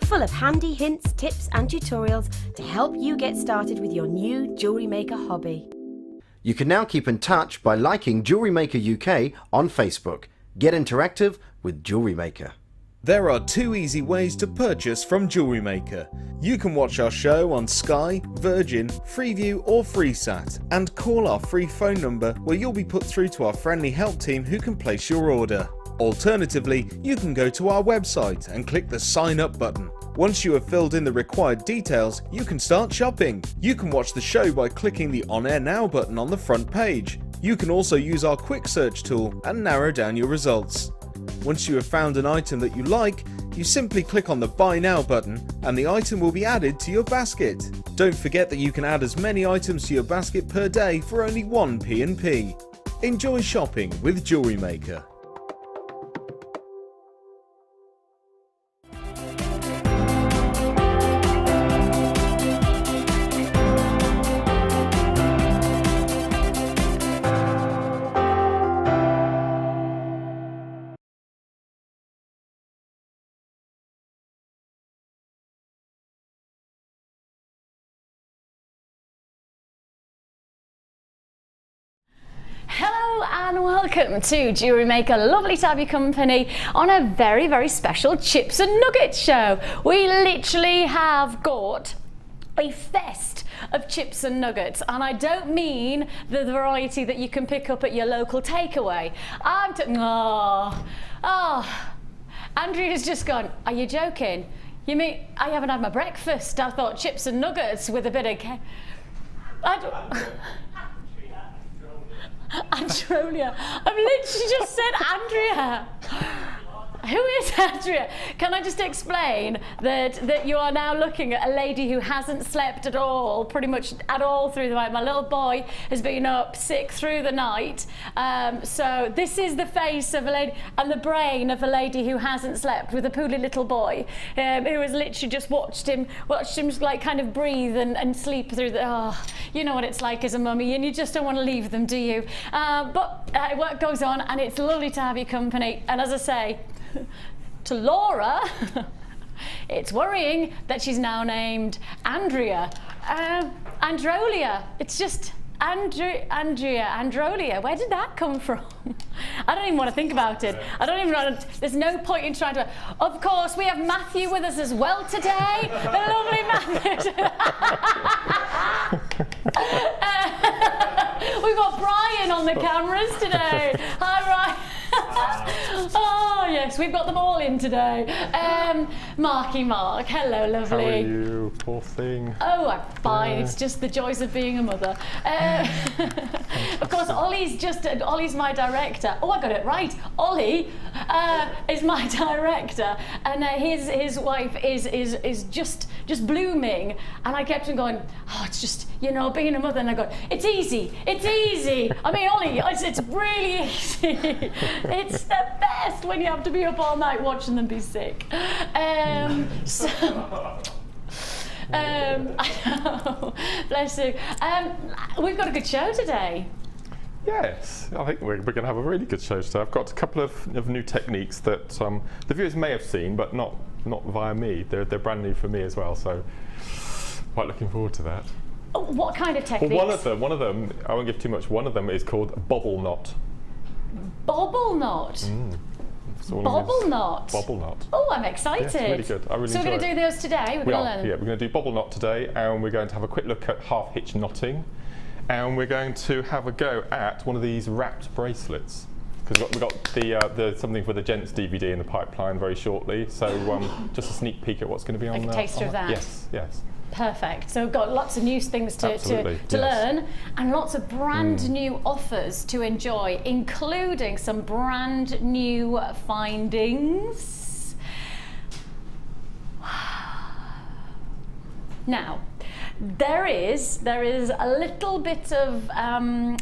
full of handy hints, tips and tutorials to help you get started with your new jewellery maker hobby. You can now keep in touch by liking Jewellery Maker UK on Facebook. Get interactive with Jewellery Maker. There are 2 easy ways to purchase from Jewellery Maker. You can watch our show on Sky, Virgin, Freeview or FreeSat and call our free phone number where you'll be put through to our friendly help team who can place your order. Alternatively, you can go to our website and click the sign up button. Once you have filled in the required details, you can start shopping. You can watch the show by clicking the On Air Now button on the front page. You can also use our quick search tool and narrow down your results. Once you have found an item that you like, you simply click on the Buy Now button and the item will be added to your basket. Don't forget that you can add as many items to your basket per day for only 1 P&P. Enjoy shopping with Jewellery Maker. Hello and welcome to Jewellery Maker. Lovely to have your company on a very, very special Chips and Nuggets show. We literally have got a fest of chips and nuggets, and I don't mean the variety that you can pick up at your local takeaway. Andrea's just gone, are you joking? You mean I haven't had my breakfast? I thought chips and nuggets with a bit of Andrea. I've literally just said Andrea. Who is Andrea? Can I just explain that you are now looking at a lady who hasn't slept at all, pretty much at all through the night. My little boy has been up sick through the night. So this is the face of a lady and the brain of a lady who hasn't slept, with a poorly little boy who has literally just watched him like kind of breathe and sleep through the, you know what it's like as a mummy, and you just don't want to leave them, do you? But work goes on, and it's lovely to have your company. And as I say, to Laura, it's worrying that she's now named Andrea. Androlia. It's just Andrea, Androlia. Where did that come from? I don't even want to think about it. I don't even want to, there's no point in trying to. Of course, we have Matthew with us as well today. The lovely Matthew. We've got Brian on the cameras today. Hi, Brian. Oh yes, we've got them all in today. Marky Mark, hello, lovely. How are you, poor thing? Oh, I'm fine. It's just the joys of being a mother. Of course, Ollie's my director. Oh, I got it right. Ollie is my director, and his wife is just blooming. And I kept on going, oh, it's just, you know, being a mother. And I go, it's easy. I mean, Ollie, it's really easy. It's the best when you have to be up all night watching them be sick. I know, bless you. We've got a good show today. Yes, I think we're going to have a really good show today. I've got a couple of new techniques that the viewers may have seen, but not via me. They're brand new for me as well, so quite looking forward to that. Oh, what kind of techniques? Well, one of them, I won't give too much. One of them is called bobble knot. Bobble knot. Bobble knot. Bobble knot. Oh, I'm excited. Yeah, it's really good. So we're going to do those today. We're going to do bobble knot today, and we're going to have a quick look at half hitch knotting, and we're going to have a go at one of these wrapped bracelets, because we've got the something for the gents DVD in the pipeline very shortly. So just a sneak peek at what's going to be on there. Like a taster of that. Yes. Perfect. So we've got lots of new things to learn, and lots of brand new offers to enjoy, including some brand new findings. Now, there is a little bit of an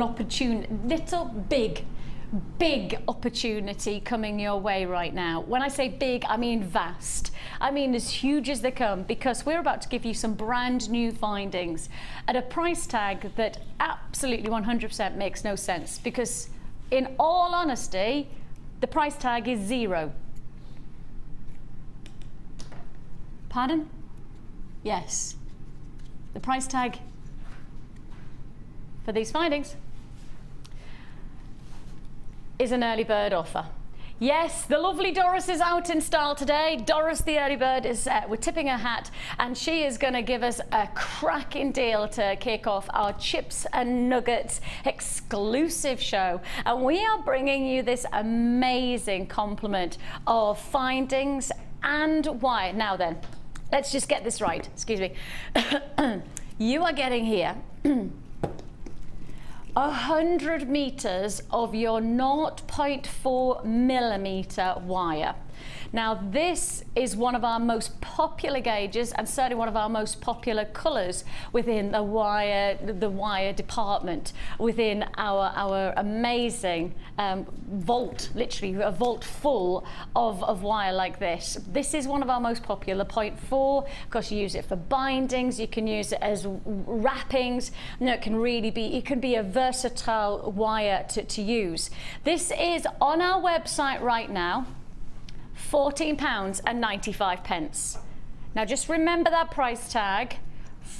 opportunity, big opportunity coming your way right now. When I say big, I mean vast. I mean as huge as they come, because we're about to give you some brand new findings at a price tag that absolutely 100% makes no sense, because in all honesty, the price tag is zero. Pardon? Yes. The price tag for these findings is an early bird offer. Yes, the lovely Doris is out in style today. Doris, the early bird, is we're tipping her hat, and she is going to give us a cracking deal to kick off our Chips and Nuggets exclusive show. And we are bringing you this amazing complement of findings and wire. Now then, let's just get this right. Excuse me. You are getting here 100 meters of your 0.4 millimeter wire. Now this is one of our most popular gauges and certainly one of our most popular colours within the wire department, within our amazing vault, literally a vault full of wire like this. This is one of our most popular, 0.4, because you use it for bindings, you can use it as wrappings. You know, it can be a versatile wire to use. This is on our website right now, £14.95. Now just remember that price tag,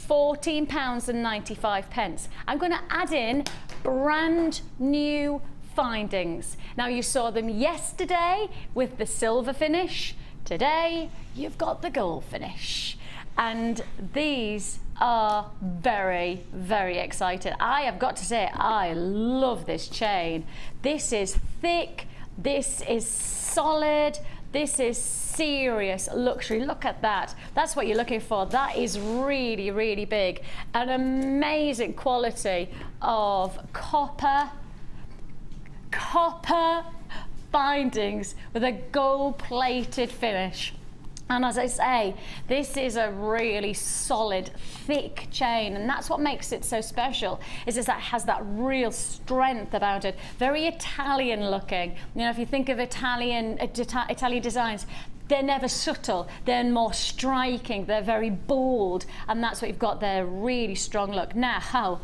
£14.95. I'm going to add in brand new findings. Now you saw them yesterday with the silver finish. Today you've got the gold finish. And these are very, very exciting. I have got to say, I love this chain. This is thick, this is solid, this is serious luxury. Look at that. That's what you're looking for. That is really, really big. An amazing quality of copper bindings with a gold-plated finish. And as I say, this is a really solid, thick chain, and that's what makes it so special, is that it has that real strength about it. Very Italian looking. You know, if you think of Italian designs, they're never subtle, they're more striking, they're very bold, and that's what you've got there, really strong look. Now,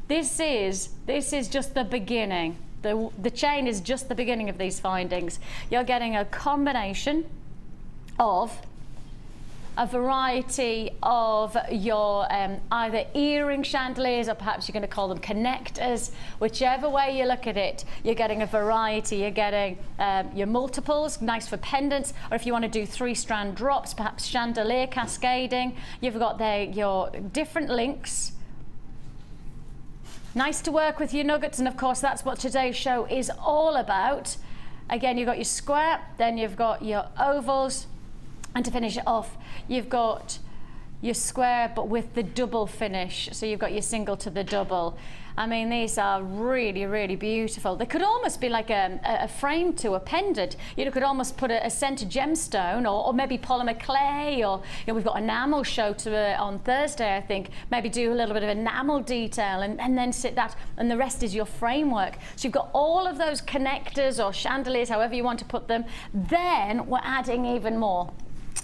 this is just the beginning. The chain is just the beginning of these findings. You're getting a combination of a variety of your either earring chandeliers, or perhaps you're going to call them connectors. Whichever way you look at it, you're getting a variety. You're getting your multiples, nice for pendants, or if you want to do 3-strand drops, perhaps chandelier cascading. You've got there your different links. Nice to work with your nuggets, and of course that's what today's show is all about. Again, you've got your square, then you've got your ovals, and to finish it off, you've got your square but with the double finish. So you've got your single to the double. I mean, these are really, really beautiful. They could almost be like a frame to a pendant. You could almost put a center gemstone, or maybe polymer clay, or we've got enamel show on Thursday, I think. Maybe do a little bit of enamel detail and then sit that, and the rest is your framework. So you've got all of those connectors or chandeliers, however you want to put them. Then we're adding even more.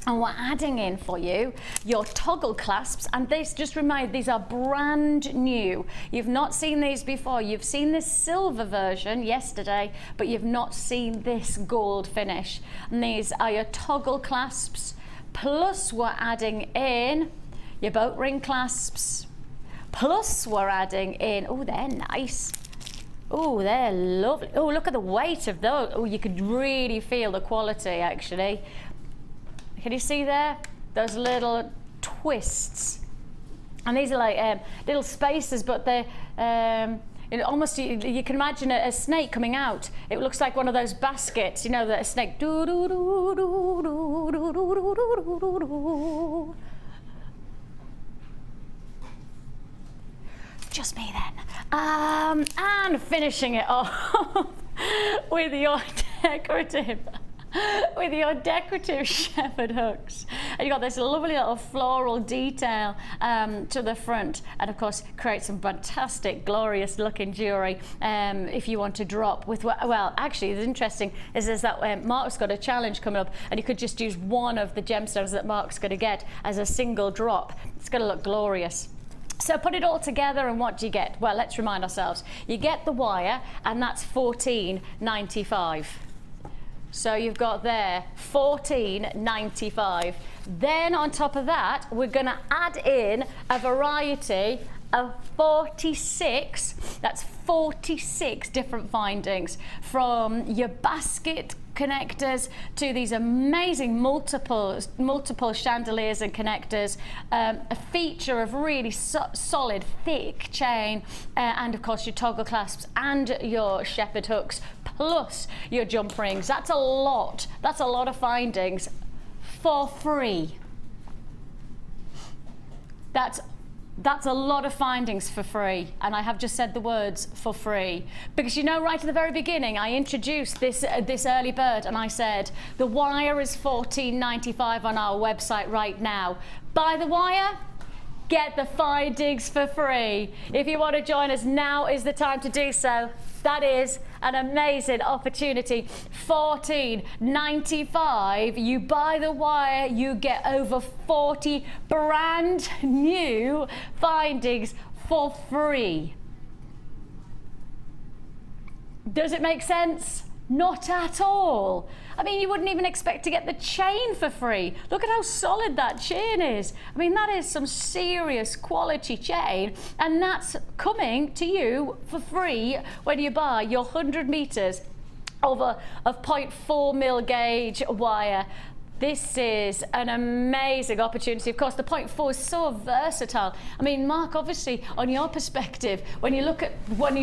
And we're adding in for you your toggle clasps, and this, just remind, these are brand new. You've not seen these before. You've seen this silver version yesterday, but you've not seen this gold finish. And these are your toggle clasps, plus we're adding in your boat ring clasps, plus we're adding in, oh, they're nice. Oh, they're lovely. Oh, look at the weight of those. Oh, you could really feel the quality, actually. Can you see there? Those little twists. And these are like little spaces, but they're almost, you can imagine a snake coming out. It looks like one of those baskets, you know, that a snake. Just me then. And finishing it off with your decorative shepherd hooks. And you've got this lovely little floral detail to the front, and of course create some fantastic, glorious looking jewellery if you want to drop with, well, actually it's interesting is that Mark's got a challenge coming up, and you could just use one of the gemstones that Mark's going to get as a single drop. It's going to look glorious. So put it all together, and what do you get? Well, let's remind ourselves. You get the wire, and that's $14.95. So you've got there $14.95. Then on top of that, we're going to add in a variety of 46, that's 46 different findings, from your basket connectors to these amazing multiple chandeliers and connectors, a feature of really solid thick chain, and of course your toggle clasps and your shepherd hooks, plus your jump rings. That's a lot of findings for free. That's a lot of findings for free, and I have just said the words for free because, you know, right at the very beginning I introduced this early bird and I said the wire is $14.95 on our website right now. Buy the wire, get the findings for free. If you want to join us, now is the time to do so. That is an amazing opportunity. $14.95. You buy the wire, you get over 40 brand new findings for free. Does it make sense? Not at all. I mean, you wouldn't even expect to get the chain for free. Look at how solid that chain is. I mean, that is some serious quality chain, and that's coming to you for free when you buy your 100 meters of 0.4 mil gauge wire. This is an amazing opportunity. Of course, the 0.4 is so versatile. I mean, Mark, obviously, on your perspective, when you look at one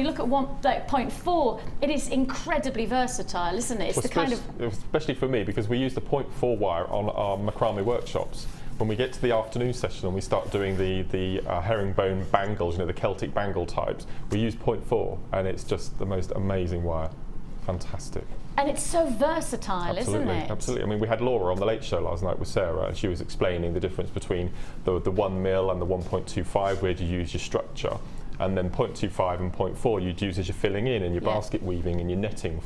like 0.4, it is incredibly versatile, isn't it? It's the kind of, especially for me, because we use the 0.4 wire on our macrame workshops. When we get to the afternoon session and we start doing the herringbone bangles, you know, the Celtic bangle types, we use 0.4, and it's just the most amazing wire. Fantastic. And it's so versatile, isn't it? Absolutely. I mean, we had Laura on the Late Show last night with Sarah, and she was explaining the difference between the 1 mil and the 1.25, where you use your structure, and then 0.25 and 0.4 you'd use as your filling in and your basket weaving and your netting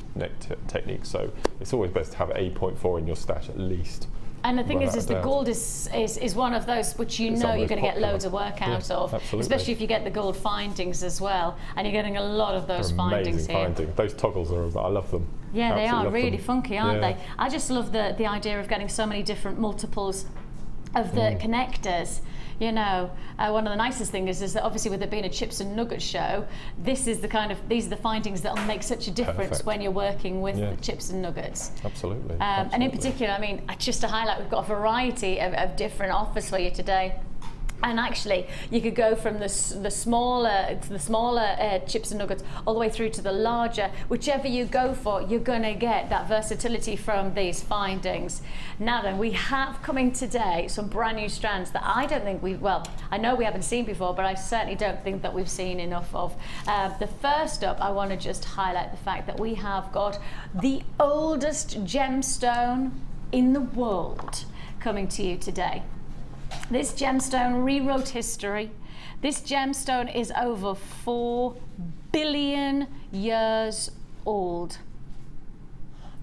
techniques. So it's always best to have a 0.4 in your stash at least. And the thing is the gold is one of those which you know you're going to get loads of work out of, especially if you get the gold findings as well, and you're getting a lot of those findings here. Those toggles I love them. Yeah, they are really funky, aren't they? I just love the idea of getting so many different multiples of the connectors. You know, one of the nicest things is that obviously with it being a chips and nuggets show, these are the findings that will make such a difference when you're working with the chips and nuggets. Absolutely. And in particular, I mean, just to highlight, we've got a variety of different offers for you today. And actually, you could go from the smaller chips and nuggets all the way through to the larger. Whichever you go for, you're going to get that versatility from these findings. Now then, we have coming today some brand new strands that I don't think I know we haven't seen before, but I certainly don't think that we've seen enough of. The first up, I want to just highlight the fact that we have got the oldest gemstone in the world coming to you today. This gemstone rewrote history. This gemstone is over 4 billion years old.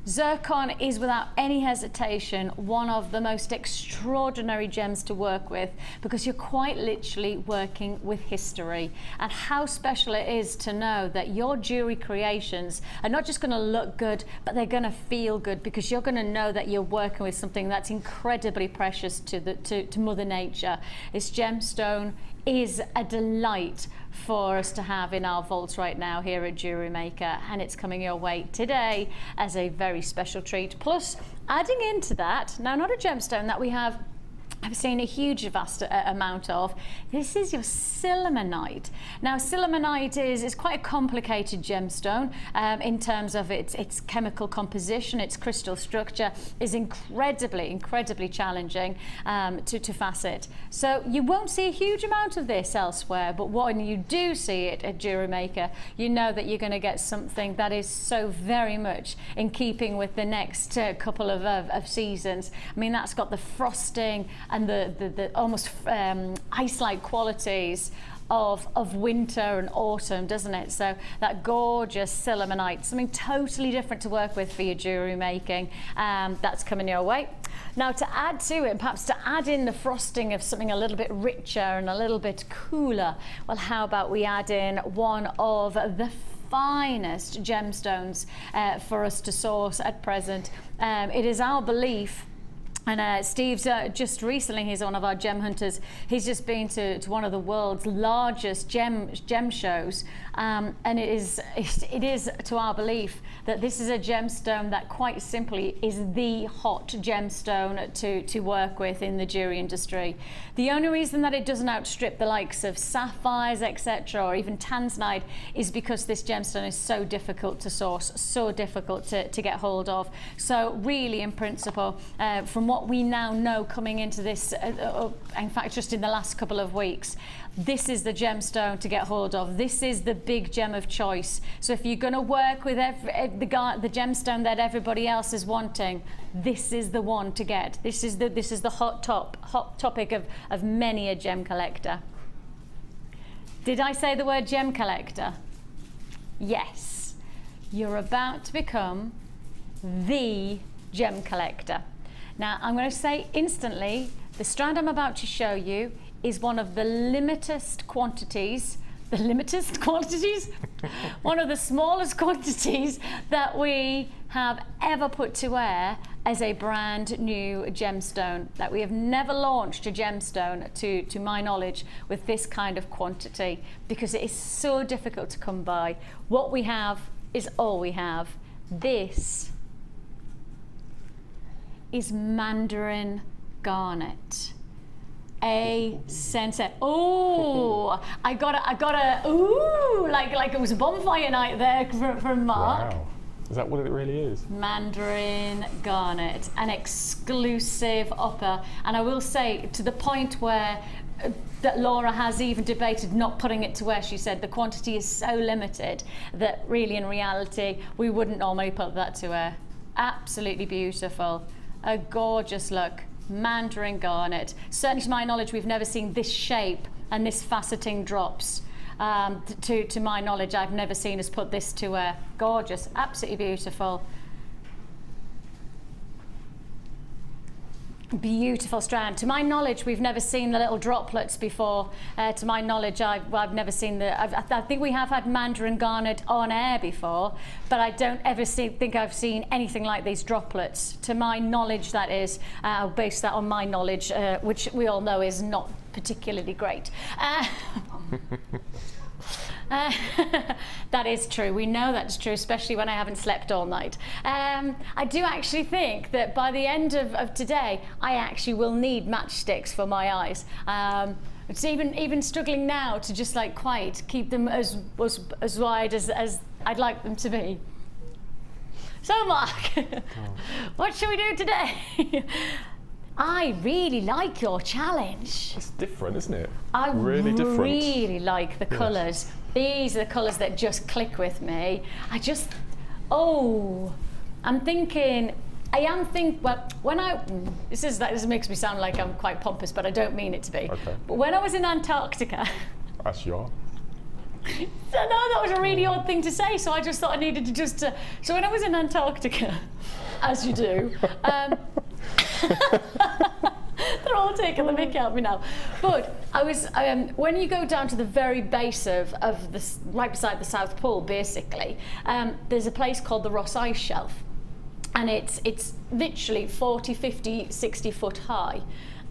Zircon is without any hesitation one of the most extraordinary gems to work with, because you're quite literally working with history, and how special it is to know that your jewelry creations are not just going to look good, but they're going to feel good, because you're going to know that you're working with something that's incredibly precious to Mother Nature. This gemstone is a delight for us to have in our vaults right now here at Jewellery Maker, and it's coming your way today as a very special treat. Plus, adding into that, now not a gemstone that I've seen a vast amount of. This is your sillimanite. Now, sillimanite is quite a complicated gemstone in terms of its chemical composition. Its crystal structure is incredibly challenging to facet. So you won't see a huge amount of this elsewhere, but when you do see it at Jewellery Maker, you know that you're going to get something that is so very much in keeping with the next couple of seasons. I mean, that's got the frosting and the almost ice-like qualities of winter and autumn, doesn't it? So that gorgeous sillimanite, something totally different to work with for your jewellery making. That's coming your way. Now, to add to it, perhaps to add in the frosting of something a little bit richer and a little bit cooler, well, how about we add in one of the finest gemstones for us to source at present. It is our belief. And Steve's just recently, he's one of our gem hunters, he's just been to one of the world's largest gem shows, and it is to our belief that this is a gemstone that quite simply is the hot gemstone to work with in the jewelry industry. The only reason that it doesn't outstrip the likes of sapphires, etc., or even tanzanite is because this gemstone is so difficult to source, so difficult to get hold of. So really, in principle, from what we now know coming into this, in fact just in the last couple of weeks, this is the gemstone to get hold of. This is the big gem of choice. So if you're going to work with the gemstone that everybody else is wanting, this is the one to get. This is the hot topic of many a gem collector. Did I say the word gem collector? Yes. You're about to become the gem collector. Now, I'm going to say instantly, the strand I'm about to show you is one of the limitest quantities, one of the smallest quantities that we have ever put to air as a brand new gemstone. That we have never launched a gemstone, to my knowledge, with this kind of quantity, because it is so difficult to come by. What we have is all we have. This is mandarin garnet. A sensei. Oh, I got a ooh, like it was a bonfire night there from Mark. Wow. Is that what it really is? Mandarin garnet, an exclusive upper. And I will say, to the point where that Laura has even debated not putting it to wear. She said the quantity is so limited that really in reality we wouldn't normally put that to wear. Absolutely beautiful. A gorgeous look. Mandarin garnet. Certainly to my knowledge we've never seen this shape and this faceting drops. To my knowledge I've never seen us put this to wear. Gorgeous, absolutely beautiful. Beautiful strand. To my knowledge we've never seen the little droplets before. To my knowledge I've never seen I think we have had mandarin garnet on air before, but I don't ever think I've seen anything like these droplets. To my knowledge, that is. I'll base that on my knowledge, which we all know is not particularly great. That is true. We know that's true, especially when I haven't slept all night. I do actually think that by the end of today, I actually will need matchsticks for my eyes. It's even struggling now to just like quite keep them as wide as I'd like them to be. So Mark, what shall we do today? I really like your challenge. It's different, isn't it? I really really like the colours. These are the colours that just click with me. I'm thinking, well, this makes me sound like I'm quite pompous, but I don't mean it to be. Okay. But when I was in Antarctica, As you are. so no, that was a really odd thing to say, so I just thought I needed to so when I was in Antarctica, as you do, they're all taking the mick out of me now. But I was, when you go down to the very base of this, right beside the South Pole, basically, there's a place called the Ross Ice Shelf. And it's literally 40, 50, 60 foot high.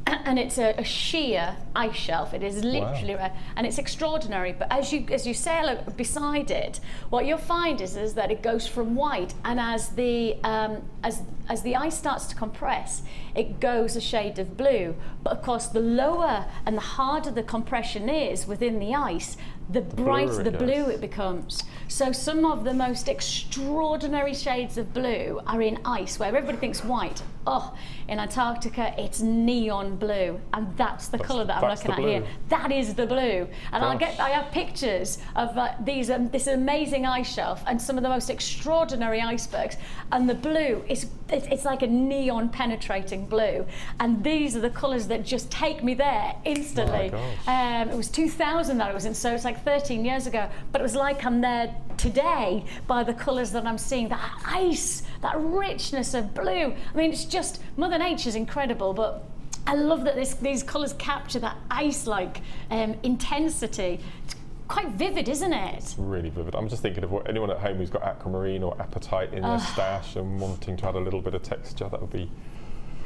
And it's a sheer ice shelf. It is literally, and it's extraordinary. But as you sail beside it, what you'll find is that it goes from white, and as the ice starts to compress, it goes a shade of blue. But of course, the lower and the harder the compression is within the ice, the brighter the blue it becomes. So some of the most extraordinary shades of blue are in ice, where everybody thinks white. Oh, in Antarctica, it's neon blue, and that's the colour that I'm looking at here. That is the blue. And I have pictures of this amazing ice shelf and some of the most extraordinary icebergs, and the blue it's like a neon penetrating blue, and these are the colours that just take me there instantly. It was 2000 that I was in, so it's like 13 years ago, but it was like I'm there today by the colours that I'm seeing, that ice, that richness of blue. I mean, it's just, Mother Nature's incredible, but I love that these colours capture that ice-like intensity. It's quite vivid, isn't it? It's really vivid. I'm just thinking of what anyone at home who's got aquamarine or apatite in their stash and wanting to add a little bit of texture, that would be.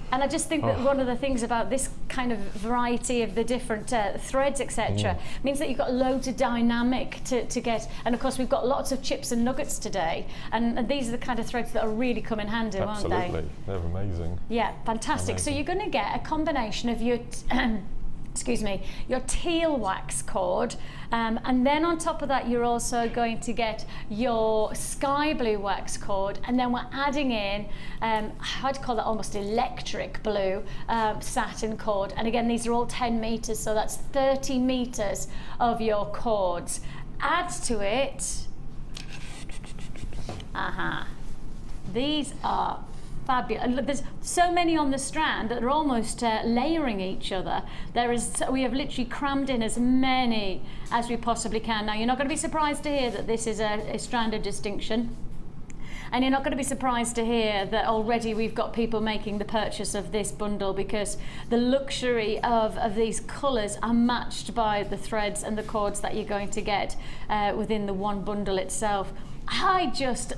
And I just think that one of the things about this kind of variety of the different threads, etc., means that you've got loads of dynamic to get. And of course, we've got lots of chips and nuggets today. And these are the kind of threads that are really come in handy, aren't they? Absolutely. They're amazing. Yeah, fantastic. Amazing. So you're going to get a combination of your excuse me, your teal wax cord, and then on top of that you're also going to get your sky blue wax cord, and then we're adding in I'd call that almost electric blue satin cord, and again these are all 10 meters, so that's 30 meters of your cords. Add to it, these are fabulous. There's so many on the strand that are almost layering each other. We have literally crammed in as many as we possibly can. Now, you're not going to be surprised to hear that this is a strand of distinction. And you're not going to be surprised to hear that already we've got people making the purchase of this bundle, because the luxury of these colours are matched by the threads and the cords that you're going to get within the one bundle itself. I just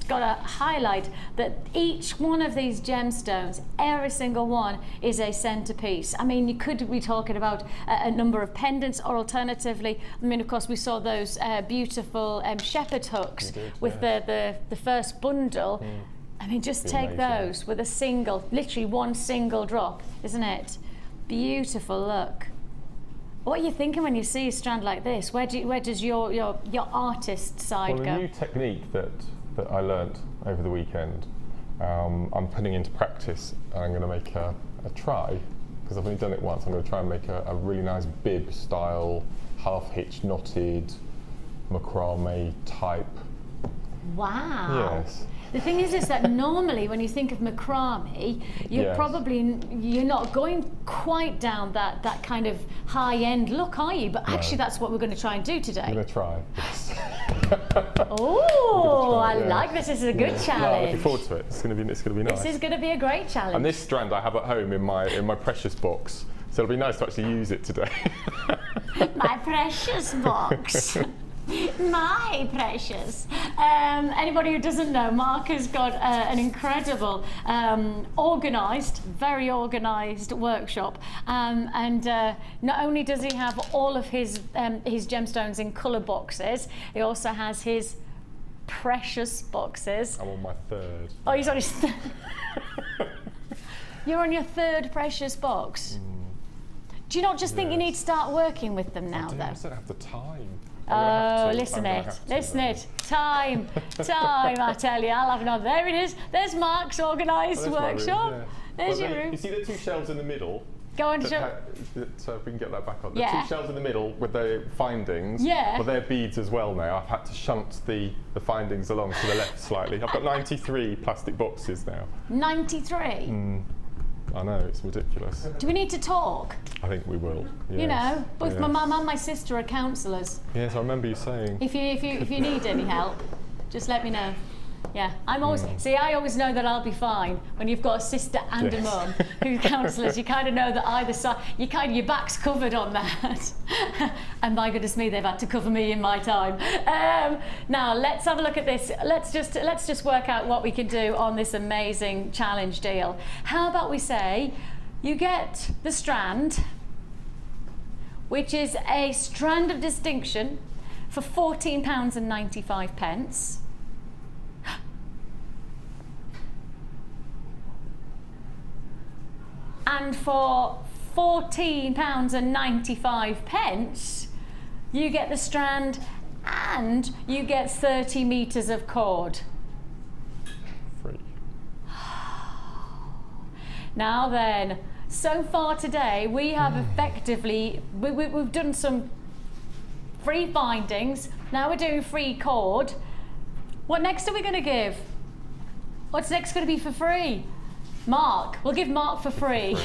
got to highlight that each one of these gemstones, every single one, is a centerpiece. I mean, you could be talking about a number of pendants, or alternatively, I mean, of course, we saw those beautiful shepherd hooks with the first bundle. I mean, just take those with a single, literally one single drop, isn't it? Beautiful look. What are you thinking when you see a strand like this? Where does your artist side go? Well, a new technique that I learnt over the weekend, I'm putting into practice, and I'm going to make a try, because I've only done it once. I'm going to try and make a really nice bib style, half hitch knotted, macrame type. Wow. Yes. The thing is that normally when you think of macrame, you're not going quite down that kind of high-end look, are you? But actually that's what we're going to try and do today. I'm going to try. Yes. Oh, I like this. This is a good challenge. No, I'm looking forward to it. It's going to be nice. This is going to be a great challenge. And this strand I have at home in my precious box, so it'll be nice to actually use it today. My precious box. My precious. Anybody who doesn't know, Mark has got an incredible, very organised workshop, and not only does he have all of his gemstones in colour boxes, he also has his precious boxes. I'm on my third. Oh, he's on his third. You're on your third precious box. Do you not just think you need to start working with them now, though? I just don't have the time. Oh, listen it. Time, I tell you, I'll have another. There it is. There's Mark's organised workshop. There's your room. You see the two shelves in the middle? Go on, show. So if we can get that back on. The two shelves in the middle with the findings. Yeah. Well, they're beads as well now. I've had to shunt the findings along to the left slightly. I've got 93 plastic boxes now. 93? I know, it's ridiculous. Do we need to talk? I think we will. Yes. You know, both my mum and my sister are counsellors. Yes, I remember you saying. If you need any help, just let me know. Yeah, I'm always I always know that I'll be fine when you've got a sister and a mum who's counsellors. You kind of know that either side, your back's covered on that. And my goodness me, they've had to cover me in my time. Now let's have a look at this. Let's just work out what we can do on this amazing challenge deal. How about we say you get the strand, which is a strand of distinction, for £14.95. And for £14.95, you get the strand and you get 30 meters of cord. Free. Now then, so far today we have effectively, we've done some free findings. Now we're doing free cord. What next are we going to give? What's next going to be for free? Mark. We'll give Mark for free.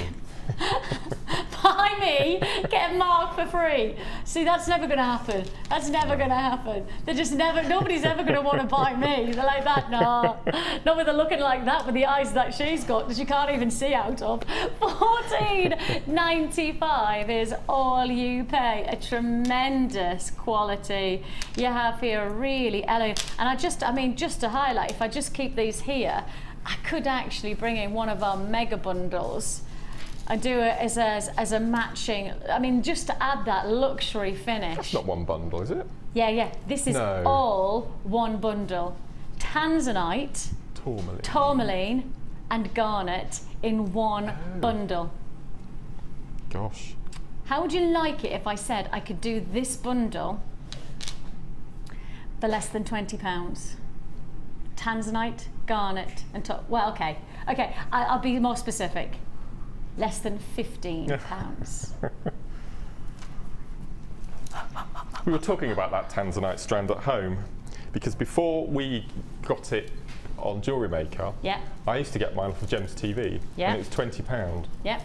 Bye, me, get Mark for free. See, that's never going to happen. That's never going to happen. They're just never, nobody's ever going to want to buy me. They're like that, no. Not with her looking like that, with the eyes that she's got, that you can't even see out of. $14.95 is all you pay. A tremendous quality. You have here really elegant. And I mean, just to highlight, if I just keep these here, I could actually bring in one of our mega bundles and do it as a matching, I mean, just to add that luxury finish. That's not one bundle, is it? Yeah. This is all one bundle. Tanzanite, tourmaline, and garnet in one bundle. Gosh. How would you like it if I said I could do this bundle for less than £20? Tanzanite, garnet, and well, okay, I'll be more specific. Less than £15. We were talking about that Tanzanite strand at home because before we got it on Jewellery Maker, I used to get mine for Gems TV, and it was £20. Yep.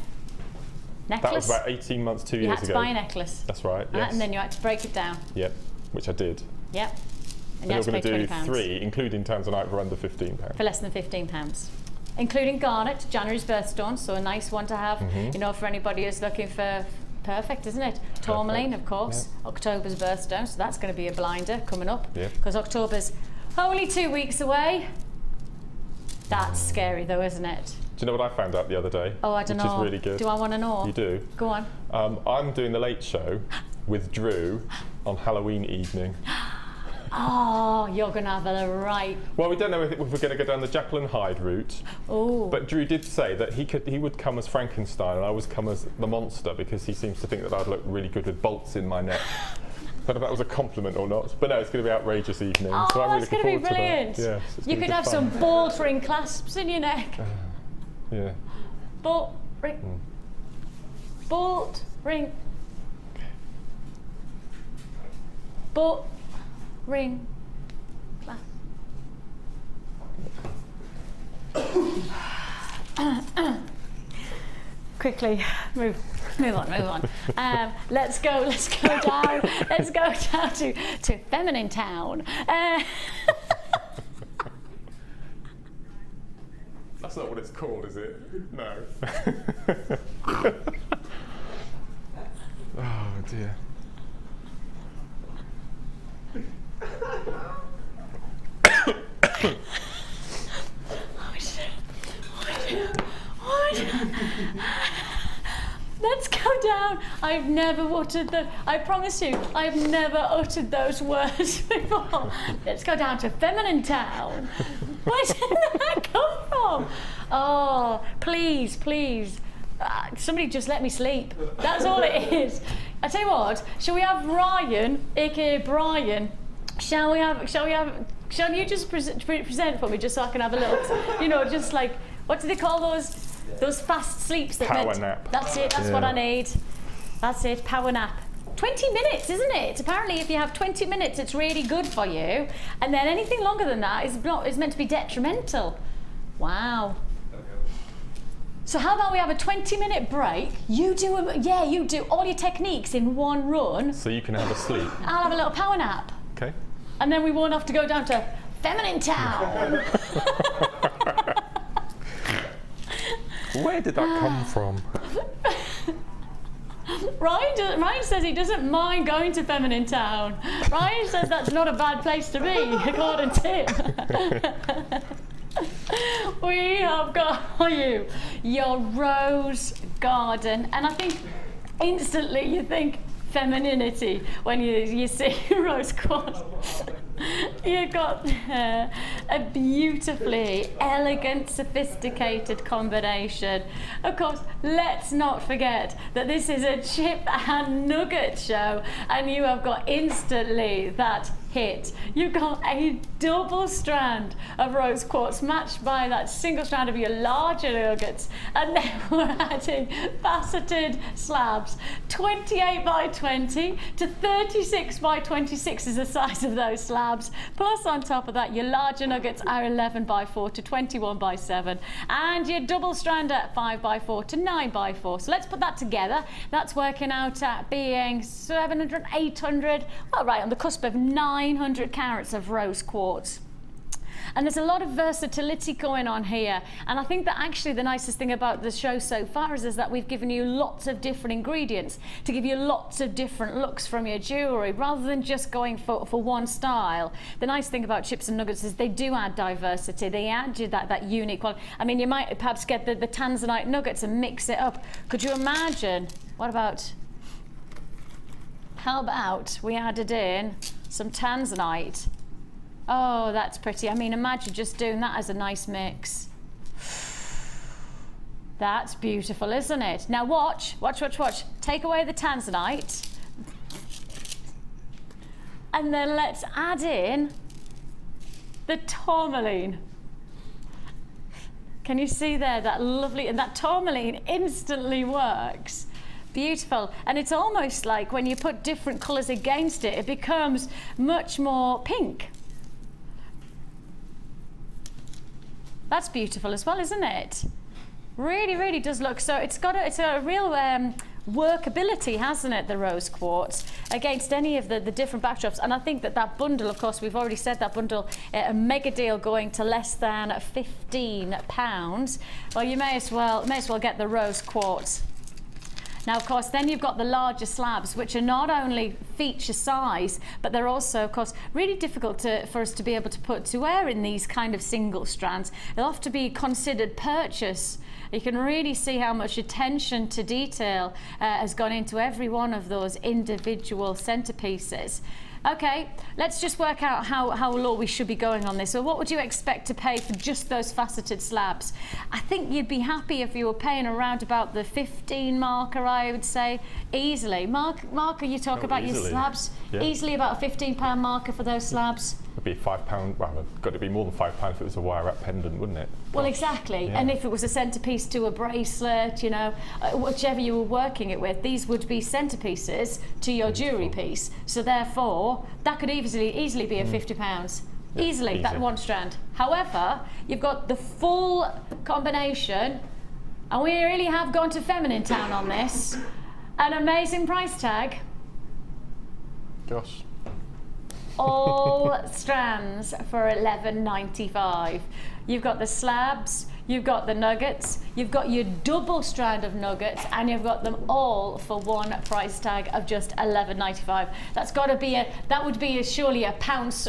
Necklace. That was about 18 months, 2 years ago. You had to buy a necklace. That's right, yes. And then you had to break it down. Yep, which I did. Yep. And you're going to do £3, including Tanzanite, for under £15. For less than £15. Including garnet, January's birthstone, so a nice one to have, you know, for anybody who's looking for, perfect, isn't it? Tourmaline, of course, October's birthstone, so that's going to be a blinder coming up, because October's only 2 weeks away. That's scary though, isn't it? Do you know what I found out the other day? Oh, I don't know. Which is really good. Do I want to know? You do. Go on. I'm doing the Late Show with Drew on Halloween evening. Oh, you're going to have a right... Well, we don't know if we're going to go down the Jekyll and Hyde route. Oh. But Drew did say that he would come as Frankenstein and I would come as the monster because he seems to think that I'd look really good with bolts in my neck. I don't know if that was a compliment or not, but no, it's going to be an outrageous evening. Oh, so I'm really that's going to be brilliant. Yes, you could have some bolt ring clasps in your neck. Yeah. Bolt ring. Bolt ring. Bolt ring. Quickly, move on. Let's go down. Let's go down to Feminine Town. That's not what it's called, is it? No. Oh dear. Let's go down. I've never uttered them. I promise you, I've never uttered those words before. Let's go down to Feminine Town. Where did that come from? Oh, please. Somebody just let me sleep. That's all it is. I tell you what, shall we have Ryan, aka Brian? Shall you just present for me, just so I can have a little, you know, just like, what do they call those fast sleeps? Power nap. That's it, that's what I need. That's it, power nap. 20 minutes, isn't it? Apparently if you have 20 minutes, it's really good for you. And then anything longer than that is meant to be detrimental. Wow. So how about we have a 20-minute break? You do all your techniques in one run. So you can have a sleep. I'll have a little power nap. Okay. And then we won't have to go down to Feminine Town. Where did that come from? Ryan says he doesn't mind going to Feminine Town. Ryan says that's not a bad place to be, according to him. We have got you your rose garden, and I think instantly you think femininity when you see rose quartz. You've got a beautifully elegant, sophisticated combination. Of course, let's not forget that this is a chip and nugget show, and you have got instantly that hit. You've got a double strand of rose quartz matched by that single strand of your larger nuggets, and then we're adding faceted slabs. 28 by 20 to 36 by 26 is the size of those slabs. slabs. Plus on top of that, your larger nuggets are 11 by 4 to 21 by 7. And your double strand at 5 by 4 to 9 by 4. So let's put that together. That's working out at being 700, 800, well, right on the cusp of 900 carats of rose quartz. And there's a lot of versatility going on here, and I think that actually the nicest thing about the show so far is that we've given you lots of different ingredients to give you lots of different looks from your jewellery rather than just going for one style. The nice thing about chips and nuggets is they do add diversity, they add you that unique quality. I mean, you might perhaps get the tanzanite nuggets and mix it up. Could you imagine? How about we added in some tanzanite? Oh, that's pretty. I mean, imagine just doing that as a nice mix. That's beautiful, isn't it? Now watch. Take away the tanzanite. And then let's add in the tourmaline. Can you see there, that lovely, and that tourmaline instantly works. Beautiful. And it's almost like when you put different colours against it, it becomes much more pink. That's beautiful as well, isn't it? Really, really does look so. It's a real workability, hasn't it, the rose quartz, against any of the different backdrops. And I think that bundle, of course, we've already said that bundle, a mega deal going to less than £15. Well, you may as well get the rose quartz. Now, of course, then you've got the larger slabs, which are not only feature size, but they're also, of course, really difficult for us to be able to wear in these kind of single strands. They'll have to be considered purchase. You can really see how much attention to detail has gone into every one of those individual centerpieces. Okay, let's just work out how low we should be going on this. So what would you expect to pay for just those faceted slabs? I think you'd be happy if you were paying around about the 15 marker, I would say, easily. Mark, you talk about easily. Your slabs, yeah. Easily about a £15 marker for those slabs. It'd be £5, well, it'd got to be more than £5 if it was a wire wrap pendant, wouldn't it? Well, exactly. Yeah. And if it was a centerpiece to a bracelet, you know, whichever you were working it with, these would be centerpieces to your jewellery piece. So therefore, that could easily be a £50. Yeah, easily, that one strand. However, you've got the full combination, and we really have gone to Feminine Town on this. An amazing price tag. Gosh. All strands for $11.95. You've got the slabs, you've got the nuggets, you've got your double strand of nuggets, and you've got them all for one price tag of just $11.95. That's got to be that would be surely a pounce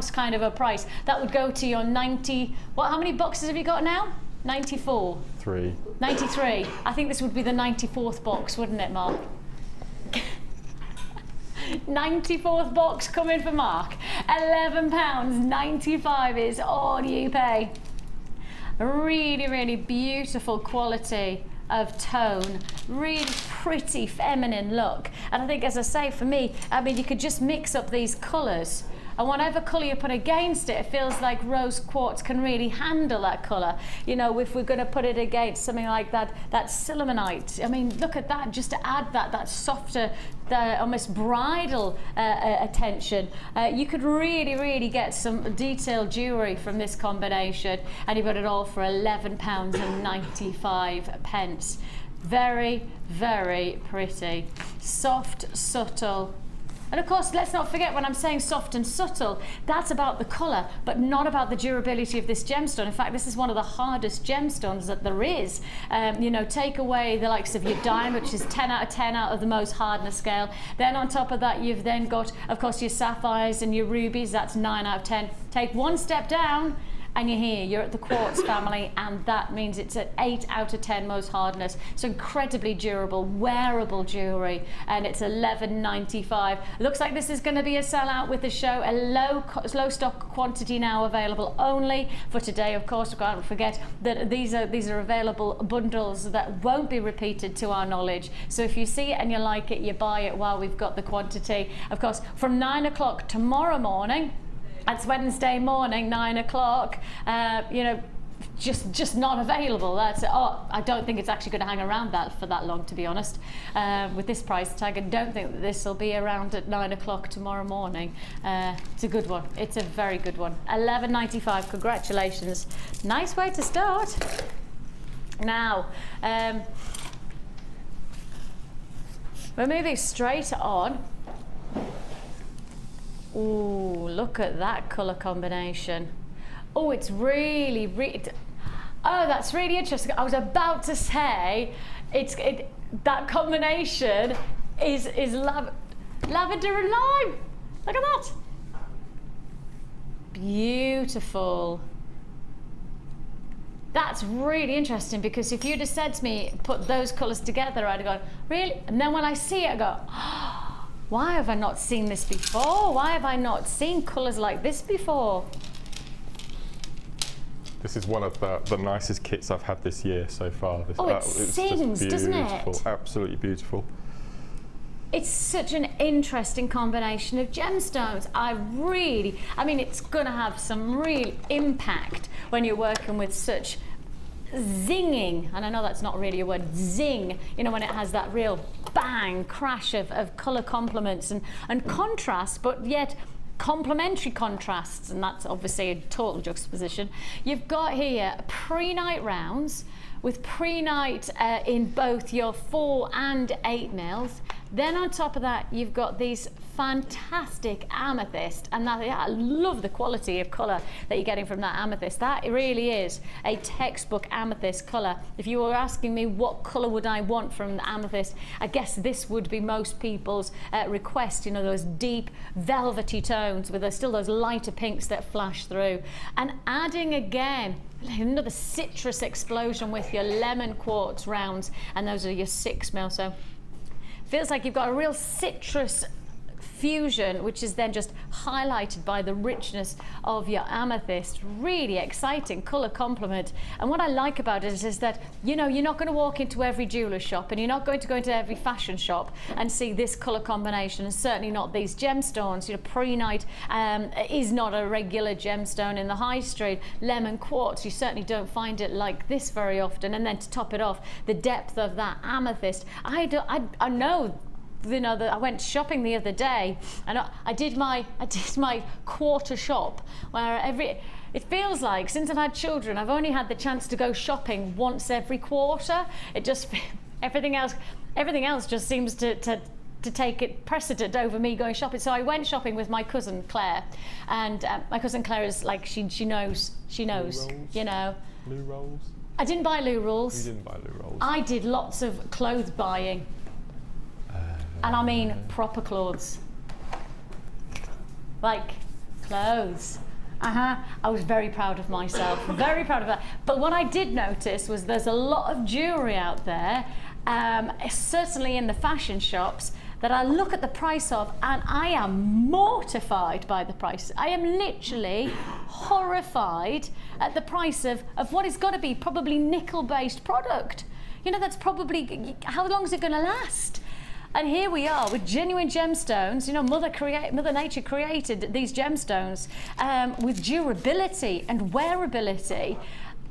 kind of a price. That would go to your 90. How many boxes have you got now? 94. 93. I think this would be the 94th box, wouldn't it, Mark? 94th box coming for Mark. £11.95 is all you pay. Really, really beautiful quality of tone, really pretty feminine look. And I think, as I say, for me, I mean, you could just mix up these colours, and whatever colour you put against it, it feels like rose quartz can really handle that colour. You know, if we're going to put it against something like that silimonite, I mean, look at that, just to add that softer, almost bridal attention. You could really, really get some detailed jewellery from this combination, and you've got it all for £11.95. Very, very pretty. Soft, subtle. And of course, let's not forget, when I'm saying soft and subtle, that's about the colour, but not about the durability of this gemstone. In fact, this is one of the hardest gemstones that there is. You know, take away the likes of your diamond, which is 10 out of 10 out of the most hardness scale. Then on top of that, you've then got, of course, your sapphires and your rubies. That's 9 out of 10. Take one step down, and you're here, you're at the quartz family, and that means it's at 8 out of 10 most hardness. So incredibly durable, wearable jewellery, and it's $11.95. Looks like this is going to be a sellout with the show. A low stock quantity now available only for today. Of course, don't forget that these are available bundles that won't be repeated to our knowledge. So if you see it and you like it, you buy it while we've got the quantity. Of course, from 9 o'clock tomorrow morning, it's Wednesday morning, 9 o'clock, you know, just not available. I don't think it's actually going to hang around for that long, to be honest. With this price tag, I don't think that this will be around at 9 o'clock tomorrow morning. It's a good one. It's a very good one. $11.95. Congratulations. Nice way to start. Now, we're moving straight on. Ooh, look at that colour combination. Oh, it's really, oh, that's really interesting. I was about to say, that combination is lavender and lime. Look at that. Beautiful. That's really interesting, because if you'd have said to me, put those colours together, I'd have gone, really? And then when I see it, I go, oh, why have I not seen this before? Why have I not seen colours like this before? This is one of the nicest kits I've had this year so far. It sings, doesn't it? Absolutely beautiful. It's such an interesting combination of gemstones. I mean, it's going to have some real impact when you're working with such zinging, and I know that's not really a word, zing, you know, when it has that real bang, crash of colour complements and contrast, but yet complementary contrasts, and that's obviously a total juxtaposition. You've got here pre-night rounds with pre-night in both your 4 and 8 mils. Then on top of that, you've got these fantastic amethyst, and I love the quality of colour that you're getting from that amethyst. That really is a textbook amethyst colour. If you were asking me what colour would I want from the amethyst, I guess this would be most people's request, you know, those deep velvety tones with still those lighter pinks that flash through. And adding again another citrus explosion with your lemon quartz rounds, and those are your 6 mil, so feels like you've got a real citrus fusion, which is then just highlighted by the richness of your amethyst. Really exciting colour complement. And what I like about it is that, you know, you're not going to walk into every jeweller shop, and you're not going to go into every fashion shop and see this colour combination, and certainly not these gemstones. You know, pre-night is not a regular gemstone in the high street. Lemon quartz, you certainly don't find it like this very often. And then to top it off, the depth of that amethyst. I know, you know, I went shopping the other day, and I did my quarter shop, where it feels like since I've had children, I've only had the chance to go shopping once every quarter. It just everything else just seems to take it precedent over me going shopping. So I went shopping with my cousin Claire, and my cousin Claire is like, she knows, you know. Loo rolls? I didn't buy loo rolls. You didn't buy loo rolls? I did lots of clothes buying. And I mean proper clothes. Like clothes. I was very proud of myself, very proud of that. But what I did notice was there's a lot of jewellery out there, certainly in the fashion shops, that I look at the price of, and I am mortified by the price. I am literally horrified at the price of what has got to be probably nickel-based product. You know, that's probably, how long is it going to last? And here we are with genuine gemstones. You know, Mother Nature created these gemstones with durability and wearability.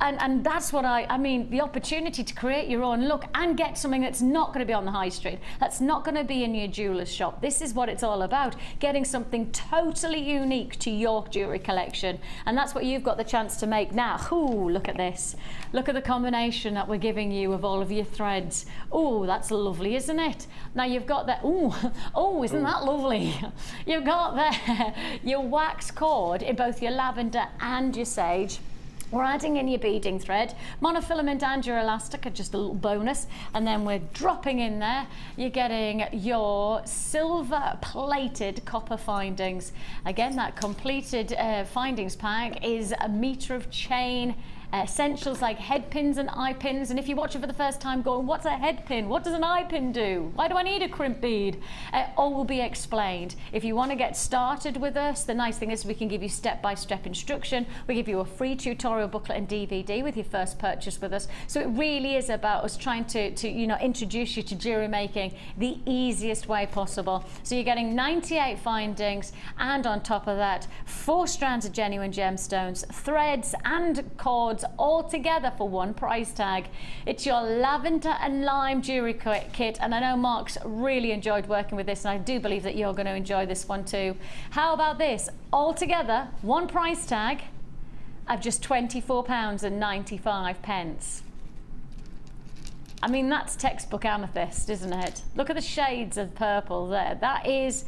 And that's what I mean, the opportunity to create your own look and get something that's not going to be on the high street, that's not going to be in your jeweller's shop. This is what it's all about, getting something totally unique to your jewellery collection. And that's what you've got the chance to make now. Ooh, look at this. Look at the combination that we're giving you of all of your threads. Ooh, that's lovely, isn't it? Now you've got that, isn't that lovely? You've got there your wax cord in both your lavender and your sage. We're adding in your beading thread, monofilament and your elastic are just a little bonus, and then we're dropping in there, you're getting your silver plated copper findings. Again, that completed findings pack is a metre of chain, essentials like head pins and eye pins, and if you watch it for the first time going, what's a head pin? What does an eye pin do? Why do I need a crimp bead? All will be explained. If you want to get started with us, the nice thing is we can give you step-by-step instruction. We give you a free tutorial booklet and DVD with your first purchase with us. So it really is about us trying to you know, introduce you to jewellery making the easiest way possible. So you're getting 98 findings, and on top of that, 4 strands of genuine gemstones, threads and cords cords all together for one price tag. It's your lavender and lime jewellery kit, and I know Mark's really enjoyed working with this, and I do believe that you're going to enjoy this one too. How about this? All together, one price tag of just £24.95. I mean, that's textbook amethyst, isn't it? Look at the shades of purple there. That is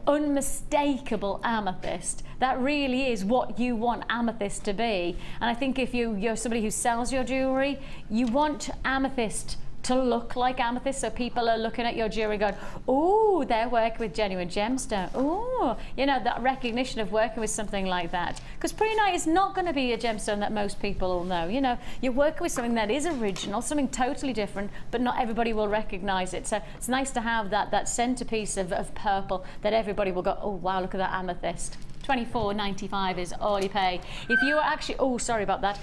unmistakable amethyst. That really is what you want amethyst to be. And I think if you're somebody who sells your jewellery, you want amethyst to look like amethyst, so people are looking at your jewellery going, oh, they're working with genuine gemstone. Oh, you know, that recognition of working with something like that. Because prehnite is not going to be a gemstone that most people will know. You know, you're working with something that is original, something totally different, but not everybody will recognise it. So it's nice to have that centerpiece of purple that everybody will go, oh wow, look at that amethyst. £24.95 is all you pay. If you are actually, oh, sorry about that.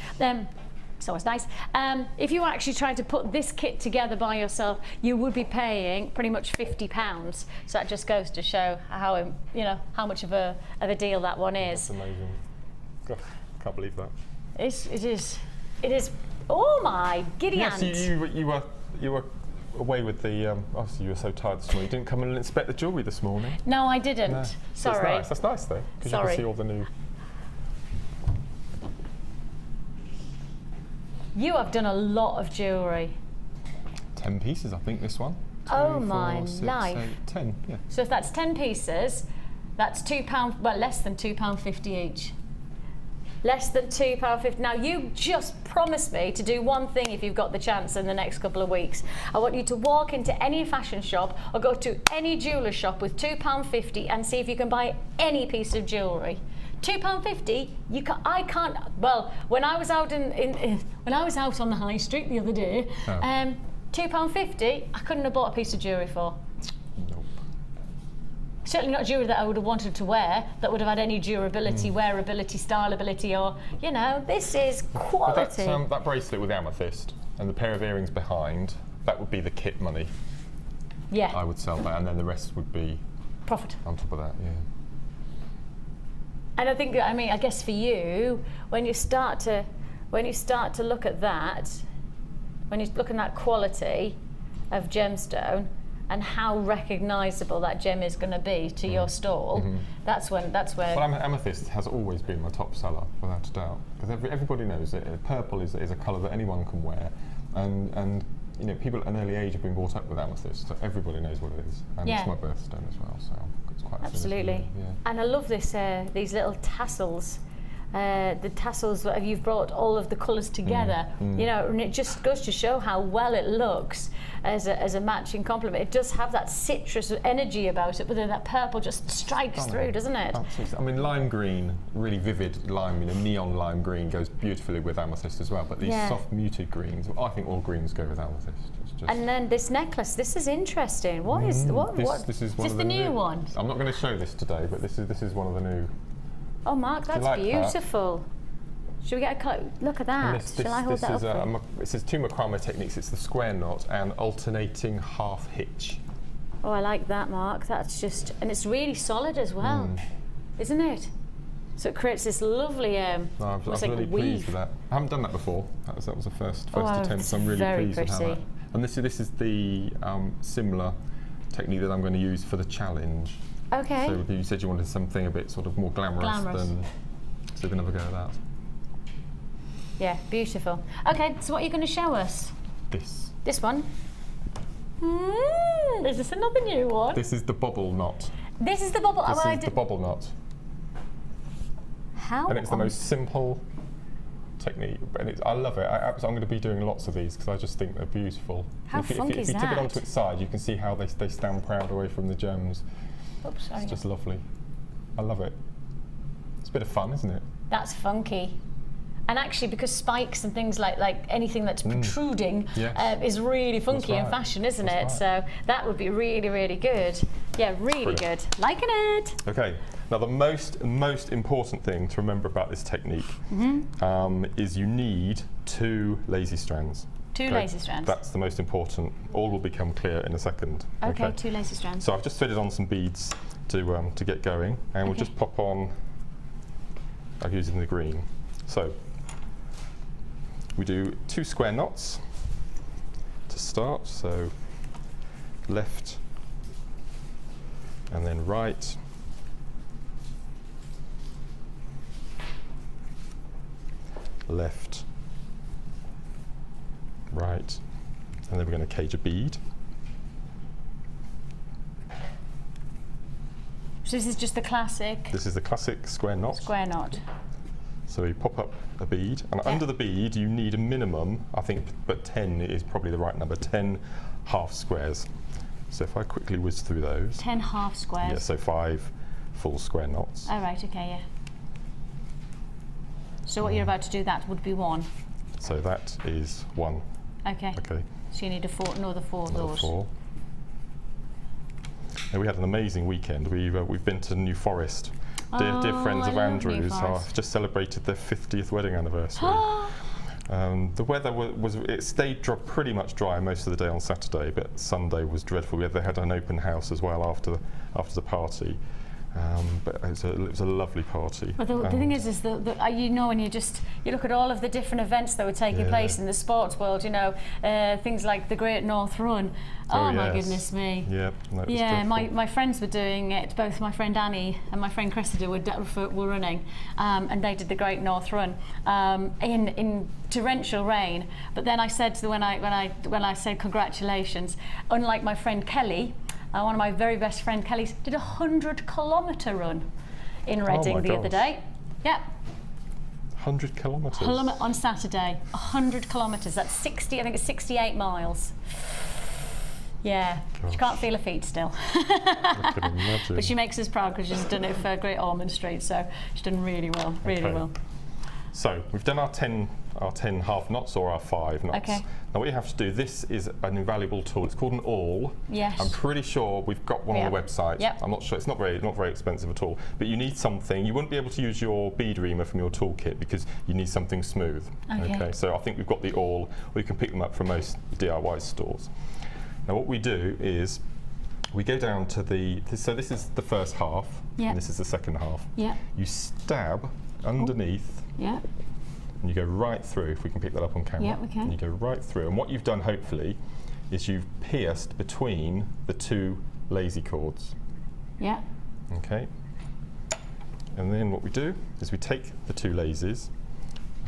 So it's nice. If you were actually trying to put this kit together by yourself, you would be paying pretty much £50. So that just goes to show how, you know, how much of a deal that one is. That's amazing. Gosh, can't believe that. It is. Oh my giddy yes, aunt. you were away with the. Obviously, you were so tired this morning. You didn't come and inspect the jewellery this morning. No, I didn't. No. Sorry. So that's nice though, because you can see all the new. You have done a lot of jewellery. 10 pieces, I think, this one. Oh 2, 4, my 6, life. 8, 10, yeah. So if that's 10 pieces, that's £2, well, less than £2.50 each. Less than £2.50. Now, you just promised me to do one thing if you've got the chance in the next couple of weeks. I want you to walk into any fashion shop or go to any jeweller shop with £2.50 and see if you can buy any piece of jewellery. £2.50, I can't. Well, when I was out when I was out on the high street the other day, £2.50, I couldn't have bought a piece of jewellery for. Nope. Certainly not jewellery that I would have wanted to wear, that would have had any durability, wearability, styleability, or, you know, this is quality. But that bracelet with amethyst and the pair of earrings behind, that would be the kit money. Yeah. I would sell that, and then the rest would be profit on top of that. Yeah. And I think, I mean, I guess for you, when you start to look at that, when you look at that quality of gemstone and how recognisable that gem is going to be to your stall, that's where. Well, amethyst has always been my top seller, without a doubt, because everybody knows that purple is a colour that anyone can wear, and you know, people at an early age have been brought up with amethyst, so everybody knows what it is, and it's my birthstone as well, so it's quite absolutely. Yeah. And I love this these little tassels. The tassels that you've brought all of the colours together, you know, and it just goes to show how well it looks as a matching complement. It does have that citrus energy about it, but then that purple just strikes through, doesn't it? Absolutely. I mean, lime green, really vivid lime, you know, neon lime green goes beautifully with amethyst as well. But these soft muted greens, I think all greens go with amethyst. And then this necklace, this is interesting. What is This is one of the new one? I'm not going to show this today, but this is one of the new. Oh, Mark, that's beautiful. That? Should we get a look at that? Shall I hold that up? It says 2 macrame techniques. It's the square knot and alternating half hitch. Oh, I like that, Mark. That's just, and it's really solid as well, isn't it? So it creates this lovely, I'm really pleased with that. I haven't done that before. That was the first attempt. So I'm really pleased with how that. And this is the similar technique that I'm going to use for the challenge. Okay. So you said you wanted something a bit sort of more glamorous. Than, so we're going to have a go at that. Yeah, beautiful. Okay, so what are you going to show us? This one? Is this another new one? This is the bobble knot. This is the bobble. This is the bobble knot. How? And it's the most simple technique, and I love it. I'm going to be doing lots of these because I just think they're beautiful. How funky is that? If you tip it onto its side, you can see how they stand proud away from the gems. Oops, sorry. It's just lovely. I love it. It's a bit of fun, isn't it? That's funky. And actually, because spikes and things like anything that's protruding is really funky in fashion, isn't it? Right. So that would be really, really good. Yeah, really good. Liking it. Okay. Now the most important thing to remember about this technique is you need 2 lazy strands. 2 lazy strands. That's the most important. All will become clear in a second. Okay, 2 lazy strands. So I've just fitted on some beads to get going, and we'll just pop on. I'm using the green. So we do 2 square knots to start, so left and then right, left, right, and then we're going to cage a bead. So this is just the classic This is the classic square knot. square knot. So you pop up a bead, and under the bead you need a minimum, I think, but 10 is probably the right number, 10 half squares. So if I quickly whiz through those. 10 half squares. Yeah, so 5 full square knots. Oh, right, okay, yeah. So what you're about to do, that would be 1. So that is 1. Okay. Okay. So you need another 4 of Another those. 4. Now, we had an amazing weekend. We've been to New Forest. Dear friends I of love New Andrew's Forest. just celebrated their 50th wedding anniversary. The weather it stayed pretty much dry most of the day on Saturday, but Sunday was dreadful. They had an open house as well after the party. But it was a lovely party. But the thing is you know, when you look at all of the different events that were taking place in the sports world, you know, things like the Great North Run. Oh my goodness me. Yeah, no, it was yeah, dreadful. my friends were doing it. Both my friend Annie and my friend Cressida were running, and they did the Great North Run in torrential rain. But then I said when I said congratulations, unlike my friend Kelly, one of my very best friend Kelly's did a 100-kilometre run in Reading the other day. Yeah. 100 kilometres? On Saturday, 100 kilometres. That's 60, I think it's 68 miles. Yeah, she can't feel her feet still. I can imagine. But she makes us proud because she's done it for Great Ormond Street, so she's done really well, really well. So we've done our 10 half knots or our 5 knots. Okay. Now what you have to do, this is an invaluable tool. It's called an awl. Yes. I'm pretty sure we've got one on the website. Yep. I'm not sure, it's not very expensive at all. But you need something, you wouldn't be able to use your bead reamer from your toolkit because you need something smooth. Okay. So I think we've got the awl, or you can pick them up from most DIY stores. Now what we do is we go down to so this is the first half, and this is the second half. Yeah. You stab underneath, Yeah. and you go right through, if we can pick that up on camera. Yeah, we can. And you go right through, and what you've done hopefully is you've pierced between the 2 lazy cords. Yeah. Okay. And then what we do is we take the 2 lazies,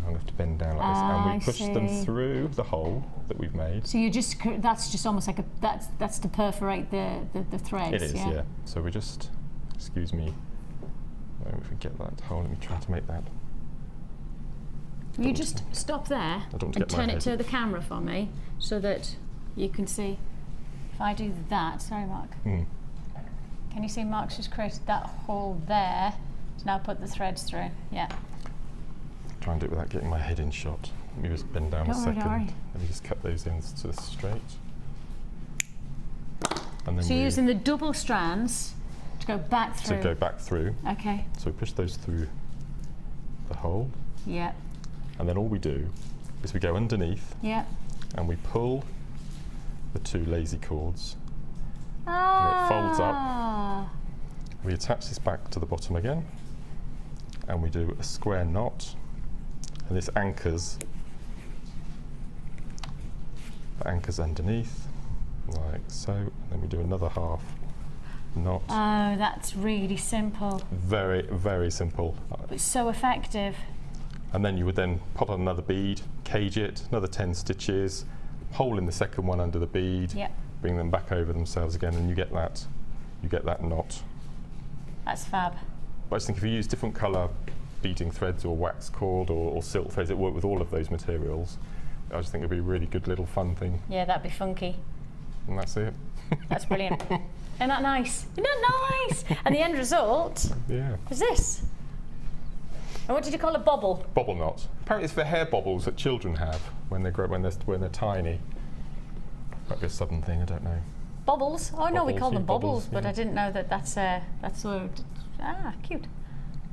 I'll have to bend down like this, and we push them through the hole that we've made. So that's just almost like that's to perforate the threads. It is, yeah. So we just, excuse me, if we get that hole, let me try to make that. You just stop there and turn it to the camera for me so that you can see. If I do that, sorry Mark. Can you see Mark's just created that hole there to now put the threads through? Yeah. Try and do it without getting my head in shot. Let me just bend down a second. Don't worry. Let me just cut those ends to straight. And then so you're using the double strands to go back through. To go back through. Okay. So we push those through the hole. Yeah. And then all we do is we go underneath. Yeah. And we pull the 2 lazy cords. And it folds up. We attach this back to the bottom again. And we do a square knot. And this anchors underneath, like so. And then we do another half knot. Oh, that's really simple. Very, very simple. But so effective. And then you would then pop on another bead, cage it, another 10 stitches, hole in the second one under the bead, bring them back over themselves again, and you get that knot. That's fab. But I just think if you use different colour beading threads or wax cord or silk threads that work with all of those materials, I just think it'd be a really good little fun thing. Yeah, that'd be funky. And that's it. That's brilliant. Isn't that nice? Isn't that nice? And the end result is this. And what did you call it? Bobble? Bobble knot. Apparently it's for hair bobbles that children have when they grow, when they're tiny. Might be a southern thing, I don't know. Bobbles? Oh no, we call them bobbles, but yeah. I didn't know that's so cute.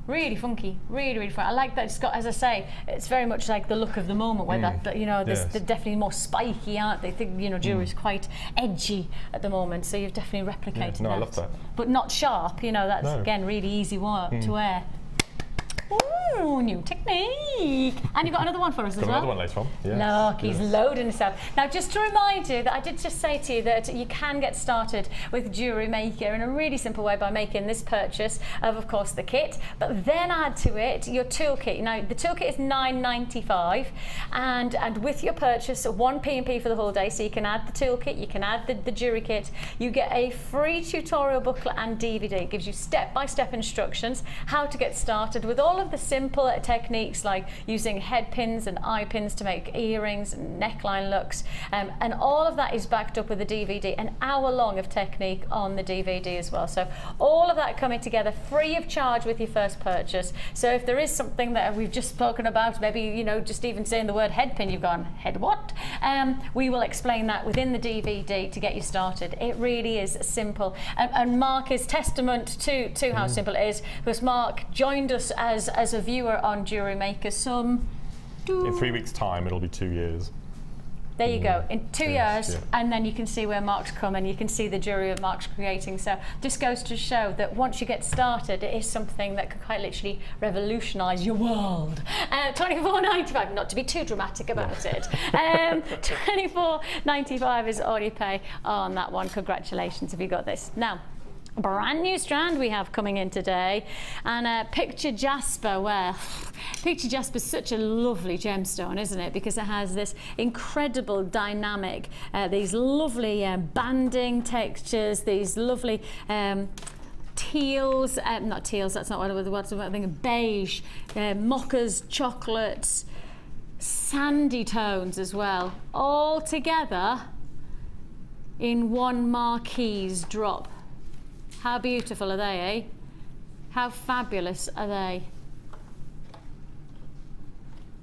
Really funky, really, really fun. I like that it's got, as I say, it's very much like the look of the moment where that you know, they're definitely more spiky, aren't they? Think, you know, jewellery's quite edgy at the moment, so you've definitely replicated that. I love that. But not sharp, you know, that's again really easy to wear. Ooh. Ooh, new technique. And you've got another one for us as Got well. another one later on. Yes. Look, he's loading this up. Now, just to remind you that I did just say to you that you can get started with Jewellery Maker in a really simple way by making this purchase of course, the kit, but then add to it your toolkit. Now, the toolkit is £9.95, and with your purchase, one P&P for the whole day, so you can add the toolkit, you can add the jewellery kit, you get a free tutorial booklet and DVD. It gives you step-by-step instructions how to get started with all of the simple techniques like using head pins and eye pins to make earrings and neckline looks, and all of that is backed up with a DVD, an hour long of technique on the DVD as well. So all of that coming together free of charge with your first purchase. So if there is something that we've just spoken about, maybe, you know, just even saying the word head pin, you've gone, head what? We will explain that within the DVD to get you started. It really is simple. And Mark is testament to how simple it is, because Mark joined us as a viewer on Jewellery Maker in 3 weeks' time, it'll be 2 years. There you go, in 2 years, Yeah. and then you can see where Mark's come and you can see the jewellery that Mark's creating. So just goes to show that once you get started, it is something that could quite literally revolutionise your world. £24.95, not to be too dramatic about it. £24.95 is all you pay on that one. Congratulations if you got this. Now, a brand new strand we have coming in today, and Picture Jasper. Well, Picture Jasper is such a lovely gemstone, isn't it? Because it has this incredible dynamic, these lovely banding textures, these lovely teals, not teals, that's not what I'm thinking, beige, mochas, chocolates, sandy tones as well, all together in one marquise drop. How beautiful are they, eh? How fabulous are they?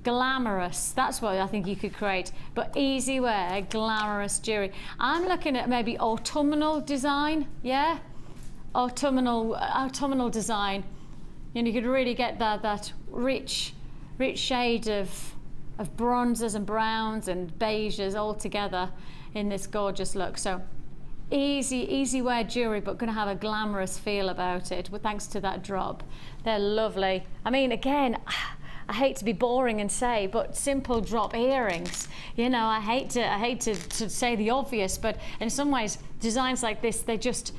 Glamorous, that's what I think you could create, but easy wear, glamorous jewellery. I'm looking at maybe autumnal design, yeah? Autumnal design. You know, you could really get that rich shade of bronzes and browns and beiges all together in this gorgeous look. So easy wear jewellery, but going to have a glamorous feel about it, thanks to that drop. They're lovely. I mean, again, I hate to be boring and say, but simple drop earrings. You know, I hate to say the obvious, but in some ways, designs like this, they just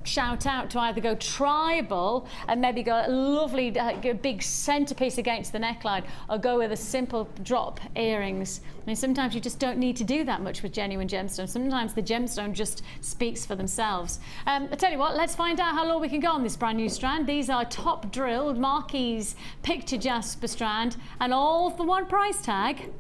shout out to either go tribal and maybe go a lovely big centerpiece against the neckline, or go with a simple drop earrings. I mean, sometimes you just don't need to do that much with genuine gemstones. Sometimes the gemstone just speaks for themselves. I tell you what, let's find out how low we can go on this brand new strand. These are top drilled Marquise Picture Jasper strand, and all for one price tag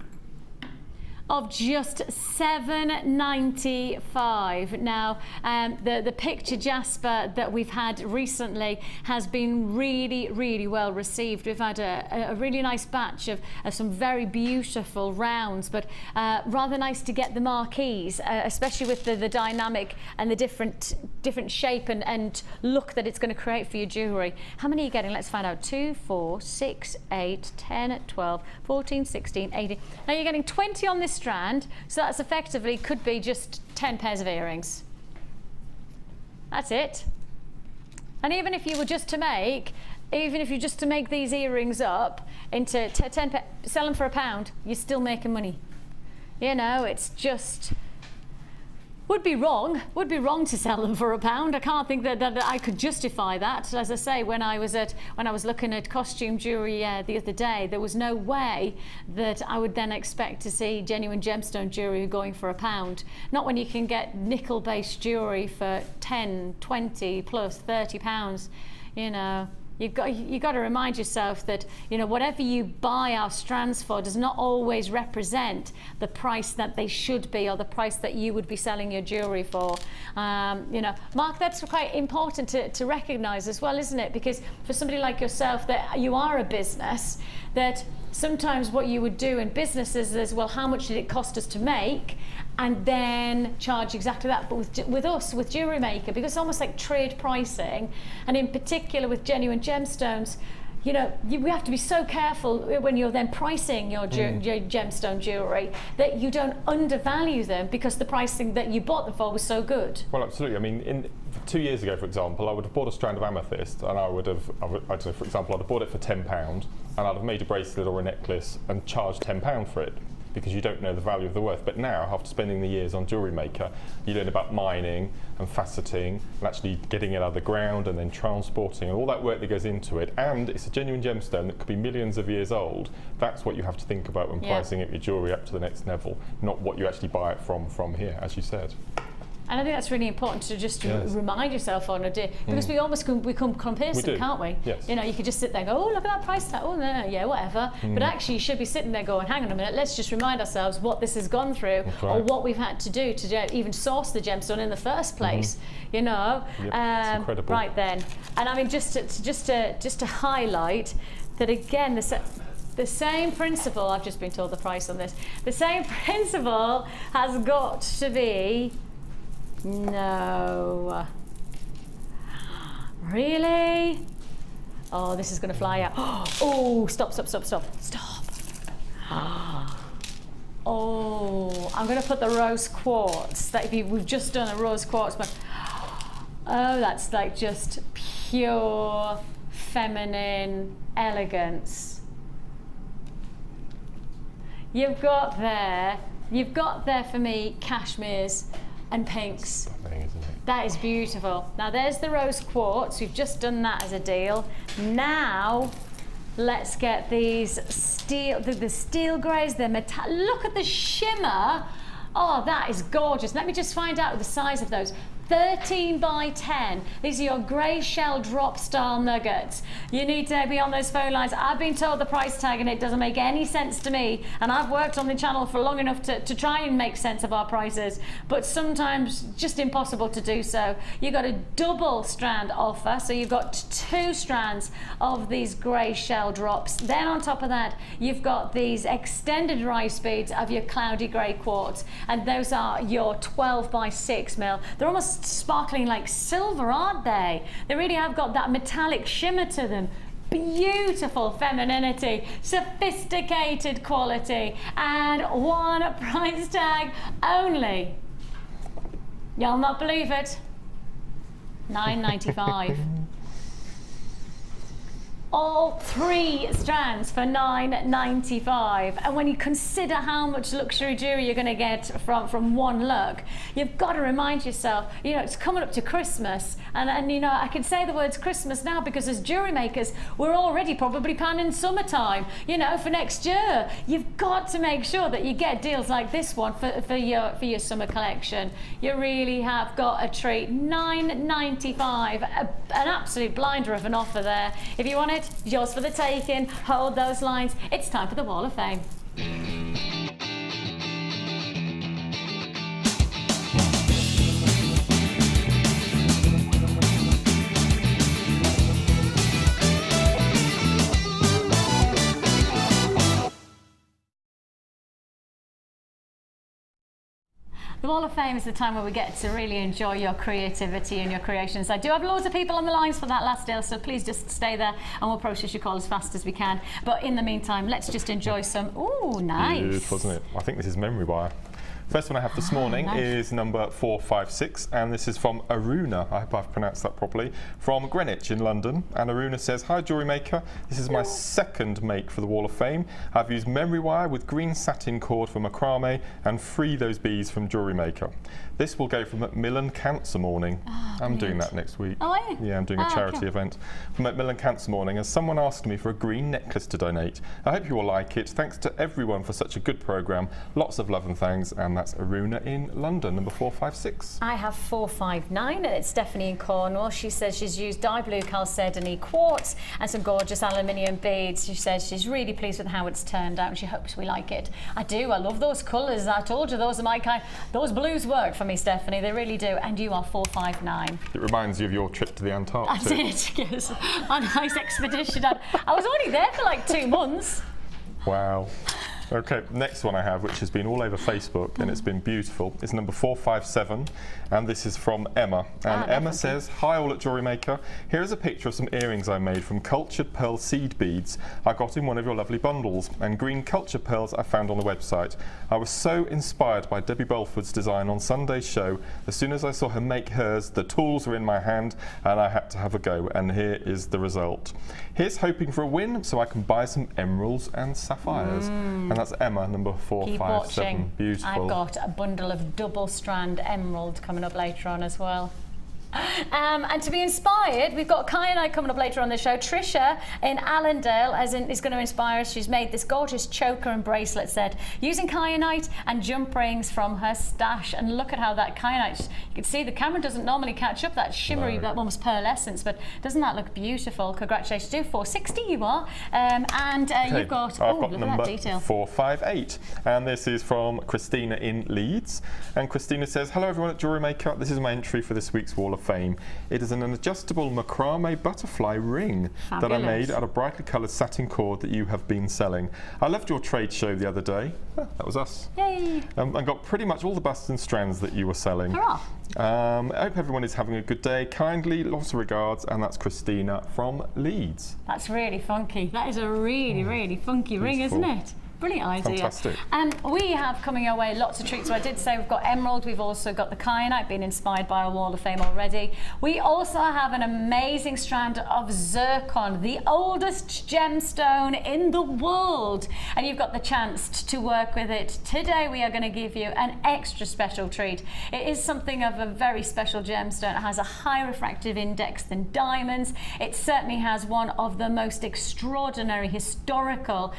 of just £7.95. Now, the Picture Jasper that we've had recently has been really well received. We've had a really nice batch of some very beautiful rounds, but rather nice to get the marquise, especially with the dynamic and the different shape and look that it's going to create for your jewellery. How many are you getting? Let's find out. 2, 4, 6, 8, 10, 12, 14, 16, 18. Now you're getting 20 on this strand, so that's effectively could be just 10 pairs of earrings. That's it. And even if you were just to make these earrings up into 10, sell them for £1, you're still making money. You know, it's just would be wrong to sell them for £1. I can't think that I could justify that. As I say, when I was looking at costume jewellery the other day, there was no way that I would then expect to see genuine gemstone jewellery going for £1. Not when you can get nickel-based jewellery for 10, 20 plus £30. You know, you've got to remind yourself that, you know, whatever you buy our strands for does not always represent the price that they should be, or the price that you would be selling your jewellery for. You know, Mark, that's quite important to recognise as well, isn't it? Because for somebody like yourself, that you are a business, that sometimes what you would do in businesses is, well, how much did it cost us to make? And then charge exactly that. But with us, with Jewellery Maker, because it's almost like trade pricing, and in particular with genuine gemstones, you know, we have to be so careful when you're then pricing your gemstone jewellery that you don't undervalue them because the pricing that you bought them for was so good. Well, absolutely. I mean, 2 years ago, for example, I would have bought a strand of amethyst, and I'd say, for example, I'd have bought it for £10, and I'd have made a bracelet or a necklace and charged £10 for it, because you don't know the value of the worth. But now, after spending the years on Jewellery Maker, you learn about mining and faceting and actually getting it out of the ground and then transporting and all that work that goes into it. And it's a genuine gemstone that could be millions of years old. That's what you have to think about when pricing your jewellery up to the next level, not what you actually buy it from here, as you said. And I think that's really important to just remind yourself on a day, because we almost become complacent, can't we? Yes. You know, you could just sit there and go, oh, look at that price tag, oh, no, yeah, whatever. But actually, you should be sitting there going, hang on a minute, let's just remind ourselves what this has gone through, or what we've had to do to even source the gemstone in the first place. You know, it's incredible. Right then, and I mean, just to highlight that again, the same principle. I've just been told the price on this. The same principle has got to be. No. Really? Oh, this is going to fly out. Oh, stop. Oh, I'm going to put the rose quartz. We've just done a rose quartz, but oh, that's like just pure feminine elegance. You've got there for me cashmeres and pinks. Stunning, isn't it? That is beautiful. Now there's the rose quartz. We've just done that as a deal. Now let's get these steel, the steel greys, the metal. Look at the shimmer. Oh, that is gorgeous. Let me just find out the size of those. 13 by 10. These are your grey shell drop style nuggets. You need to be on those phone lines. I've been told the price tag and it doesn't make any sense to me, and I've worked on the channel for long enough to try and make sense of our prices, but sometimes just impossible to do so. You've got a double strand offer, so you've got 2 strands of these grey shell drops. Then on top of that, you've got these extended rise beads of your cloudy grey quartz, and those are your 12 by 6 mil. They're almost sparkling like silver, aren't they? They really have got that metallic shimmer to them. Beautiful femininity, sophisticated quality, and one price tag only. You'll not believe it. £9.95. All 3 strands for £9.95. And when you consider how much luxury jewellery you're going to get from one look, you've got to remind yourself, you know, it's coming up to Christmas, and you know, I can say the words Christmas now because as jewellery makers, we're already probably planning summertime, you know, for next year. You've got to make sure that you get deals like this one for your summer collection. You really have got a treat. £9.95, an absolute blinder of an offer there. If you want it, yours for the taking. Hold those lines. It's time for the Wall of Fame. The Wall of Fame is the time where we get to really enjoy your creativity and your creations. I do have loads of people on the lines for that last deal, so please just stay there and we'll process your call as fast as we can. But in the meantime, let's just enjoy some. Ooh, nice. Beautiful, isn't it? I think this is memory wire. First one I have this morning is number 456, and this is from Aruna. I hope I've pronounced that properly. From Greenwich in London. And Aruna says, hi Jewellery Maker. This is my second make for the Wall of Fame. I've used memory wire with green satin cord for macrame and free those beads from Jewellery Maker. This will go for Macmillan Cancer Morning. I'm doing that next week. Oh, are you? Yeah, I'm doing a charity event for Macmillan Cancer Morning, as someone asked me for a green necklace to donate. I hope you all like it. Thanks to everyone for such a good programme. Lots of love and thanks. And that's Aruna in London, number 456. I have 459, and it's Stephanie in Cornwall. She says she's used dye blue chalcedony quartz and some gorgeous aluminium beads. She says she's really pleased with how it's turned out and she hopes we like it. I do. I love those colours. I told you those are my kind. Those blues work for me, Stephanie. They really do. And you are 459. It reminds you of your trip to the Antarctic. I did, yes. A nice expedition. I was only there for like 2 months. Wow. Okay, next one I have, which has been all over Facebook and it's been beautiful, is number 457, and this is from Emma. And Emma says, "Hi all at Jewellery Maker. Here is a picture of some earrings I made from cultured pearl seed beads I got in one of your lovely bundles, and green cultured pearls I found on the website. I was so inspired by Debbie Bolford's design on Sunday's show. As soon as I saw her make hers, the tools were in my hand and I had to have a go, and here is the result. Here's hoping for a win so I can buy some emeralds and sapphires." And that's Emma, number 457. Beautiful. I've got a bundle of double strand emerald coming up later on as well. And to be inspired, we've got kyanite coming up later on the show. Trisha in Allendale is going to inspire us. She's made this gorgeous choker and bracelet set using kyanite and jump rings from her stash. And look at how that kyanite, you can see the camera doesn't normally catch up that shimmery, that almost pearlescence, but doesn't that look beautiful? Congratulations to you. 460 you are. You've got, I've got look number at that detail. 458, and this is from Christina in Leeds. And Christina says, "Hello everyone at Jewellery Maker. This is my entry for this week's Wall of Fame. It is an adjustable macrame butterfly ring that I made out of brightly coloured satin cord that you have been selling. I loved your trade show the other day." That was us. Yay! I got pretty much all the busts and strands that you were selling. Hurrah! I hope everyone is having a good day. Kindly, lots of regards. And that's Christina from Leeds. That's really funky. That is a really, really funky ring, isn't it? Brilliant idea. Fantastic. We have coming our way lots of treats. So I did say we've got emerald, we've also got the kyanite, been inspired by our Wall of Fame already. We also have an amazing strand of zircon, the oldest gemstone in the world. And you've got the chance to work with it. Today we are going to give you an extra special treat. It is something of a very special gemstone. It has a higher refractive index than diamonds. It certainly has one of the most extraordinary historical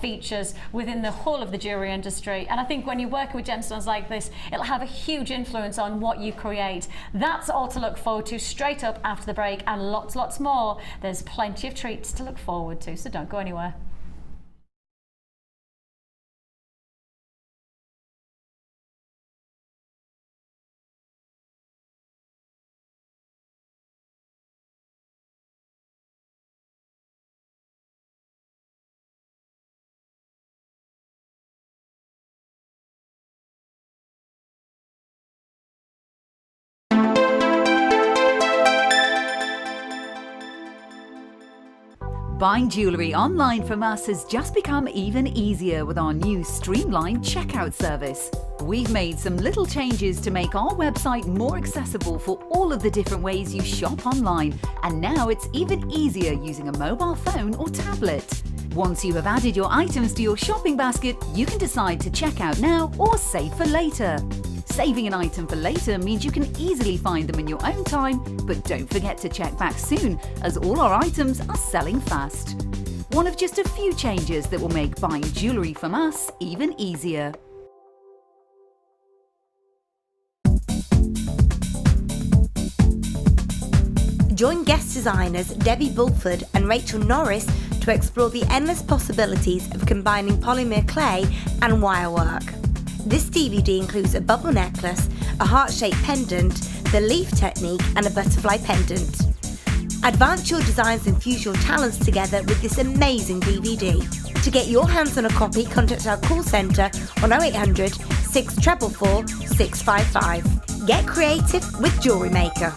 features within the whole of the jewellery industry. And I think when you're working with gemstones like this, it'll have a huge influence on what you create. That's all to look forward to straight up after the break, and lots more. There's plenty of treats to look forward to, so don't go anywhere. Buying jewellery online from us has just become even easier with our new streamlined checkout service. We've made some little changes to make our website more accessible for all of the different ways you shop online, and now it's even easier using a mobile phone or tablet. Once you have added your items to your shopping basket, you can decide to check out now or save for later. Saving an item for later means you can easily find them in your own time, but don't forget to check back soon, as all our items are selling fast. One of just a few changes that will make buying jewellery from us even easier. Join guest designers Debbie Bulford and Rachel Norris to explore the endless possibilities of combining polymer clay and wirework. This DVD includes a bubble necklace, a heart-shaped pendant, the leaf technique and a butterfly pendant. Advance your designs and fuse your talents together with this amazing DVD. To get your hands on a copy, contact our call centre on 0800 644 655. Get creative with Jewellery Maker.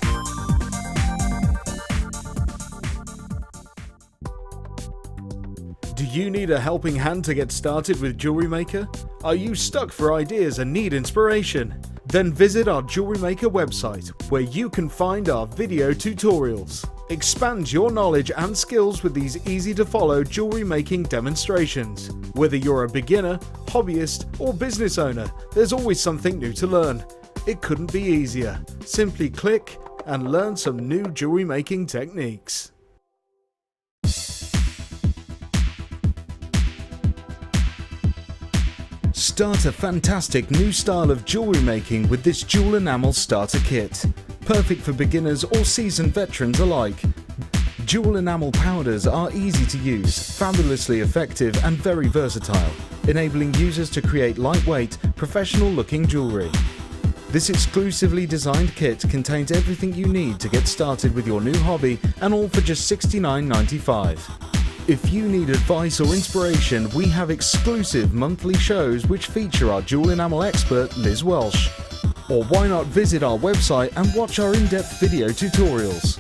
Do you need a helping hand to get started with Jewellery Maker? Are you stuck for ideas and need inspiration? Then visit our Jewellery Maker website, where you can find our video tutorials. Expand your knowledge and skills with these easy-to-follow jewellery making demonstrations. Whether you're a beginner, hobbyist, or business owner, there's always something new to learn. It couldn't be easier. Simply click and learn some new jewellery making techniques. Start a fantastic new style of jewellery making with this jewel enamel starter kit. Perfect for beginners or seasoned veterans alike. Jewel enamel powders are easy to use, fabulously effective and very versatile, enabling users to create lightweight, professional-looking jewellery. This exclusively designed kit contains everything you need to get started with your new hobby, and all for just $69.95. If you need advice or inspiration, we have exclusive monthly shows which feature our jewel enamel expert Liz Welsh. Or why not visit our website and watch our in-depth video tutorials.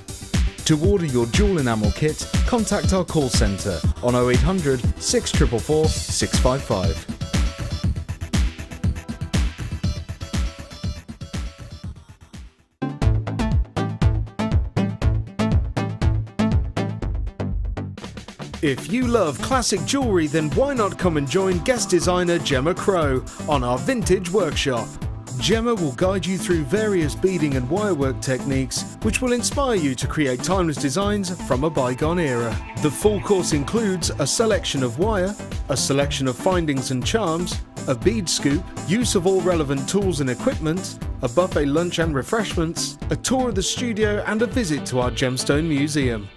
To order your jewel enamel kit, contact our call centre on 0800 644 655. If you love classic jewellery, then why not come and join guest designer Gemma Crow on our vintage workshop. Gemma will guide you through various beading and wirework techniques which will inspire you to create timeless designs from a bygone era. The full course includes a selection of wire, a selection of findings and charms, a bead scoop, use of all relevant tools and equipment, a buffet lunch and refreshments, a tour of the studio and a visit to our gemstone museum.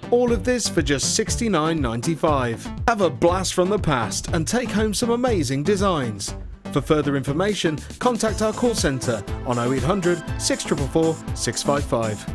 All of this for just $69.95. Have a blast from the past and take home some amazing designs. For further information, contact our call centre on 0800 644 655.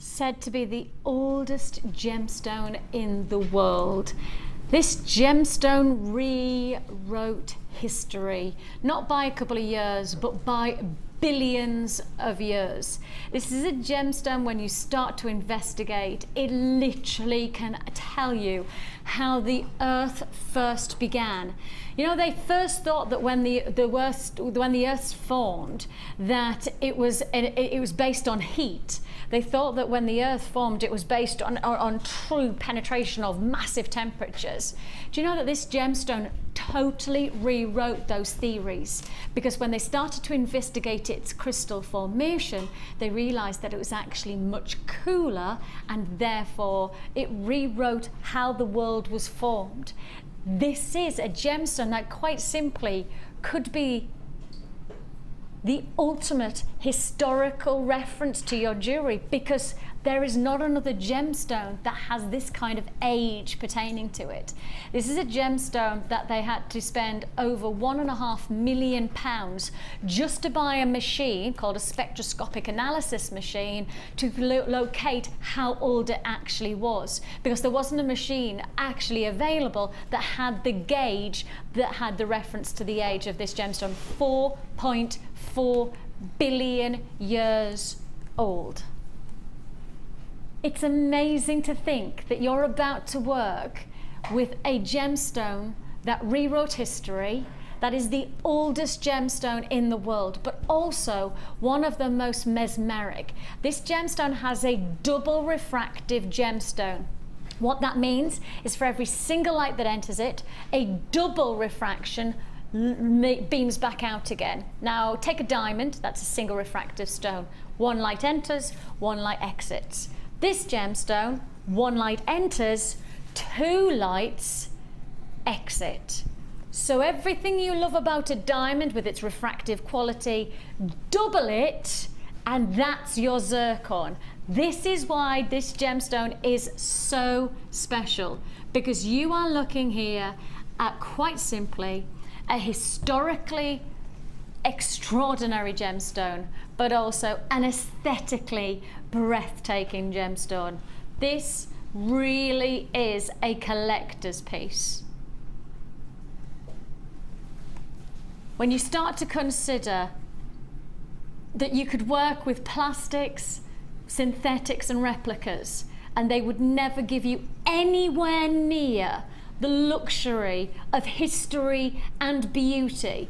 Said to be the oldest gemstone in the world. This gemstone rewrote history, not by a couple of years, but by billions of years. This is a gemstone, when you start to investigate, it literally can tell you how the earth first began. You know, they first thought that when the earth formed, that it was based on heat. They thought that when the earth formed, it was based on true penetration of massive temperatures. Do you know that this gemstone totally rewrote those theories? Because when they started to investigate its crystal formation, they realized that it was actually much cooler, and therefore it rewrote how the world was formed. This is a gemstone that quite simply could be the ultimate historical reference to your jewelry, because there is not another gemstone that has this kind of age pertaining to it. This is a gemstone that they had to spend over £1.5 million just to buy a machine called a spectroscopic analysis machine to locate how old it actually was, because there wasn't a machine actually available that had the gauge that had the reference to the age of this gemstone. 4.4 billion years old. It's amazing to think that you're about to work with a gemstone that rewrote history, that is the oldest gemstone in the world, but also one of the most mesmeric. This gemstone has a double refractive gemstone. What that means is for every single light that enters it, a double refraction beams back out again. Now take a diamond, that's a single refractive stone. One light enters, one light exits. This gemstone, one light enters, two lights exit. So everything you love about a diamond with its refractive quality, double it, and that's your zircon. This is why this gemstone is so special, because you are looking here at, quite simply, a historically extraordinary gemstone, but also an aesthetically breathtaking gemstone. This really is a collector's piece. When you start to consider that you could work with plastics, synthetics and replicas, and they would never give you anywhere near the luxury of history and beauty.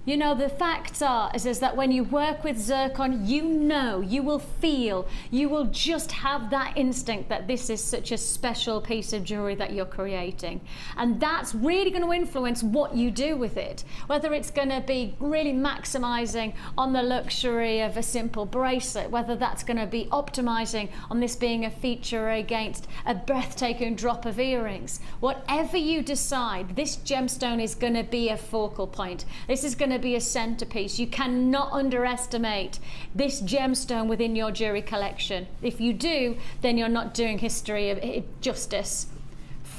You know, the facts are is that when you work with zircon, you know, you will feel, you will just have that instinct that this is such a special piece of jewelry that you're creating. And that's really going to influence what you do with it. Whether it's going to be really maximizing on the luxury of a simple bracelet, whether that's going to be optimizing on this being a feature against a breathtaking drop of earrings. Whatever you decide, this gemstone is going to be a focal point. This is going to to be a centerpiece. You cannot underestimate this gemstone within your jewelry collection. If you do, then you're not doing history of justice.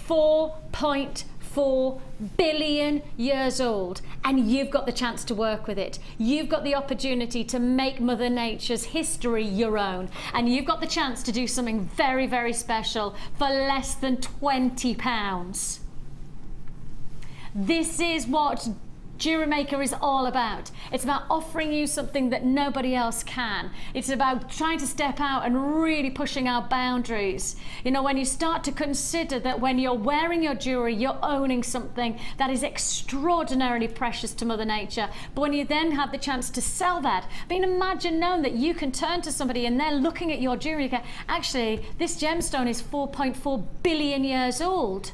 4.4 billion years old, and you've got the chance to work with it. You've got the opportunity to make Mother Nature's history your own, and you've got the chance to do something very, very special for less than £20. This is what Jewellery Maker is all about. It's about offering you something that nobody else can. It's about trying to step out and really pushing our boundaries. You know, when you start to consider that when you're wearing your jewellery, you're owning something that is extraordinarily precious to Mother Nature. But when you then have the chance to sell that, I mean, imagine knowing that you can turn to somebody and they're looking at your jewellery and go, actually, this gemstone is 4.4 billion years old.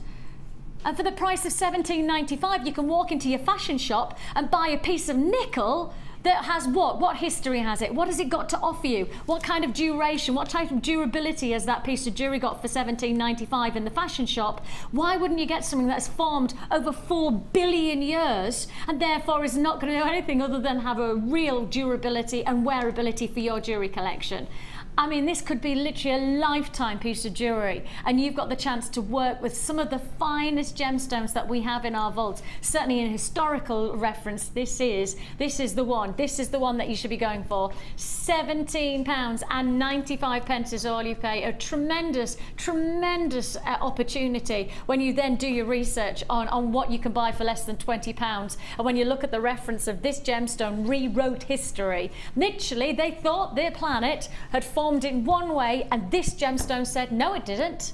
And for the price of £17.95, you can walk into your fashion shop and buy a piece of nickel that has what? What history has it? What has it got to offer you? What kind of duration? What type of durability has that piece of jewellery got for £17.95 in the fashion shop? Why wouldn't you get something that's formed over 4 billion years and therefore is not going to do anything other than have a real durability and wearability for your jewellery collection? I mean, this could be literally a lifetime piece of jewellery, and you've got the chance to work with some of the finest gemstones that we have in our vaults. Certainly in historical reference, this is the one. This is the one that you should be going for. £17.95 is all you pay. A tremendous, tremendous opportunity when you then do your research on what you can buy for less than £20. And when you look at the reference of this gemstone rewrote history. Literally, they thought their planet had formed in one way, and this gemstone said, no, it didn't.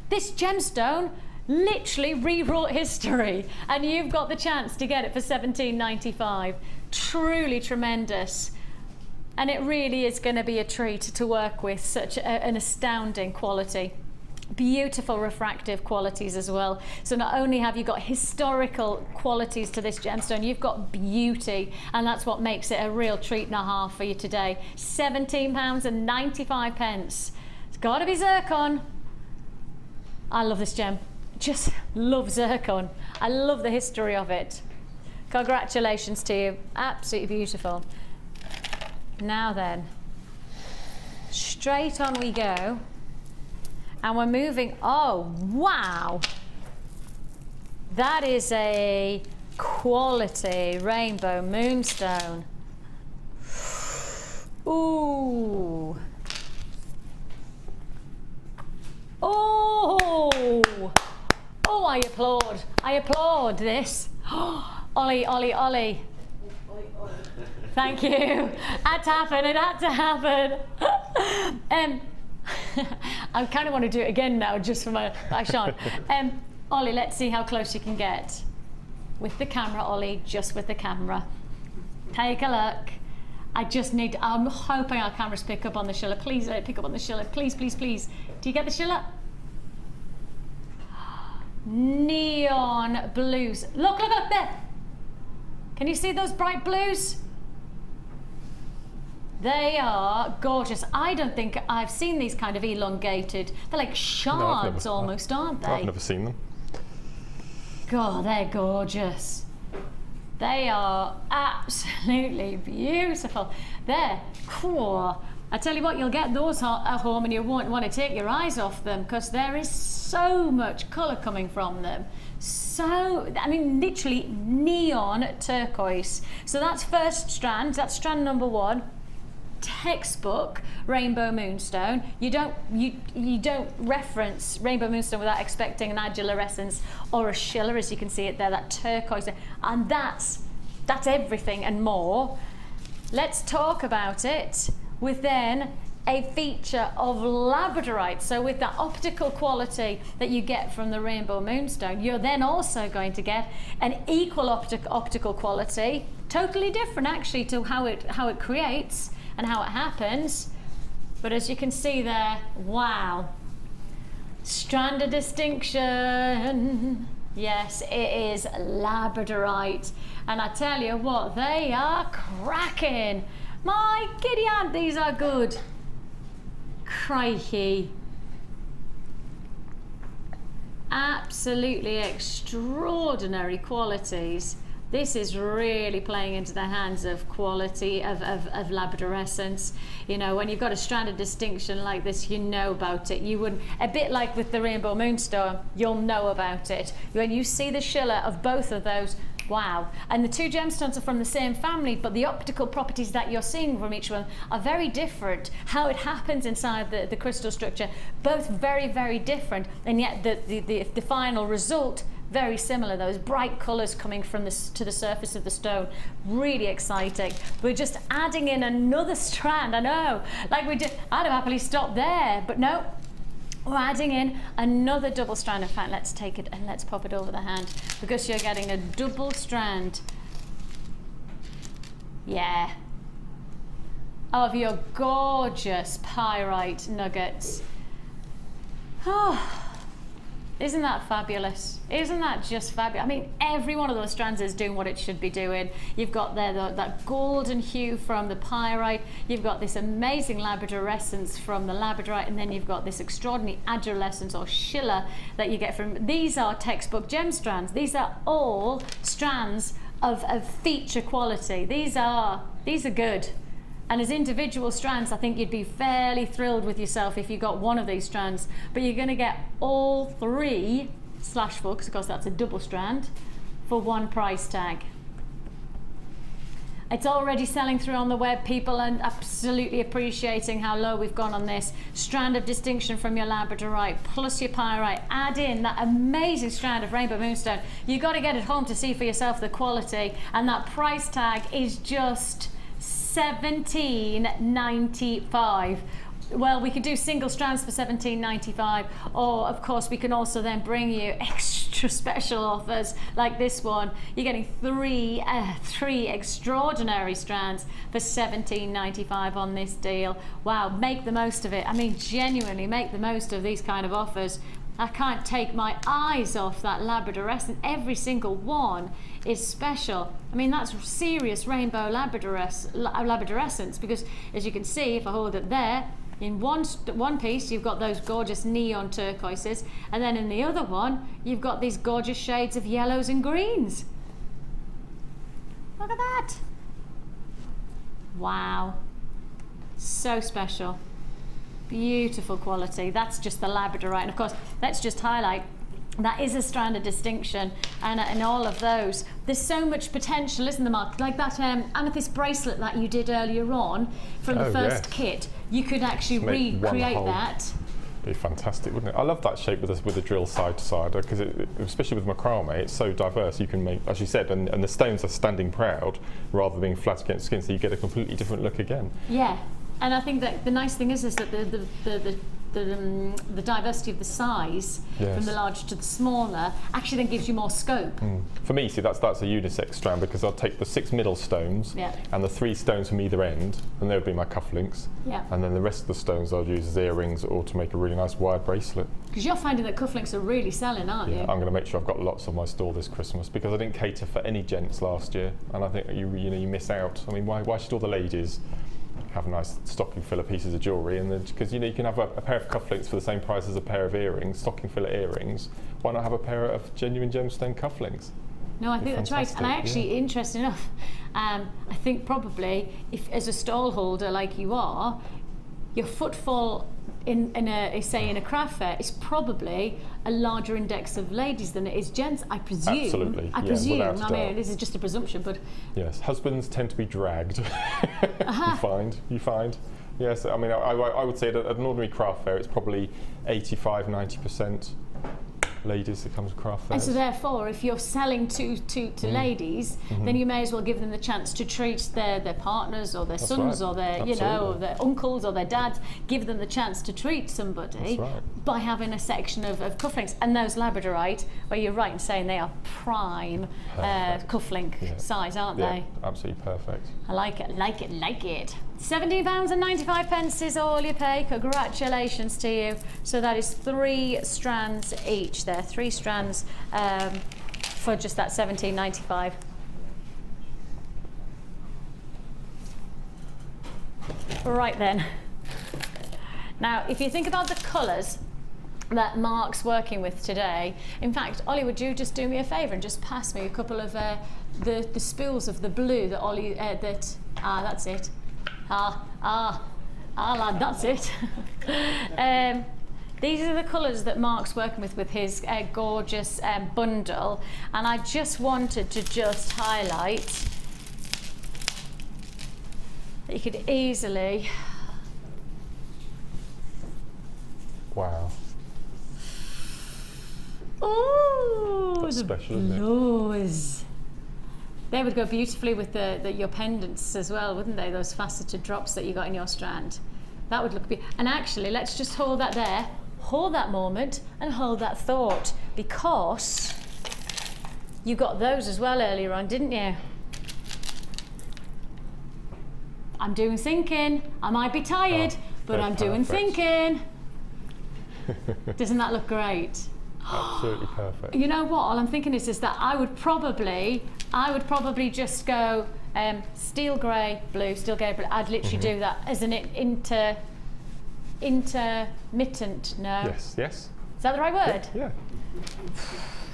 This gemstone literally rewrote history, and you've got the chance to get it for £17.95. Truly tremendous. And it really is going to be a treat to work with such an astounding quality. Beautiful refractive qualities as well. So not only have you got historical qualities to this gemstone, you've got beauty, and that's what makes it a real treat and a half for you today. £17.95. It's got to be zircon. I love this gem. Just love zircon. I love the history of it. Congratulations to you. Absolutely beautiful. Now then, straight on we go. And we're moving, oh, wow. That is a quality rainbow moonstone. Ooh. Oh. Oh, I applaud this. Ollie, Ollie, Ollie. Thank you. Had to happen, it had to happen. I kind of want to do it again now, just for my Sean. Ollie, let's see how close you can get. With the camera, Ollie, just with the camera. Take a look. I'm hoping our cameras pick up on the shiller. Please pick up on the shiller. Please, please, please. Do you get the shiller? Neon blues. Look up there. Can you see those bright blues? They are gorgeous. I don't think I've seen these kind of elongated. They're like shards almost, aren't they? I've never seen them. God, they're gorgeous. They are absolutely beautiful. They're cool. I tell you what, you'll get those at home and you won't want to take your eyes off them because there is so much colour coming from them. So, I mean, literally neon turquoise. So that's first strand. That's strand number 1. Textbook rainbow moonstone. You don't reference rainbow moonstone without expecting an adulorescence or a shiller, as you can see it there, that turquoise, and that's everything and more. Let's talk about it with then a feature of labradorite. So with that optical quality that you get from the rainbow moonstone, you're then also going to get an equal optical quality, totally different actually to how it creates and how it happens. But as you can see there, wow. Strand of distinction. Yes, it is labradorite. And I tell you what, they are cracking. My giddy aunt, these are good. Crikey. Absolutely extraordinary qualities. This is really playing into the hands of quality, of labradorescence. You know, when you've got a strand of distinction like this, you know about it. You wouldn't, a bit like with the Rainbow Moonstone, you'll know about it. When you see the schiller of both of those, wow. And the two gemstones are from the same family, but the optical properties that you're seeing from each one are very different. How it happens inside the crystal structure, both very, very different, and yet the final result, very similar. Those bright colours coming from to the surface of the stone, really exciting. We're just adding in another strand. I know, like we did, I'd have happily stopped there, but no, we're adding in another double strand. In fact, let's take it and let's pop it over the hand, because you're getting a double strand, yeah, of your gorgeous pyrite nuggets. Oh, isn't that fabulous? Isn't that just fabulous? I mean, every one of those strands is doing what it should be doing. You've got there that golden hue from the pyrite, you've got this amazing labradorescence from the labradorite, and then you've got this extraordinary adolescence or schiller that you get from, these are textbook gem strands. These are all strands of feature quality. These are good. And as individual strands, I think you'd be fairly thrilled with yourself if you got one of these strands, but you're going to get all 3 /4, because of course that's a double strand, for one price tag. It's already selling through on the web, people, and absolutely appreciating how low we've gone on this. Strand of distinction from your labradorite plus your pyrite. Add in that amazing strand of Rainbow Moonstone. You've got to get it home to see for yourself the quality, and that price tag is just $17.95. Well, we could do single strands for $17.95, or of course we can also then bring you extra special offers like this one. You're getting three extraordinary strands for $17.95 on this deal. Wow, make the most of it. I mean, genuinely make the most of these kind of offers. I can't take my eyes off that labradorescent. Every single one is special. I mean, that's serious rainbow labradorescence, because as you can see, if I hold it there, in one piece you've got those gorgeous neon turquoises, and then in the other one you've got these gorgeous shades of yellows and greens. Look at that. Wow, so special. Beautiful quality. That's just the labradorite, and of course let's just highlight that is a strand of distinction, and in all of those there's so much potential, isn't there, Mark? Like that amethyst bracelet that you did earlier on from the first kit, you could actually recreate that. Be fantastic, wouldn't it? I love that shape with the drill side to side, because especially with macrame, it's so diverse. You can make, as you said, and the stones are standing proud rather than being flat against skin, so you get a completely different look again. Yeah. And I think that the nice thing is that the diversity of the size, from the large to the smaller, actually then gives you more scope. For me, see, that's a unisex strand, because I'll take the 6 middle stones and the 3 stones from either end, and they would be my cufflinks. And then the rest of the stones I'll use as earrings or to make a really nice wide bracelet. Because you're finding that cufflinks are really selling, aren't you? I'm going to make sure I've got lots on my store this Christmas, because I didn't cater for any gents last year, and I think you miss out. I mean, why should all the ladies have nice stocking filler pieces of jewellery, and then because you can have a pair of cufflinks for the same price as a pair of earrings, stocking filler earrings. Why not have a pair of genuine gemstone cufflinks? No, I think that's right. And I actually, interesting enough, I think probably if as a stall holder like you are, your footfall in a craft fair is probably a larger index of ladies than it is gents, I presume. Absolutely. I presume. I mean, this is just a presumption, but yes, husbands tend to be dragged. You find. Yes, I mean, I would say that at an ordinary craft fair, it's probably 85–90% ladies that come to craft fairs. And so therefore, if you're selling to ladies, then you may as well give them the chance to treat their partners or their sons or their or their uncles or their dads. Give them the chance to treat somebody by having a section of cufflinks. And those labradorite, where you're right in saying they are prime cufflink size, aren't they? Absolutely perfect. I like it, like it, like it. £17.95 is all you pay. Congratulations to you. So that is 3 strands each there. 3 strands for just that £17.95. Right then. Now, if you think about the colours that Mark's working with today, in fact, Ollie, would you just do me a favour and just pass me a couple of the spools of the blue that Ollie, that's it. Lad, that's it. These are the colours that Mark's working with his gorgeous bundle, and I just wanted to just highlight that you could easily. Wow. Oh, That's special, isn't it? Lows. They would go beautifully with your pendants as well, wouldn't they? Those faceted drops that you got in your strand. That would look beautiful. And actually, let's just hold that there, hold that moment, and hold that thought, because you got those as well earlier on, didn't you? I'm doing thinking. I might be tired, but I'm doing thinking. Doesn't that look great? Absolutely perfect. You know what? All I'm thinking is that I would probably just go steel grey, blue, steel grey, blue. I'd literally do that as an intermittent. No. Yes. Yes. Is that the right word? Yeah.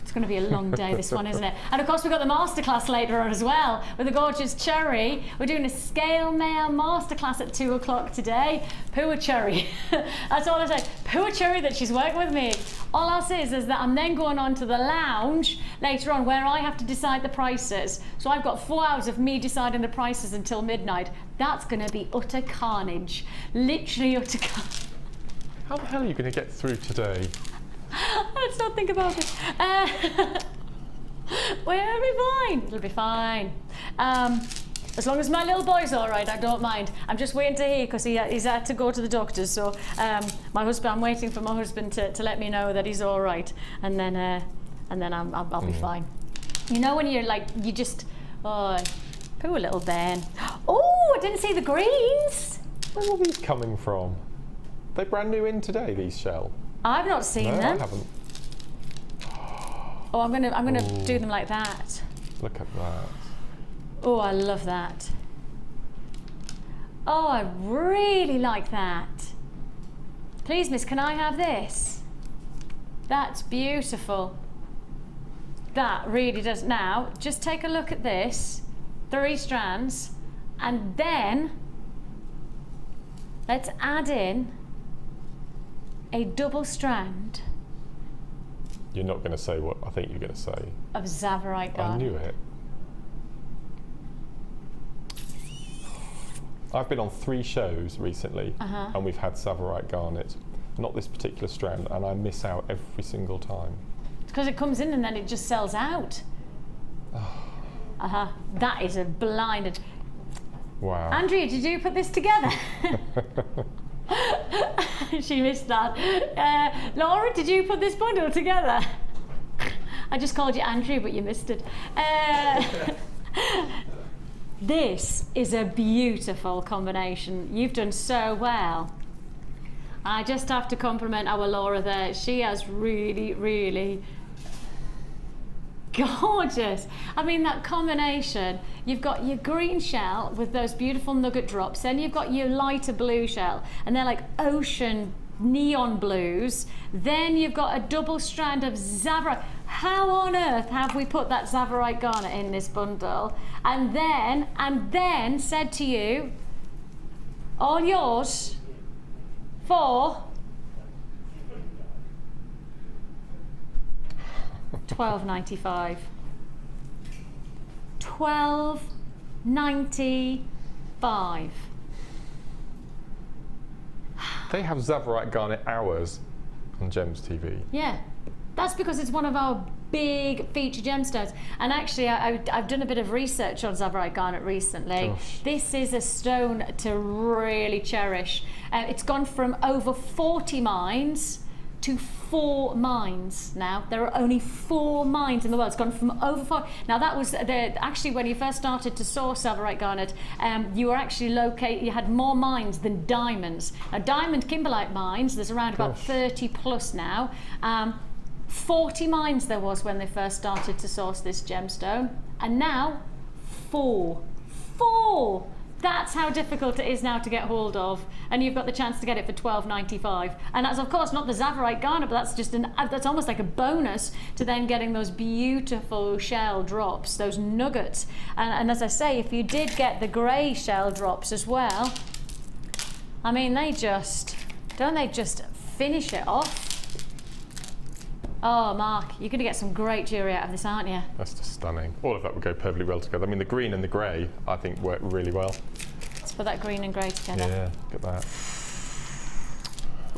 It's going to be a long day, this one, isn't it? And of course, we've got the masterclass later on as well with the gorgeous Cherry. We're doing a scale mail masterclass at 2 o'clock today. Poor Cherry. That's all I say. Poor Cherry that she's working with me. All I'll say is that I'm then going on to the lounge later on where I have to decide the prices. So I've got 4 hours of me deciding the prices until midnight. That's going to be utter carnage. Literally utter carnage. How the hell are you going to get through today? Let's not think about it. We'll be fine. It'll be fine. As long as my little boy's all right, I don't mind. I'm just waiting to hear because he's had to go to the doctors. So I'm waiting for my husband to let me know that he's all right, and then I'll be fine. You know when you're like poor little Ben. Oh, I didn't see the greens. Where are these coming from? They're brand new in today. These shell. I've not seen them. I haven't. Oh, I'm gonna do them like that. Look at that. Oh, I love that. Oh, I really like that. Please, miss, can I have this? That's beautiful. That really does. Now, just take a look at this. 3 strands, and then let's add in a double strand. You're not going to say what I think you're going to say. Of Zavarite garnet. I knew it. I've been on 3 shows recently, and we've had Zavarite garnet. Not this particular strand, and I miss out every single time. It's because it comes in and then it just sells out. That is a blinded. Wow. Andrea, did you put this together? She missed that. Laura, did you put this bundle together? I just called you Andrea, but you missed it. This is a beautiful combination. You've done so well. I just have to compliment our Laura there. She has really, really gorgeous. I mean, that combination, you've got your green shell with those beautiful nugget drops, then you've got your lighter blue shell, and they're like ocean neon blues. Then you've got a double strand of Zavarite. How on earth have we put that Zavarite garnet in this bundle? And then said to you, all yours for $12.95. $12.95. They have Zavarite garnet hours on Gems TV. Yeah, that's because it's one of our big feature gemstones. And actually, I've done a bit of research on Zavarite garnet recently. Gosh. This is a stone to really cherish. It's gone from over 40 mines to 4 mines now. There are only 4 mines in the world. It's gone from over 4. Now that was actually when you first started to source Zavarite garnet, you were actually you had more mines than diamonds. Now diamond kimberlite mines, there's around about 30 plus now. 40 mines there was when they first started to source this gemstone, and now 4. That's how difficult it is now to get hold of, and you've got the chance to get it for $12.95. And that's of course not the Zavarite garnet, but that's just that's almost like a bonus to then getting those beautiful shell drops, those nuggets. And as I say, if you did get the grey shell drops as well, I mean, they just finish it off. Oh, Mark, you're going to get some great jewellery out of this, aren't you? That's just stunning. All of that would go perfectly well together. I mean, the green and the grey, I think, work really well. Let's put that green and grey together. Yeah, look at that.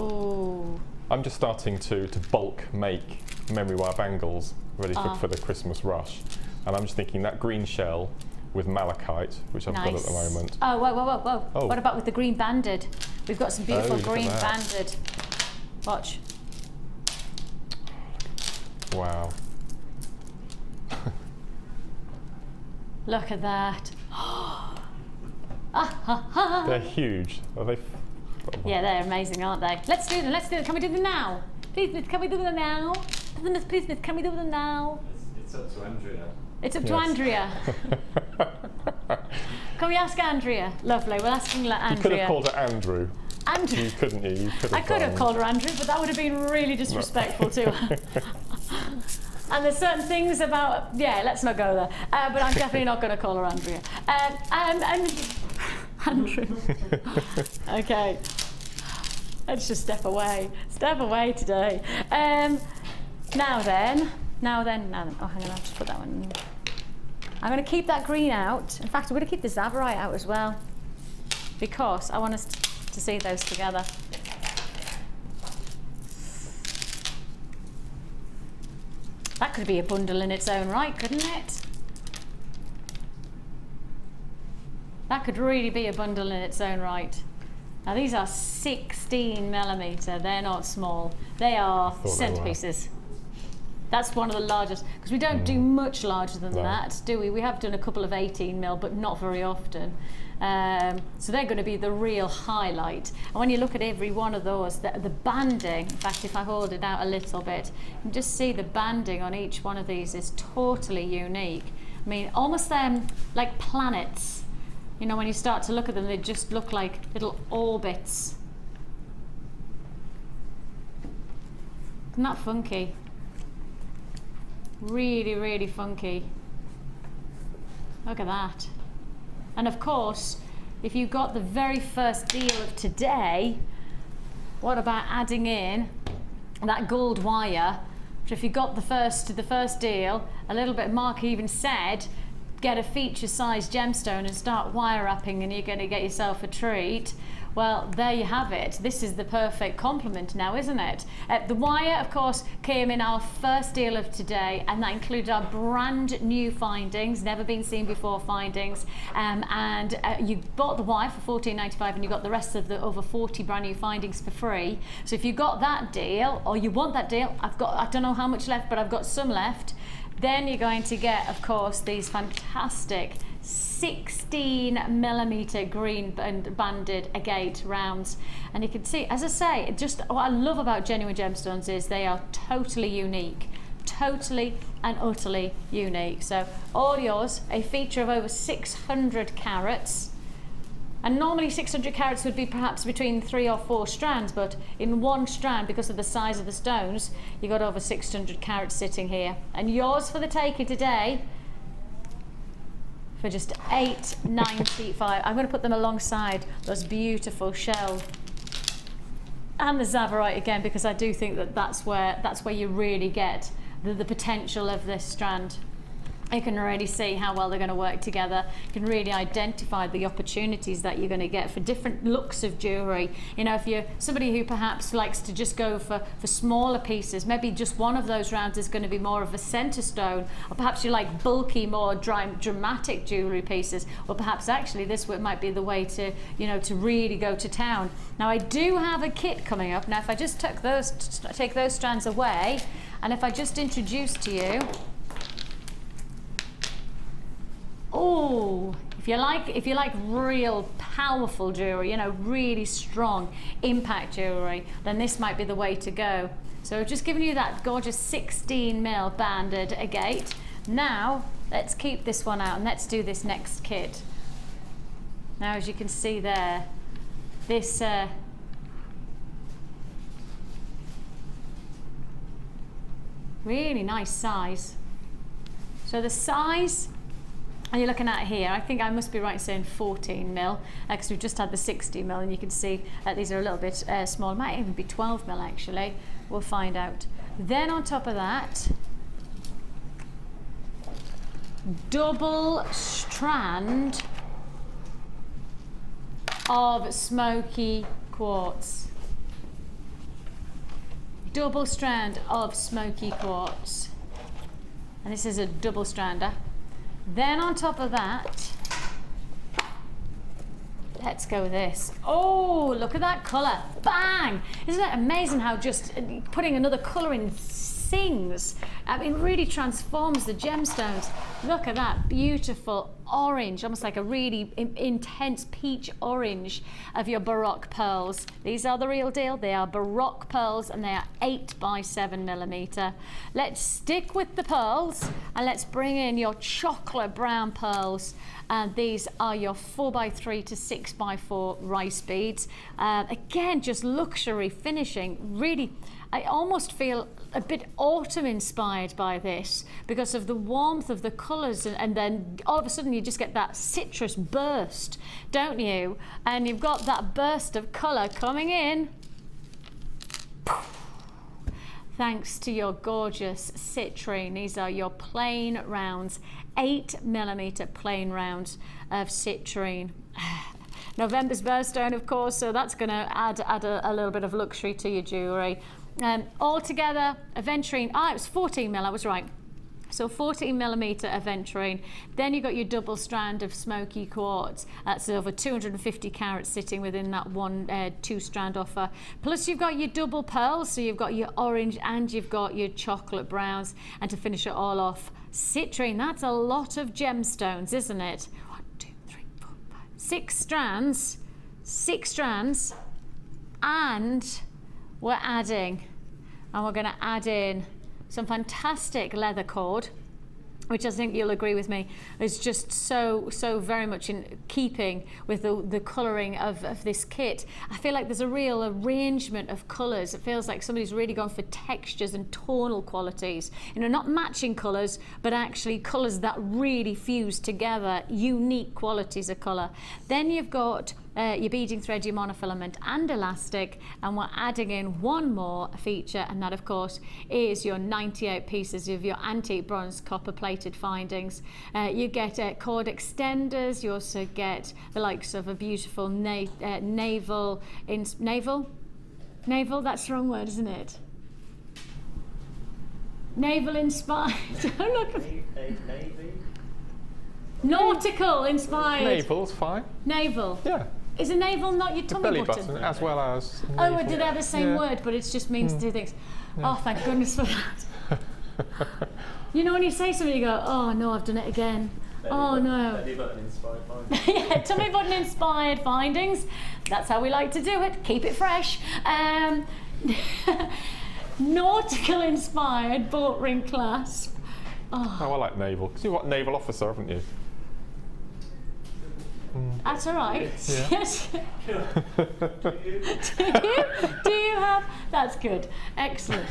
Ooh. I'm just starting to bulk make memory wire bangles ready for the Christmas rush. And I'm just thinking that green shell with malachite, which I've got at the moment. Oh, whoa. Oh. What about with the green banded? We've got some beautiful look at green that. banded. Watch. Wow. Look at that. They're huge. Are they? Yeah, they're amazing, aren't they? Let's do them. Can we do them now? Please, Smith, can we do them now? Please, Smith, can we do them now? It's up to Andrea. It's up to Andrea. Can we ask Andrea? Lovely. We'll ask Andrea. You could have called her Andrew. Andrew. You couldn't you? You could have I could have called her Andrew, but that would have been really disrespectful to her. And there's certain things about, yeah, let's not go there. But I'm definitely not going to call her Andrea. Andrew. Okay. Let's just step away. Step away today. Now then. Oh, hang on, I'll just put that one in. I'm going to keep that green out. In fact, I'm going to keep the Zavarite out as well, because I want us to see those together. That could be a bundle in its own right, couldn't it? That could really be a bundle in its own right. Now these are 16mm, they're not small. They are centerpieces. That's one of the largest, because we don't do much larger than that, do we? We have done a couple of 18mm, but not very often. So they're going to be the real highlight. And when you look at every one of those, the banding, in fact, if I hold it out a little bit, you can just see the banding on each one of these is totally unique. I mean, almost like planets. You know, when you start to look at them, they just look like little orbits. Isn't that funky? Really, really funky. Look at that. And of course, if you got the very first deal of today, what about adding in that gold wire? Which if you got the first deal, a little bit, Mark even said, get a feature size gemstone and start wire wrapping and you're going to get yourself a treat. Well, there you have it. This is the perfect complement now, isn't it? The wire, of course, came in our first deal of today, and that included our brand new findings, never been seen before findings. You bought the wire for $14.95 and you got the rest of the over 40 brand new findings for free. So if you got that deal, or you want that deal, I don't know how much left, but I've got some left. Then you're going to get, of course, these fantastic 16mm green banded agate rounds, and you can see, as I say, just what I love about genuine gemstones is they are totally unique, totally and utterly unique. So all yours, a feature of over 600 carats, and normally 600 carats would be perhaps between 3 or 4 strands, but in one strand, because of the size of the stones, you got over 600 carats sitting here, and yours for the taking today for just $8.95. I'm going to put them alongside those beautiful shell and the Zavarite again, because I do think that that's where you really get the potential of this strand. You can already see how well they're going to work together. You can really identify the opportunities that you're going to get for different looks of jewellery. You know, if you're somebody who perhaps likes to just go for smaller pieces, maybe just one of those rounds is going to be more of a centre stone, or perhaps you like bulky, more dramatic jewellery pieces, or perhaps actually this might be the way to, you know, to really go to town. Now I do have a kit coming up. Now if I just take those strands away, and if I just introduce to you, oh, if you like real powerful jewellery, you know, really strong impact jewellery, then this might be the way to go. So I've just given you that gorgeous 16mm banded agate. Now let's keep this one out and let's do this next kit. Now, as you can see there, this really nice size. So the size you're looking at here, I think I must be right in saying 14 mil, because we've just had the 60 mil, and you can see these are a little bit small. It might even be 12 mil actually. We'll find out. Then on top of that, double strand of smoky quartz. Double strand of smoky quartz. And this is a double strander. Then on top of that, let's go with this. Oh, look at that colour. Bang! Isn't it amazing how just putting another colour in sings? I mean, really transforms the gemstones. Look at that beautiful orange, almost like a really intense peach orange of your Baroque pearls. These are the real deal. They are Baroque pearls, and they are 8 by 7 millimeter. Let's stick with the pearls, and let's bring in your chocolate brown pearls. And these are your 4 by 3 to 6 by 4 rice beads. Again, just luxury finishing. Really, I almost feel a bit autumn inspired by this because of the warmth of the colours, and then all of a sudden you just get that citrus burst, don't you? And you've got that burst of colour coming in thanks to your gorgeous citrine. These are your plain rounds, 8 millimeter plain rounds of citrine. November's birthstone, of course, so that's going to add a little bit of luxury to your jewellery. Altogether, aventurine, it was 14 mil, I was right. So 14 millimeter aventurine. Then you've got your double strand of smoky quartz. That's over 250 carats sitting within that one 2-strand offer. Plus you've got your double pearls, so you've got your orange and you've got your chocolate browns. And to finish it all off, citrine. That's a lot of gemstones, isn't it? 1, 2, 3, 4, 5, 6 strands. 6 strands. And we're adding, and we're going to add in some fantastic leather cord, which I think you'll agree with me is just so very much in keeping with the colouring of this kit. I feel like there's a real arrangement of colours. It feels like somebody's really gone for textures and tonal qualities. You know, not matching colours, but actually colours that really fuse together, unique qualities of colour. Then you've got your beading thread, your monofilament and elastic, and we're adding in one more feature, and that of course is your 98 pieces of your antique bronze copper plated findings. You get cord extenders. You also get the likes of a beautiful navel, that's the wrong word, isn't it? Naval inspired. Don't look at me. Nautical inspired. Naval's fine. Naval. Yeah. Is a navel not your tummy belly button? as well as navel. Oh, did they have the same word, but it just means two things. Yeah. Oh, thank goodness for that. You know when you say something, you go, oh no, I've done it again. Oh no. Belly button inspired findings. Yeah, tummy button inspired findings. That's how we like to do it. Keep it fresh. Nautical inspired boat ring clasp. Oh, I like naval, because you've got naval officer, haven't you? That's all right. Yeah. Yes. Do you have? That's good. Excellent.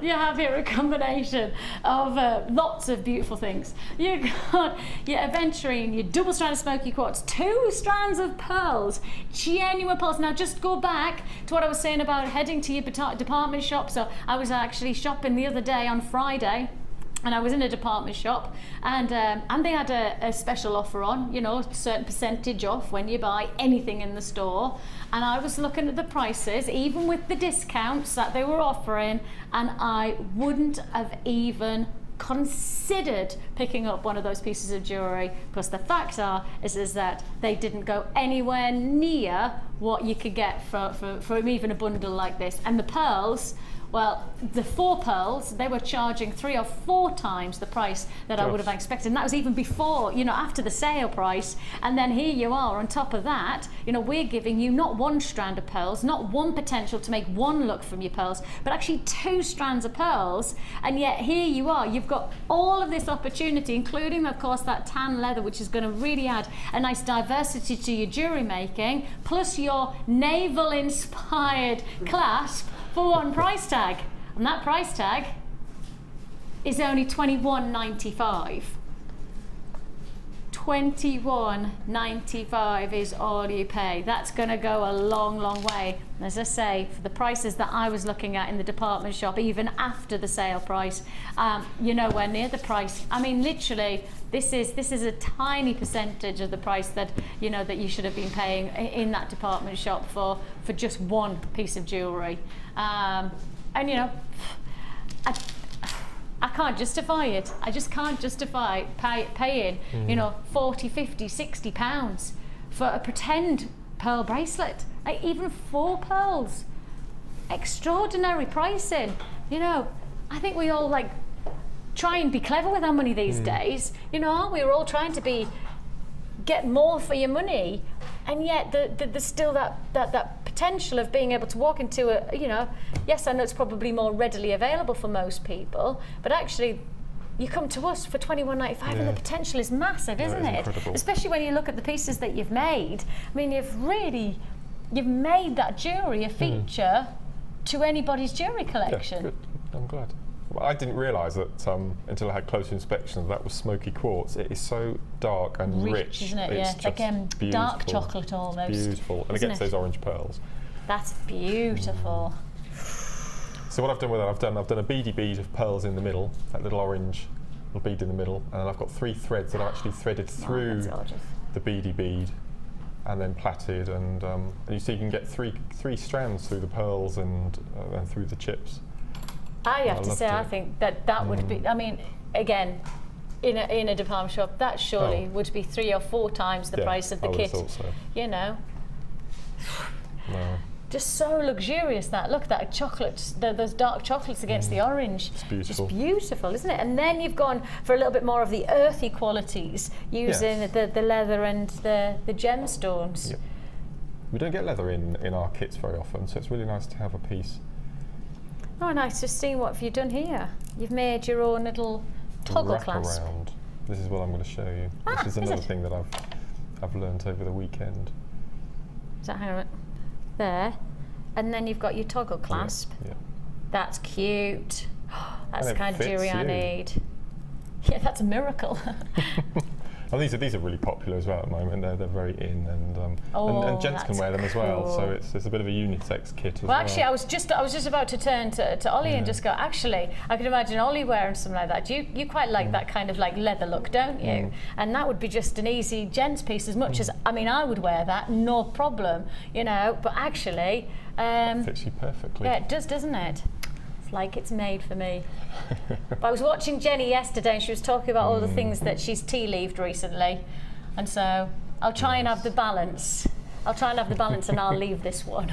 You have here a combination of lots of beautiful things. You've got your aventurine, your double strand of smoky quartz, 2 strands of pearls, genuine pearls. Now just go back to what I was saying about heading to your department shop. So I was actually shopping the other day on Friday. And I was in a department shop, and they had a special offer on, you know, a certain percentage off when you buy anything in the store. And I was looking at the prices, even with the discounts that they were offering, and I wouldn't have even considered picking up one of those pieces of jewellery, because the fact is that they didn't go anywhere near what you could get for even a bundle like this. And the pearls, well, the 4 pearls, they were charging 3 or 4 times the price that I would have expected. And that was even before, you know, after the sale price. And then here you are, on top of that, you know, we're giving you not 1 strand of pearls, not 1 potential to make 1 look from your pearls, but actually 2 strands of pearls. And yet here you are, you've got all of this opportunity opportunity, including of course that tan leather, which is going to really add a nice diversity to your jewellery making, plus your navel inspired clasp for one price tag. And that price tag is only $21.95. $21.95 is all you pay. That's going to go a long, long way. And as I say, for the prices that I was looking at in the department shop, even after the sale price, you're nowhere near the price. I mean, literally, this is a tiny percentage of the price that that you should have been paying in that department shop for just one piece of jewellery. And I can't justify it. I just can't justify paying, 40, 50, 60 pounds for a pretend pearl bracelet. Like even 4 pearls. Extraordinary pricing. I think we all try and be clever with our money these days. Aren't we? We're all trying to get more for your money, and yet there's still that potential of being able to walk into yes, I know it's probably more readily available for most people, but actually you come to us for $21.95 and the potential is massive, isn't it? Incredible. Especially when you look at the pieces that you've made. I mean, you've made that jewellery a feature to anybody's jewellery collection. Yeah, good. I'm glad. Well, I didn't realise that until I had closer inspection that was smoky quartz. It is so dark and rich, isn't it? It's Like dark chocolate almost. Beautiful, and against those orange pearls. That's beautiful. So what I've done with it, I've done a beady bead of pearls in the middle, that little orange little bead in the middle, and then I've got 3 threads that I've actually threaded through the beady bead, and then plaited, and you see you can get three strands through the pearls and through the chips. I have to say, I think that would be, I mean, again, in a department shop, that surely would be 3 or 4 times the price of the kit. I would have thought so. No. Just so luxurious that. Look, that chocolate, those dark chocolates against the orange. It's beautiful. Just beautiful, isn't it? And then you've gone for a little bit more of the earthy qualities, using the leather and the gemstones. Yep. We don't get leather in our kits very often, so it's really nice to have a piece. Oh, nice. Just seeing what have you done here. You've made your own little toggle clasp. Around. This is what I'm going to show you. This is another thing that I've learnt over the weekend. So hang on, there, and then you've got your toggle clasp. Yeah. That's cute. That's the kind of jewellery I need. Yeah, that's a miracle. And these are really popular as well at the moment. They're very in, and gents can wear them as well. Cool. So it's a bit of a unisex kit as well. Well, actually, I was just about to turn to Ollie and just go. Actually, I could imagine Ollie wearing something like that. You quite like that kind of leather look, don't you? And that would be just an easy gents piece. As much as I would wear that, no problem, But actually, fits you perfectly. Yeah, it does, doesn't it? Like it's made for me. But I was watching Jenny yesterday and she was talking about all the things that she's tea-leaved recently, and so I'll try and have the balance. And I'll leave this one.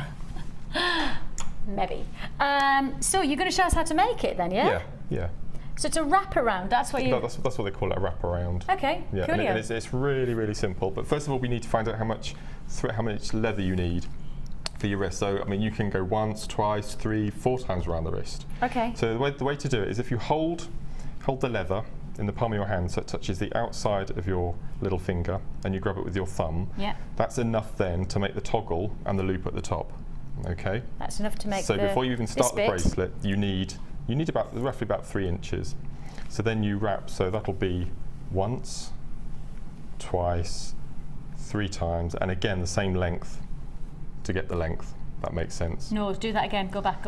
Maybe. So you're going to show us how to make it then, yeah? Yeah. So it's a wraparound, that's what you... That's what they call it, a wraparound. Okay, yeah, cool. And it's really, really simple. But first of all, we need to find out how much leather you need for your wrist. So, you can go once, twice, 3, 4 times around the wrist. Okay. So the way to do it is if you hold the leather in the palm of your hand so it touches the outside of your little finger and you grab it with your thumb. Yeah. That's enough then to make the toggle and the loop at the top. Okay. That's enough to make So before you even start the bracelet, you need roughly about 3 inches. So then you wrap, so that'll be once, twice, 3 times, and again the same length to get the length. That makes sense. No, do that again. Go back.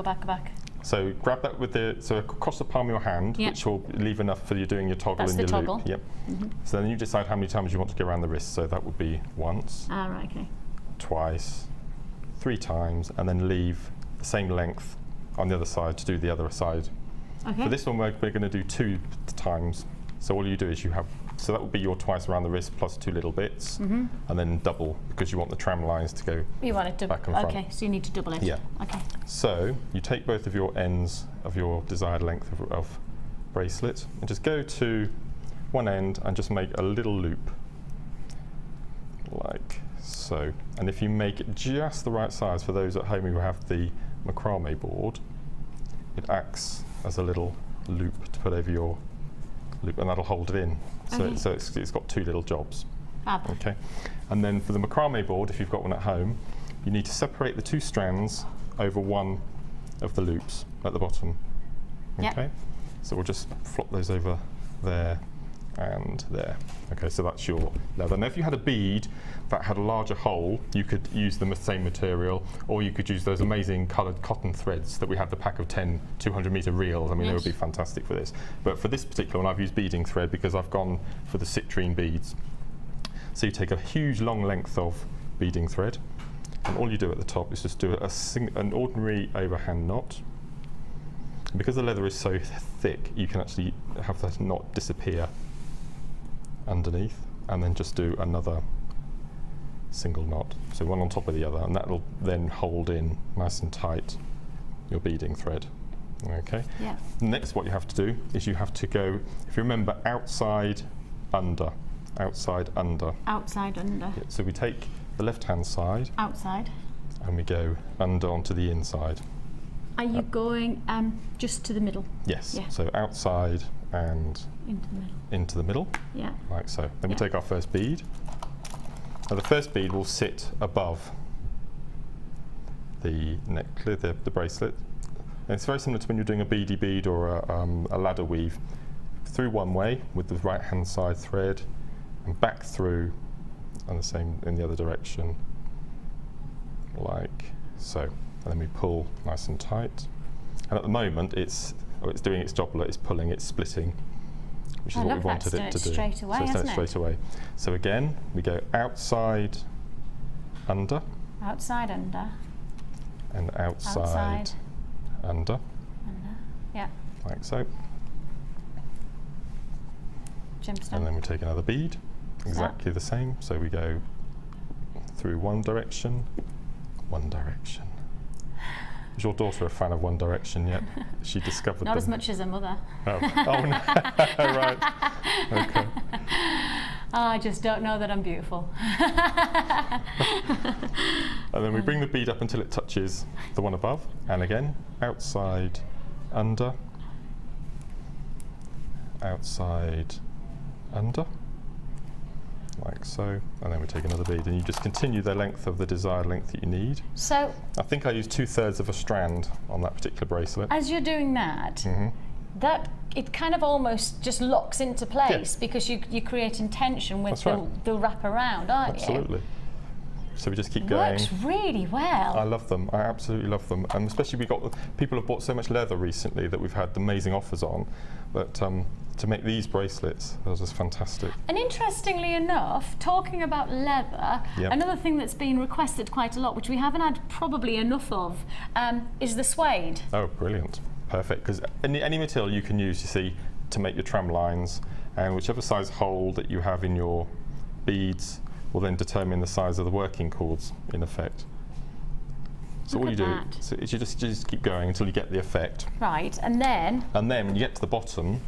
So grab that so across the palm of your hand, which will leave enough for you doing your toggle and your toggle. loop. Yep. So then you decide how many times you want to go around the wrist. So that would be once. Right, okay. Twice, 3 times, and then leave the same length on the other side to do the other side. Okay. For this one, we're going to do 2 times. So all you do is so that would be your twice around the wrist plus 2 little bits, and then double because you want the tram lines to go back and front. Okay, so you need to double it. Yeah. Okay. So you take both of your ends of your desired length of bracelet and just go to one end and just make a little loop like so. And if you make it just the right size for those at home who have the macrame board, it acts as a little loop to put over your loop, and that'll hold it in. So it's got 2 little jobs. Fab. Okay, and then for the macrame board, if you've got one at home, you need to separate the 2 strands over one of the loops at the bottom. Okay, so we'll just flop those over there and there. Okay, so that's your leather. Now if you had a bead that had a larger hole, you could use the same material, or you could use those amazing coloured cotton threads that we had, the pack of 10 200-metre reels. I mean, they would be fantastic for this. But for this particular one, I've used beading thread because I've gone for the citrine beads. So you take a huge long length of beading thread, and all you do at the top is just do an ordinary overhand knot. And because the leather is so thick, you can actually have that knot disappear underneath, and then just do another single knot, so one on top of the other, and that will then hold in nice and tight your beading thread. Okay. Yeah. Next, what you have to do is you have to go, if you remember, outside, under, outside, under. Outside, under. Yeah, so we take the left-hand side. Outside. And we go under onto the inside. Are you going just to the middle? Yes. Yeah. So outside and into the middle. Into the middle. Yeah. Like so. Then we take our first bead. Now the first bead will sit above the necklace, the bracelet. And it's very similar to when you're doing a beady bead or a ladder weave. Through one way with the right hand side thread, and back through, and the same in the other direction, like so. And then we pull nice and tight. And at the moment, it's doing its job. It's pulling, it's splitting, which is what we wanted it to do. Straight away, so it's done hasn't it straight away. So again, we go outside, under. Outside, under. And outside, under. Under. Yeah. Like so. Gemstone. And then we take another bead, exactly the same. So we go through one direction, one direction. Is your daughter a fan of One Direction yet? She discovered Not them. as much as her mother. Oh, oh no. Right. Okay. I just don't know that I'm beautiful. And then we bring the bead up until it touches the one above, and again, outside, under, outside, under, like so, and then we take another bead, and you just continue the length of the desired length that you need. So I think I used 2/3 of a strand on that particular bracelet. as you're doing that, that it kind of almost just locks into place because you're creating tension with the wrap around, aren't you? Absolutely. So we just keep going. Works really well. I love them. I absolutely love them, and especially people have bought so much leather recently that we've had amazing offers on. But to make these bracelets, that was just fantastic. And interestingly enough, talking about leather, another thing that's been requested quite a lot, which we haven't had probably enough of, is the suede. Oh, brilliant. Perfect, because any material you can use, you see, to make your tram lines, and whichever size hole that you have in your beads will then determine the size of the working cords, in effect. So all you do is you just keep going until you get the effect. Right, and then when you get to the bottom,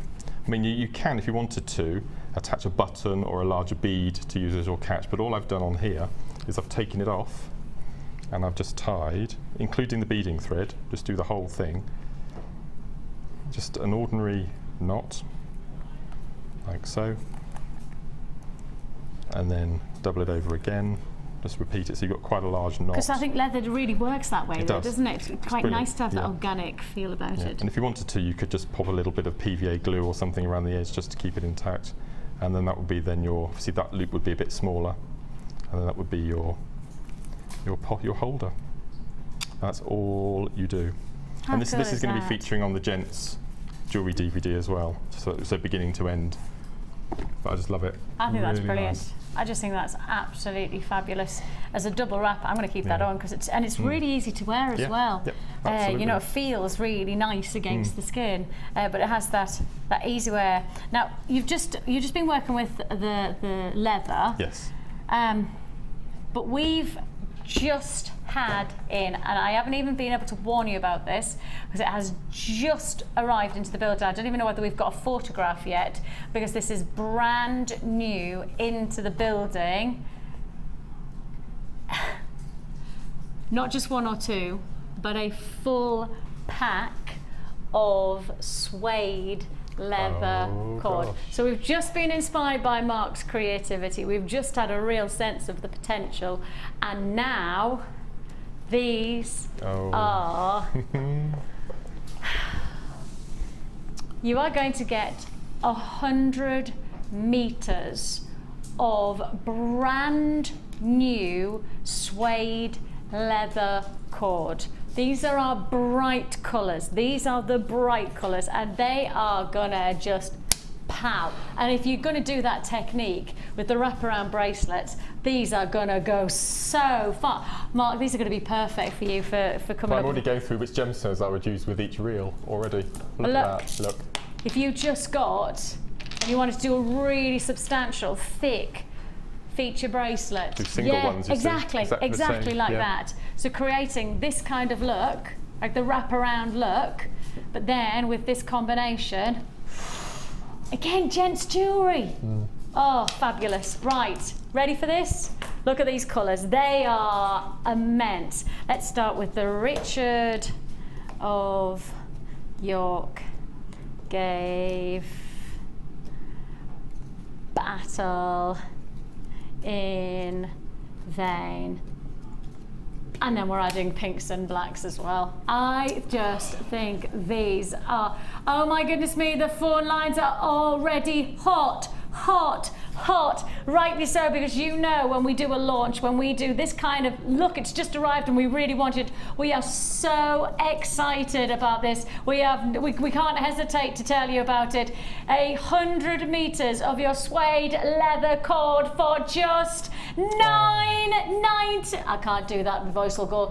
I mean, you can, if you wanted to, attach a button or a larger bead to use as your catch, but all I've done on here is I've taken it off and I've just tied, including the beading thread, just do the whole thing, just an ordinary knot, like so, and then double it over again, just repeat it so you've got quite a large knot. because I think leather really works that way, doesn't it? It's quite nice to have that Yeah. organic feel about it. And if you wanted to, you could just pop a little bit of PVA glue or something around the edge just to keep it intact, and then that would be obviously that loop would be a bit smaller, and then that would be your holder. That's all you do. How and this cool is going to be that? featuring on the gents jewellery DVD as well, so beginning to end. But I just love it. I think that's Really brilliant. nice. I just think that's absolutely fabulous. As a double wrap, I'm going to keep that on because it's really easy to wear as well. Yep, absolutely. You know, it feels really nice against the skin, but it has that easy wear. Now you've just been working with the leather. Yes. But we've just had in, and I haven't even been able to warn you about this because it has just arrived into the building. I don't even know whether we've got a photograph yet because this is brand new into the building. Not just one or two, but a full pack of suede leather cord. Gosh. So we've just been inspired by Mark's creativity. We've just had a real sense of the potential, and now these are you are going to get 100 meters of brand new suede leather cord. These are our bright colours. These are the bright colours, and they are gonna just pow. And if you're gonna do that technique with the wraparound bracelets, these are gonna go so far. Mark, these are gonna be perfect for you for coming I'm up. already going through which gemstones I would use with each reel already. Look at that, look. If you just got, and you wanted to do a really substantial, thick feature bracelet. Do single ones, you see. Exactly like that. So creating this kind of look, like the wraparound look, but then with this combination, again, gents jewellery. Oh, fabulous. Right, ready for this? Look at these colours. They are immense. Let's start with the Richard of York gave battle in vain. And then we're adding pinks and blacks as well. I just think these are, oh my goodness me, the phone lines are already hot, hot, hot. Rightly so, because you know when we do a launch, when we do this kind of look, it's just arrived and we really want it. We are so excited about this. We can't hesitate to tell you about it. 100 meters of your suede leather cord for just $9.90. I can't do that, my voice will go.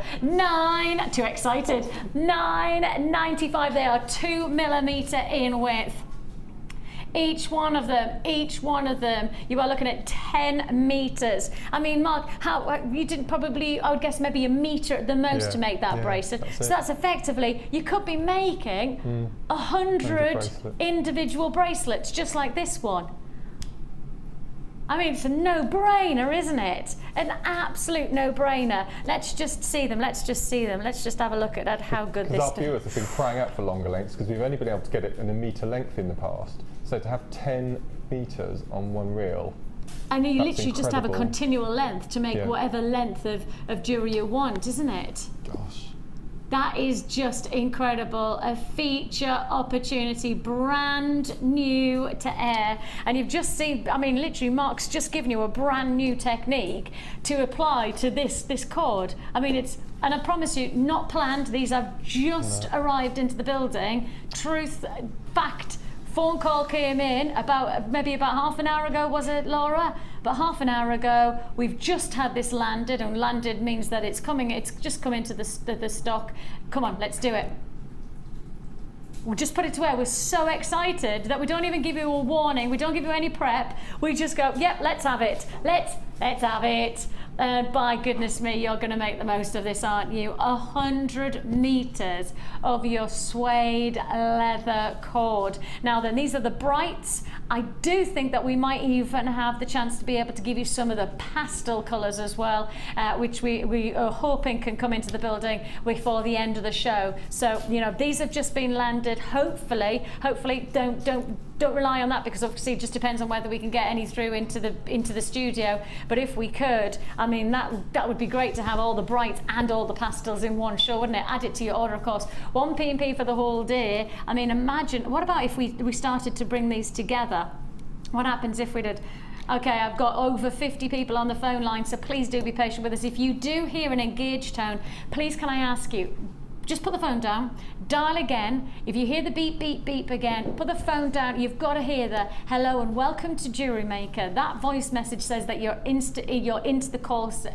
Too excited. $9.95. They are 2 millimeter in width. Each one of them, you are looking at 10 meters. I mean, Mark, you did probably, I would guess maybe a meter at the most to make that bracelet. So that's effectively, you could be making 100 individual bracelets, just like this one. I mean, it's a no-brainer, isn't it? An absolute no-brainer. Let's just see them. Let's just have a look at how good this is. Because our viewers have been crying out for longer lengths because we've only been able to get it in a metre length in the past. So to have 10 metres on one reel. And you literally incredible. just have a continual length to make whatever length of jewellery you want, isn't it? Gosh. That is just incredible. A feature opportunity, brand new to air. And you've just seen, I mean, literally Mark's just given you a brand new technique to apply to this cord. I mean, it's, and I promise you, not planned. These have just arrived into the building. Truth, fact. Phone call came in maybe about half an hour ago, was it, Laura? But half an hour ago, we've just had this landed, and landed means that it's just come into the stock. Come on, let's do it. We'll just put it to air. We're so excited that we don't even give you a warning. We don't give you any prep. We just go, yep, let's have it. Let's have it. By goodness me, you're going to make the most of this, aren't you? 100 meters of your suede leather cord. Now then, these are the brights. I do think that we might even have the chance to be able to give you some of the pastel colours as well, which we are hoping can come into the building before the end of the show. So, you know, these have just been landed. Hopefully, don't rely on that, because obviously it just depends on whether we can get any through into the studio. But if we could, I mean, that would be great to have all the brights and all the pastels in one show, wouldn't it? Add it to your order, of course. 1 P&P for the whole day. I mean, imagine, what about if we started to bring these together? What happens if we did? Okay, I've got over 50 people on the phone line, so please do be patient with us. If you do hear an engaged tone, please can I ask you, just put the phone down, dial again. If you hear the beep, beep, beep again, put the phone down. You've got to hear the hello and welcome to Jewellery Maker. That voice message says that you're into the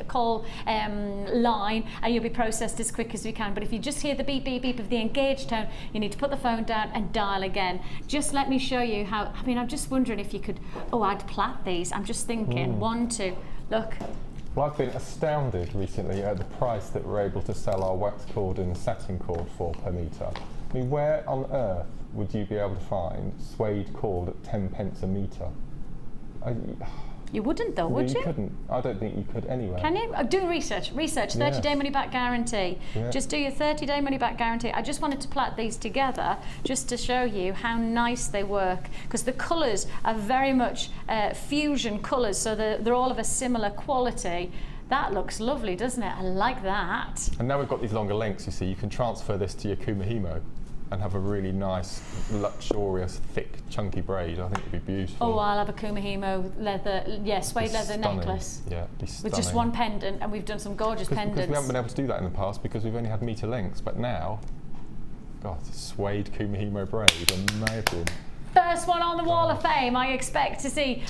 call line, and you'll be processed as quick as we can. But if you just hear the beep, beep, beep of the engaged tone, you need to put the phone down and dial again. Just let me show you how, I mean, I'm just wondering if you could, I'd plait these. I'm just thinking, 1, 2, look. Well, I've been astounded recently at the price that we're able to sell our wax cord and satin cord for per metre. I mean, where on earth would you be able to find suede cord at 10 pence a metre? You wouldn't though, would you? You couldn't. I don't think you could anyway. Can you? Do research. 30-day money back guarantee. Yeah. Just do your 30-day money back guarantee. I just wanted to plait these together just to show you how nice they work, because the colours are very much fusion colours, so they're all of a similar quality. That looks lovely, doesn't it? I like that. And now we've got these longer lengths, you see, you can transfer this to your kumihimo and have a really nice, luxurious, thick, chunky braid. I think it'd be beautiful. Oh, I'll have a kumihimo leather, suede leather Stunning. necklace. Yeah, it'd be stunning. With just one pendant, and we've done some gorgeous pendants. Because we haven't been able to do that in the past because we've only had metre lengths, but now, God, suede kumihimo braid, amazing. First one on the Wall of Fame. I expect to see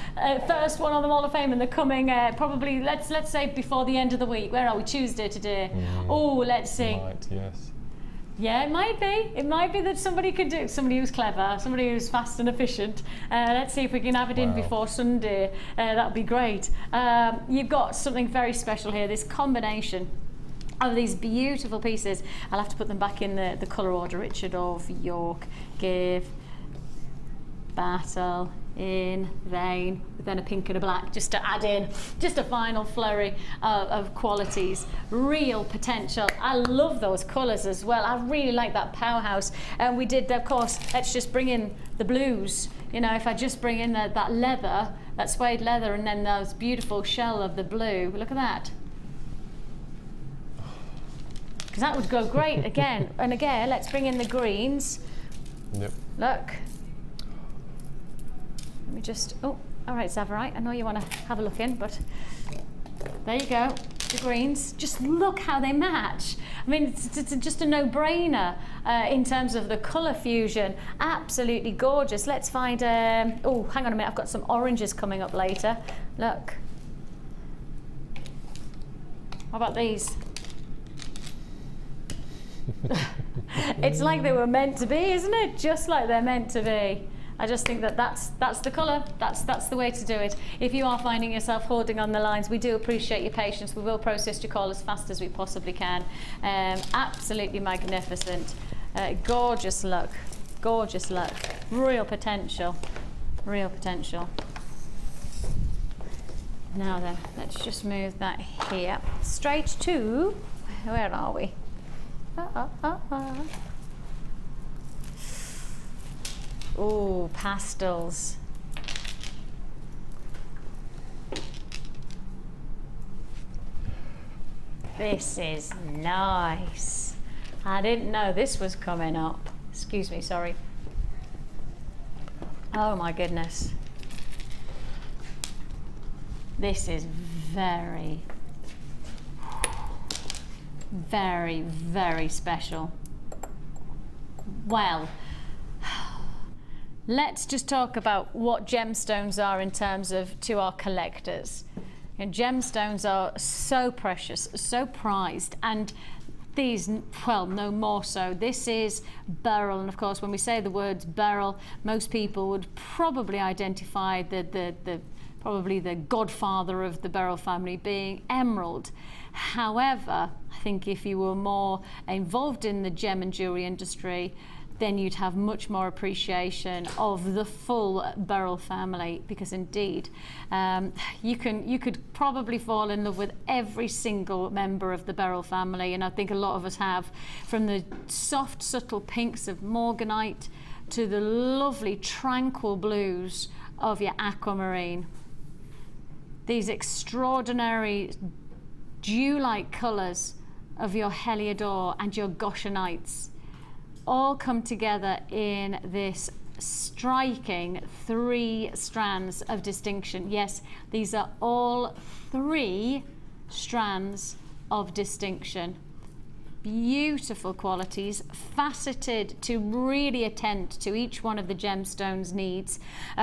first one on the Wall of Fame in the coming, probably, let's say before the end of the week. Where are we? Tuesday today. Oh, let's see. Right, yes. Yeah, it might be. It might be that somebody could do, somebody who's clever, somebody who's fast and efficient. Let's see if we can have it in before Sunday. That'd be great. You've got something very special here, this combination of these beautiful pieces. I'll have to put them back in the colour order. Richard of York, Give, Battle, In, Vain, then a pink and a black, just to add in just a final flurry of qualities. Real potential. I love those colours as well. I really like that powerhouse. And we did, of course, let's just bring in the blues. You know, if I just bring in that leather, that suede leather, and then those beautiful shell of the blue. Look at that. Because that would go great again. And again, let's bring in the greens. Yep. Look. Let me just, oh, all right, Zavarite, I know you want to have a look in, but there you go, the greens. Just look how they match. I mean, it's just a no-brainer in terms of the colour fusion. Absolutely gorgeous. Let's find, oh, hang on a minute, I've got some oranges coming up later. Look. How about these? It's like they were meant to be, isn't it? Just like they're meant to be. I just think that's the colour, that's the way to do it. If you are finding yourself holding on the lines, we do appreciate your patience. We will process your call as fast as we possibly can. Absolutely magnificent. Gorgeous look, real potential, real potential. Now then, let's just move that here. Straight to, where are we? Oh, pastels. This is nice. I didn't know this was coming up. Excuse me, sorry. Oh my goodness. This is very, very, very special. Well, let's just talk about what gemstones are in terms of to our collectors. And gemstones are so precious, so prized, and these, well, no more so. This is beryl, and of course when we say the words beryl, most people would probably identify probably the godfather of the beryl family being emerald. However, I think if you were more involved in the gem and jewellery industry, then you'd have much more appreciation of the full beryl family, because indeed you could probably fall in love with every single member of the beryl family, and I think a lot of us have, from the soft subtle pinks of morganite to the lovely tranquil blues of your aquamarine. These extraordinary dew-like colours of your Heliodor and your Goshenites all come together in this striking 3 strands of distinction. Yes, these are all 3 strands of distinction. Beautiful qualities, faceted to really attend to each one of the gemstones needs.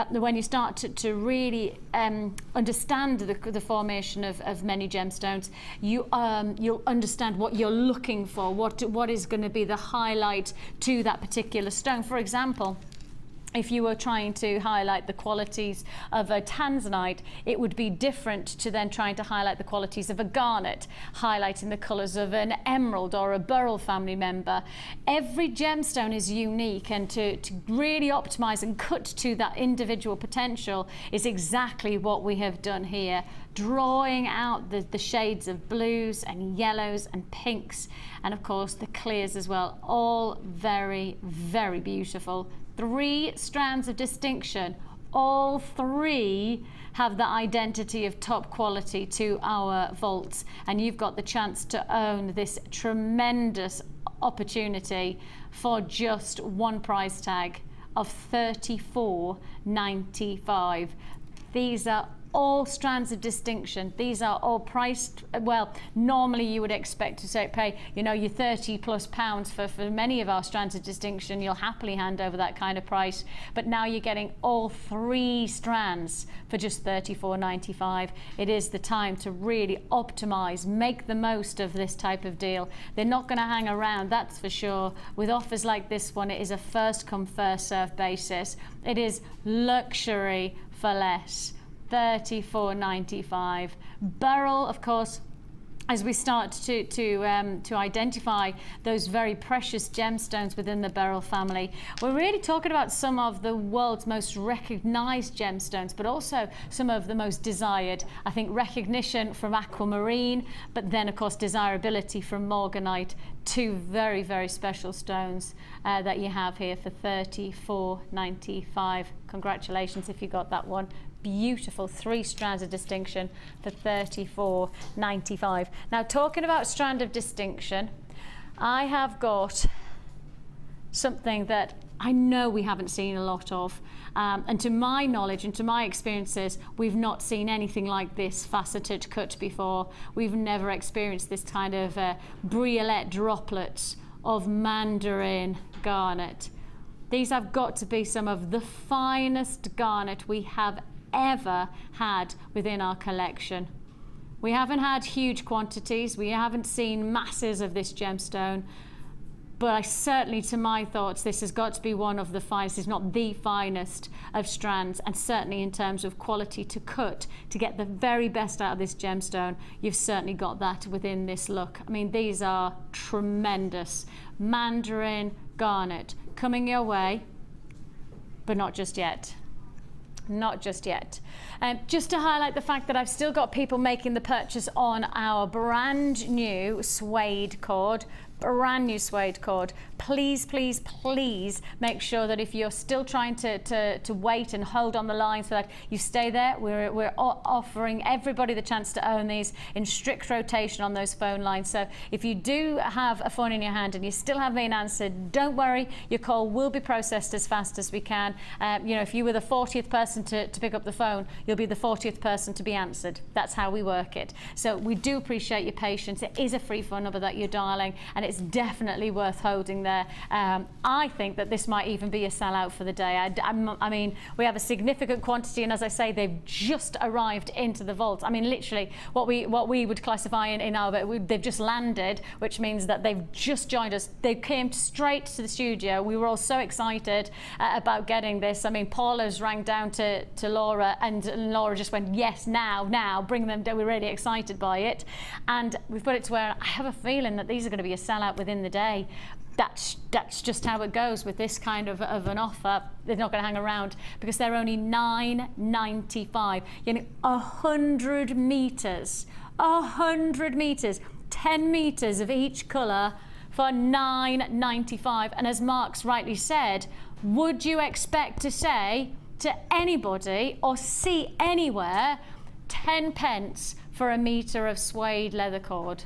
When you start to really understand the formation of many gemstones, you'll understand what you're looking for, what is going to be the highlight to that particular stone. For example, if you were trying to highlight the qualities of a tanzanite, it would be different to then trying to highlight the qualities of a garnet, highlighting the colours of an emerald or a beryl family member. Every gemstone is unique, and to really optimise and cut to that individual potential is exactly what we have done here, drawing out the shades of blues and yellows and pinks, and of course the clears as well, all very, very beautiful. 3 strands of distinction, all 3 have the identity of top quality to our vaults, and you've got the chance to own this tremendous opportunity for just one price tag of $34.95. These are all strands of distinction. These are all priced, well, normally you would expect to pay, you know, your £30+ for many of our strands of distinction. You'll happily hand over that kind of price, but now you're getting all 3 strands for just $34.95. It is the time to really optimize, make the most of this type of deal. They're not going to hang around, that's for sure. With offers like this one, it is a first come first serve basis. It is luxury for less. $34.95. Beryl, of course, as we start to identify those very precious gemstones within the beryl family, we're really talking about some of the world's most recognized gemstones, but also some of the most desired. I think recognition from aquamarine, but then of course desirability from morganite. 2 very, very special stones that you have here for $34.95. Congratulations if you got that one. Beautiful 3 strands of distinction for $34.95. Now, talking about strand of distinction, I have got something that I know we haven't seen a lot of, and to my knowledge and to my experiences, we've not seen anything like this faceted cut before. We've never experienced this kind of briolette droplets of mandarin garnet. These have got to be some of the finest garnet we have ever had within our collection. We haven't had huge quantities, we haven't seen masses of this gemstone, but I certainly, to my thoughts, this has got to be one of the finest, if not the finest of strands, and certainly in terms of quality to cut, to get the very best out of this gemstone, you've certainly got that within this look. I mean, these are tremendous. Mandarin garnet coming your way, but not just yet. Not just yet. Just to highlight the fact that I've still got people making the purchase on our brand new suede cord. Brand new suede cord. Please, please, please make sure that if you're still trying to wait and hold on the line so that you stay there, we're offering everybody the chance to own these in strict rotation on those phone lines. So if you do have a phone in your hand and you still haven't been answered, don't worry, your call will be processed as fast as we can. You know, if you were the 40th person to pick up the phone, you'll be the 40th person to be answered. That's how we work it. So we do appreciate your patience. It is a free phone number that you're dialing, and it's definitely worth holding there. I think that this might even be a sellout for the day. I mean, we have a significant quantity, and as I say, they've just arrived into the vault. I mean, literally, what we would classify in our, they've just landed, which means that they've just joined us. They came straight to the studio. We were all so excited about getting this. I mean, Paula's rang down to Laura, and Laura just went, yes, now, bring them down. We're really excited by it. And we've put it to where I have a feeling that these are going to be a sellout within the day. That's just how it goes with this kind of an offer. They're not going to hang around because they're only $9.95. You know, 100 meters, 10 meters of each colour for $9.95. And as Mark's rightly said, would you expect to say to anybody or see anywhere 10 pence for a metre of suede leather cord?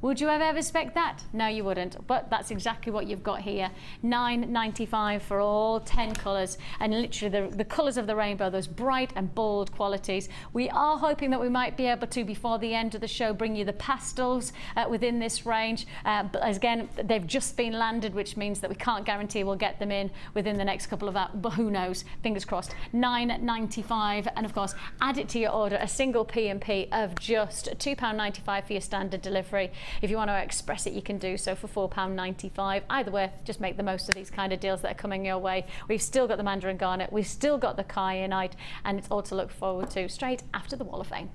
Would you ever expect that? No, you wouldn't. But that's exactly what you've got here. $9.95 for all 10 colours, and literally the colours of the rainbow, those bright and bold qualities. We are hoping that we might be able to, before the end of the show, bring you the pastels within this range. But again, they've just been landed, which means that we can't guarantee we'll get them in within the next couple of hours. But who knows? Fingers crossed. $9.95, and of course, add it to your order, a single P&P of just £2.95 for your standard delivery. If you want to express it, you can do so for £4.95. Either way, just make the most of these kind of deals that are coming your way. We've still got the Mandarin Garnet, we've still got the Kyanite, and it's all to look forward to straight after the Wall of Fame.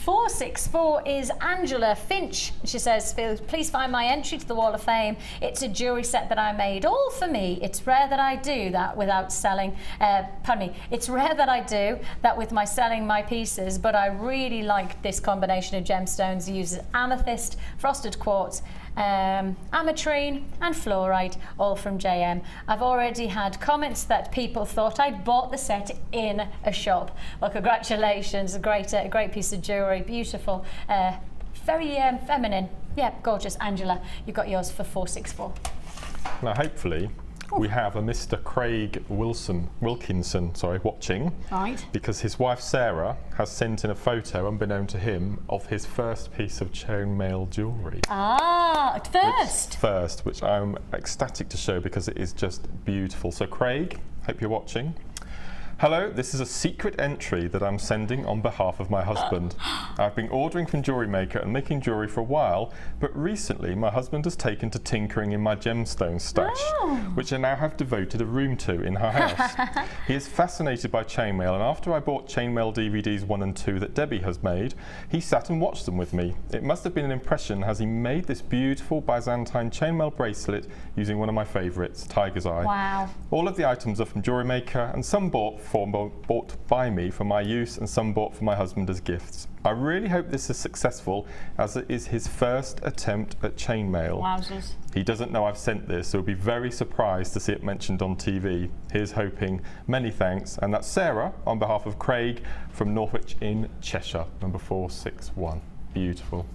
.464 is Angela Finch. She says, please find my entry to the Wall of Fame. It's a jewellery set that I made all for me. It's rare that I do that without selling, it's rare that I do that with my selling my pieces, but I really like this combination of gemstones. It uses amethyst, frosted quartz, ametrine and fluorite, all from JM. I've already had comments that people thought I'd bought the set in a shop. Well, congratulations, a great piece of jewellery, beautiful, very feminine. Yeah, gorgeous. Angela, you got yours for £464. Now hopefully we have a Mr. Craig Wilkinson watching, right? Because his wife Sarah has sent in a photo, unbeknown to him, of his first piece of chainmail jewellery. Ah, first, which I'm ecstatic to show because it is just beautiful. So Craig, hope you're watching. Hello, this is a secret entry that I'm sending on behalf of my husband. I've been ordering from Jewellery Maker and making jewellery for a while, but recently my husband has taken to tinkering in my gemstone stash, which I now have devoted a room to in our house. He is fascinated by chainmail, and after I bought chainmail DVDs 1 and 2 that Debbie has made, he sat and watched them with me. It must have been an impression as he made this beautiful Byzantine chainmail bracelet using one of my favourites, Tiger's Eye. Wow. All of the items are from Jewellery Maker, and some bought by me for my use and some bought for my husband as gifts. I really hope this is successful, as it is his first attempt at chainmail. Wowzers. He doesn't know I've sent this, so he'll be very surprised to see it mentioned on TV. Here's hoping. Many thanks. And that's Sarah on behalf of Craig from Norwich in Cheshire, number 461. Beautiful.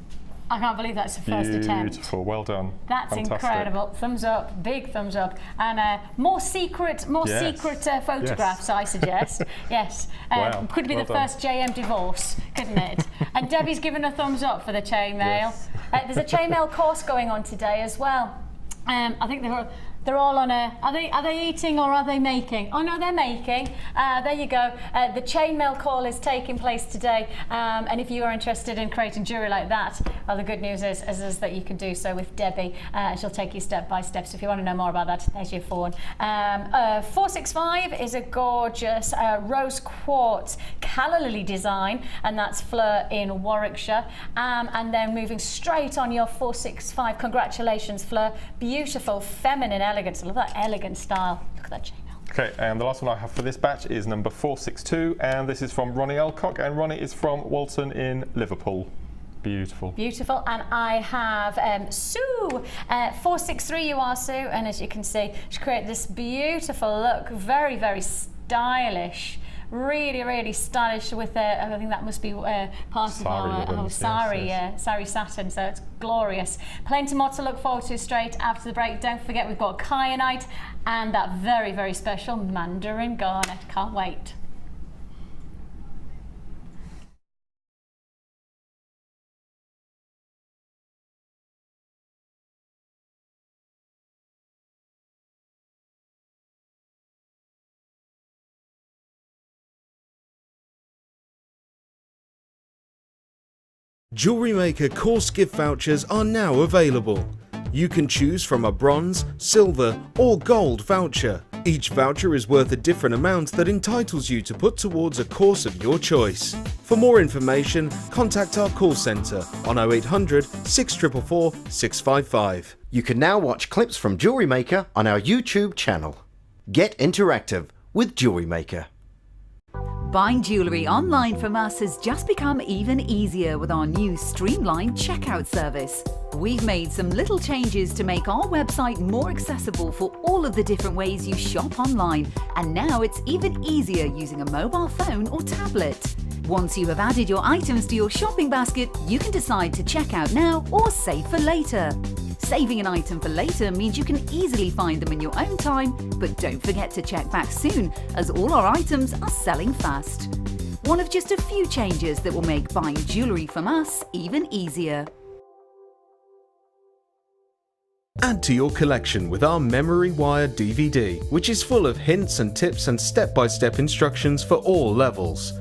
I can't believe that's the first attempt. Beautiful, well done. That's fantastic. Incredible. Thumbs up, big thumbs up. And more secret photographs, I suggest. Yes. Wow. Could be well the done. first JM divorce, couldn't it? And Debbie's given a thumbs up for the chainmail. Yes. There's a chainmail course going on today as well. I think they're all on a, are they eating or are they making? Oh no, they're making. There you go. The chainmail call is taking place today, and if you are interested in creating jewellery like that, well, the good news is that you can do so with Debbie. She'll take you step by step. So if you want to know more about that, there's your phone. 465 is a gorgeous rose quartz calla lily design, and that's Fleur in Warwickshire. And then moving straight on your 465, congratulations Fleur, beautiful feminine elegance. I love that elegant style. Look at that chainmail. Okay, and the last one I have for this batch is number 462, and this is from Ronnie Alcock, and Ronnie is from Walton in Liverpool. Beautiful. Beautiful. And I have Sue, 463 you are, Sue, and as you can see, she created this beautiful look, very, very stylish. Really, really stylish with I think that must be part of our sari satin, so it's glorious. Plenty more to look forward to straight after the break. Don't forget we've got Kyanite and that very, very special Mandarin Garnet. Can't wait. Jewellery Maker course gift vouchers are now available. You can choose from a bronze, silver or gold voucher. Each voucher is worth a different amount that entitles you to put towards a course of your choice. For more information, contact our call centre on 0800 644 655. You can now watch clips from Jewellery Maker on our YouTube channel. Get interactive with Jewellery Maker. Buying jewellery online from us has just become even easier with our new streamlined checkout service. We've made some little changes to make our website more accessible for all of the different ways you shop online, and now it's even easier using a mobile phone or tablet. Once you have added your items to your shopping basket, you can decide to check out now or save for later. Saving an item for later means you can easily find them in your own time, but don't forget to check back soon, as all our items are selling fast. One of just a few changes that will make buying jewellery from us even easier. Add to your collection with our Memory Wire DVD, which is full of hints and tips and step-by-step instructions for all levels.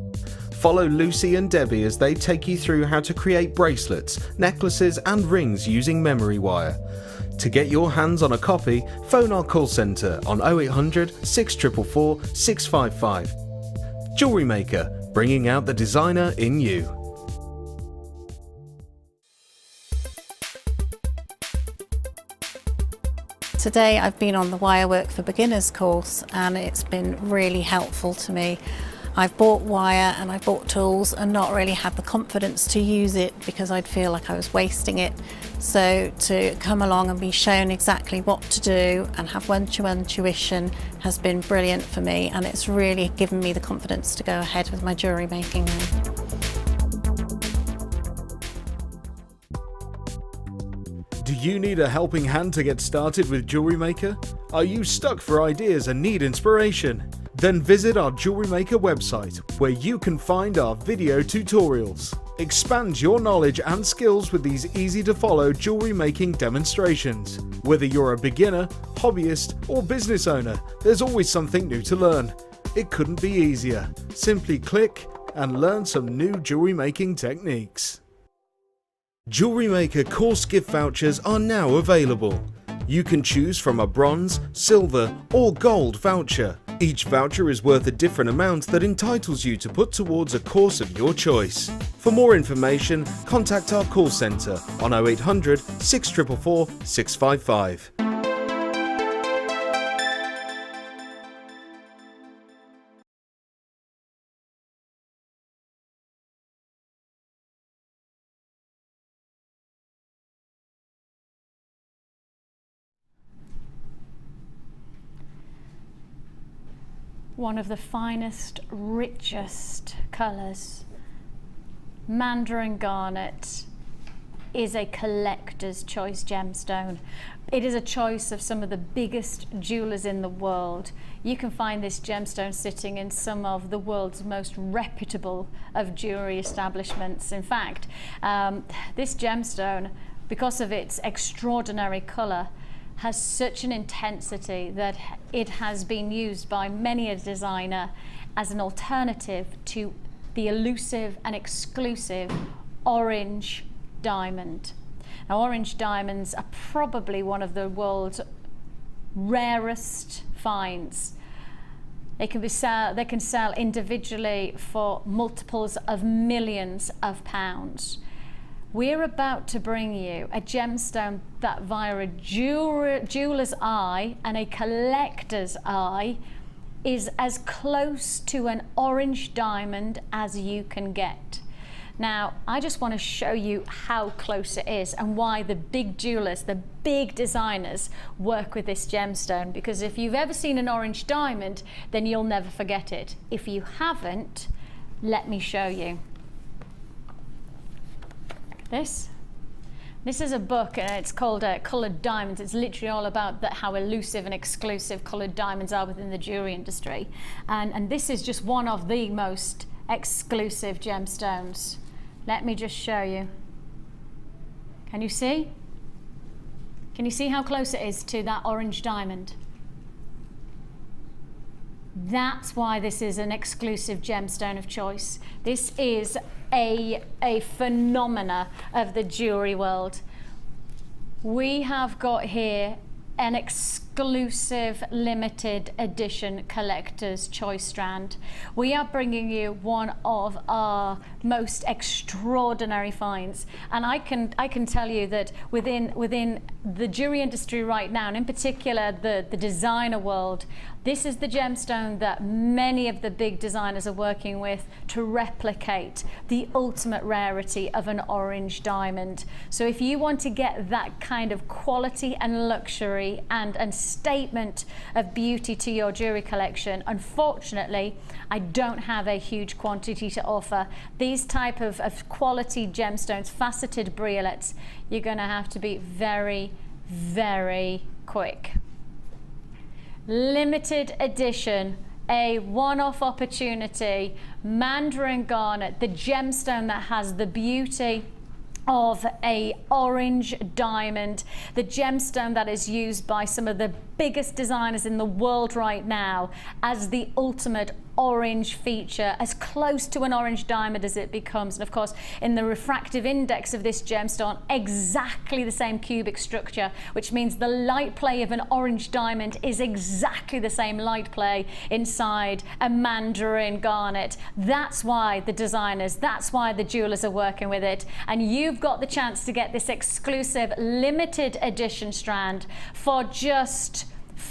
Follow Lucy and Debbie as they take you through how to create bracelets, necklaces and rings using Memory Wire. To get your hands on a copy, phone our call centre on 0800 644 655. Jewellery Maker, bringing out the designer in you. Today I've been on the Wirework for Beginners course and it's been really helpful to me. I've bought wire and I've bought tools and not really had the confidence to use it because I'd feel like I was wasting it. So to come along and be shown exactly what to do and have one-to-one tuition has been brilliant for me, and it's really given me the confidence to go ahead with my jewellery making now. Do you need a helping hand to get started with Jewellery Maker? Are you stuck for ideas and need inspiration? Then visit our Jewellery Maker website, where you can find our video tutorials. Expand your knowledge and skills with these easy-to-follow jewellery making demonstrations. Whether you're a beginner, hobbyist or business owner, there's always something new to learn. It couldn't be easier. Simply click and learn some new jewellery making techniques. Jewellery Maker course gift vouchers are now available. You can choose from a bronze, silver or gold voucher. Each voucher is worth a different amount that entitles you to put towards a course of your choice. For more information, contact our call centre on 0800 644 655. One of the finest, richest colours, Mandarin Garnet, is a collector's choice gemstone. It is a choice of some of the biggest jewellers in the world. You can find this gemstone sitting in some of the world's most reputable of jewellery establishments. In fact, this gemstone, because of its extraordinary colour, has such an intensity that it has been used by many a designer as an alternative to the elusive and exclusive orange diamond. Now, orange diamonds are probably one of the world's rarest finds. They can sell individually for multiples of millions of pounds. We're about to bring you a gemstone that, via a jeweller's eye and a collector's eye, is as close to an orange diamond as you can get. Now, I just want to show you how close it is and why the big jewellers, the big designers, work with this gemstone, because if you've ever seen an orange diamond, then you'll never forget it. If you haven't, let me show you. This is a book and it's called Coloured Diamonds. It's literally all about how elusive and exclusive coloured diamonds are within the jewellery industry. And this is just one of the most exclusive gemstones. Let me just show you. Can you see? Can you see how close it is to that orange diamond? That's why this is an exclusive gemstone of choice. This is a phenomena of the jewellery world. We have got here an exclusive limited edition collector's choice strand. We are bringing you one of our most extraordinary finds, and I can tell you that within the jewelry industry right now, and in particular the designer world, this is the gemstone that many of the big designers are working with to replicate the ultimate rarity of an orange diamond. So if you want to get that kind of quality and luxury and statement of beauty to your jewelry collection, unfortunately, I don't have a huge quantity to offer. These type of quality gemstones, faceted briolets, you're going to have to be very, very quick. Limited edition a one-off opportunity. Mandarin garnet, the gemstone that has the beauty of a orange diamond, the gemstone that is used by some of the biggest designers in the world right now as the ultimate orange feature, as close to an orange diamond as it becomes. And of course, in the refractive index of this gemstone, exactly the same cubic structure, which means the light play of an orange diamond is exactly the same light play inside a mandarin garnet. That's why the designers, that's why the jewelers are working with it. And you've got the chance to get this exclusive limited edition strand for just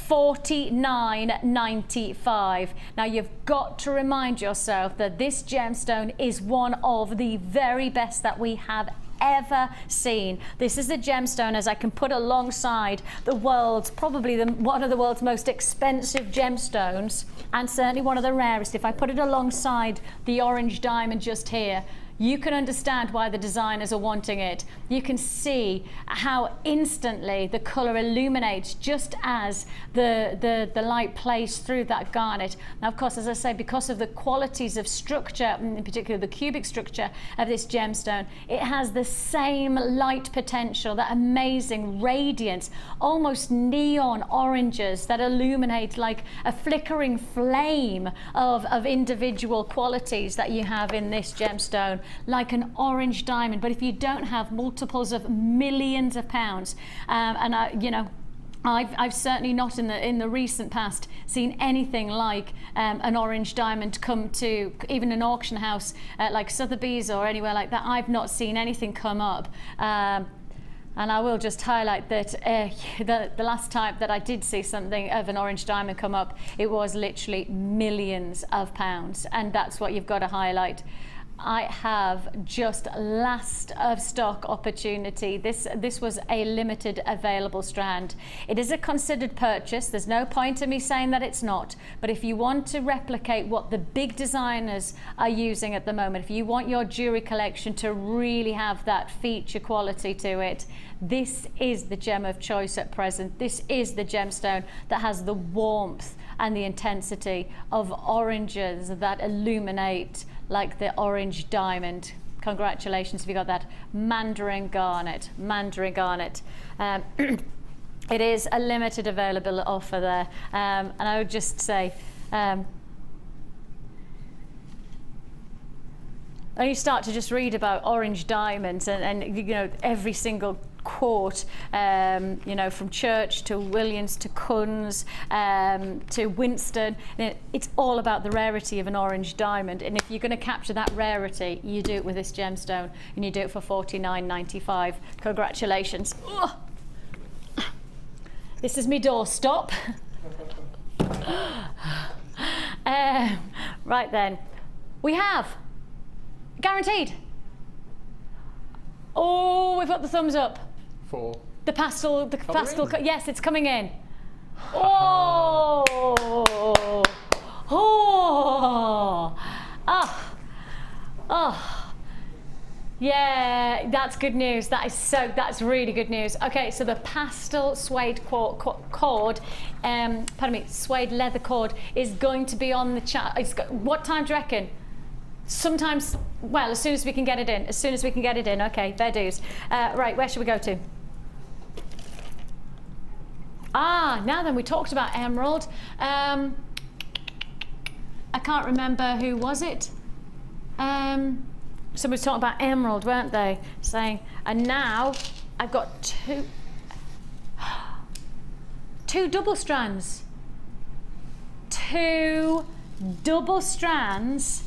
$49.95. Now you've got to remind yourself that this gemstone is one of the very best that we have ever seen. This is a gemstone, as I can put alongside the world's, probably one of the world's most expensive gemstones, and certainly one of the rarest. If I put it alongside the orange diamond just here, you can understand why the designers are wanting it. You can see how instantly the colour illuminates just as the light plays through that garnet. Now, of course, as I say, because of the qualities of structure, in particular the cubic structure of this gemstone, it has the same light potential, that amazing radiance, almost neon oranges that illuminate like a flickering flame of individual qualities that you have in this gemstone, like an orange diamond. But if you don't have multiples of millions of pounds, I've certainly not in the recent past seen anything like an orange diamond come to even an auction house like Sotheby's or anywhere like that. I've not seen anything come up. And I will just highlight that the last time that I did see something of an orange diamond come up, it was literally millions of pounds, and that's what you've got to highlight. I have just last of stock opportunity. This was a limited available strand. It is a considered purchase. There's no point in me saying that it's not. But if you want to replicate what the big designers are using at the moment, if you want your jewelry collection to really have that feature quality to it, this is the gem of choice at present. This is the gemstone that has the warmth and the intensity of oranges that illuminate like the orange diamond. Congratulations if you got that. Mandarin garnet. Mandarin garnet. It is a limited available offer there. And I would just say, when you start to just read about orange diamonds and you know, every single court, you know, from Church to Williams to Kunz to Winston, it's all about the rarity of an orange diamond. And if you're going to capture that rarity, you do it with this gemstone, and you do it for $49.95. Congratulations. Ugh. This is me doorstop. Right then, we have guaranteed. Oh, we've got the thumbs up. For the pastel, yes, it's coming in. Oh, oh, oh, yeah, that's good news. That's really good news. Okay, so the pastel suede cord, suede leather cord is going to be on the chat. What time do you reckon? Sometimes, well, as soon as we can get it in. As soon as we can get it in. Okay, fair dues. Right, where should we go to? Now then, we talked about emerald. I can't remember who was it. Somebody was talking about emerald, weren't they? Saying, and now I've got two double strands. 2 double strands